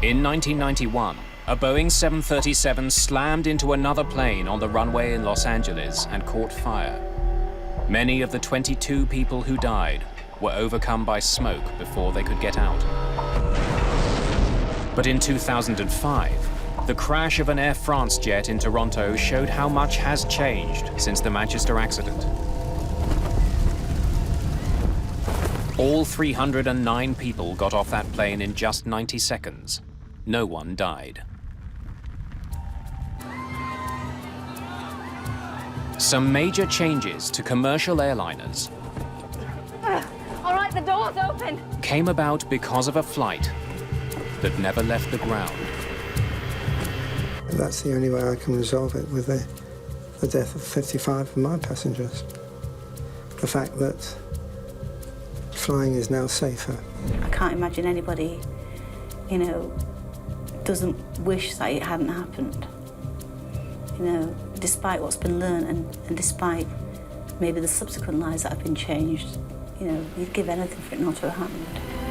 In 1991, a Boeing 737 slammed into another plane on the runway in Los Angeles and caught fire. Many of the 22 people who died were overcome by smoke before they could get out. But in 2005, the crash of an Air France jet in Toronto showed how much has changed since the Manchester accident. All 309 people got off that plane in just 90 seconds. No one died. Some major changes to commercial airliners all right, the door's open. came about because of a flight that never left the ground. That's the only way I can resolve it, with the death of 55 of my passengers. The fact that flying is now safer. I can't imagine anybody, you know, doesn't wish that it hadn't happened. You know, despite what's been learned and despite maybe the subsequent lives that have been changed, you know, you'd give anything for it not to have happened.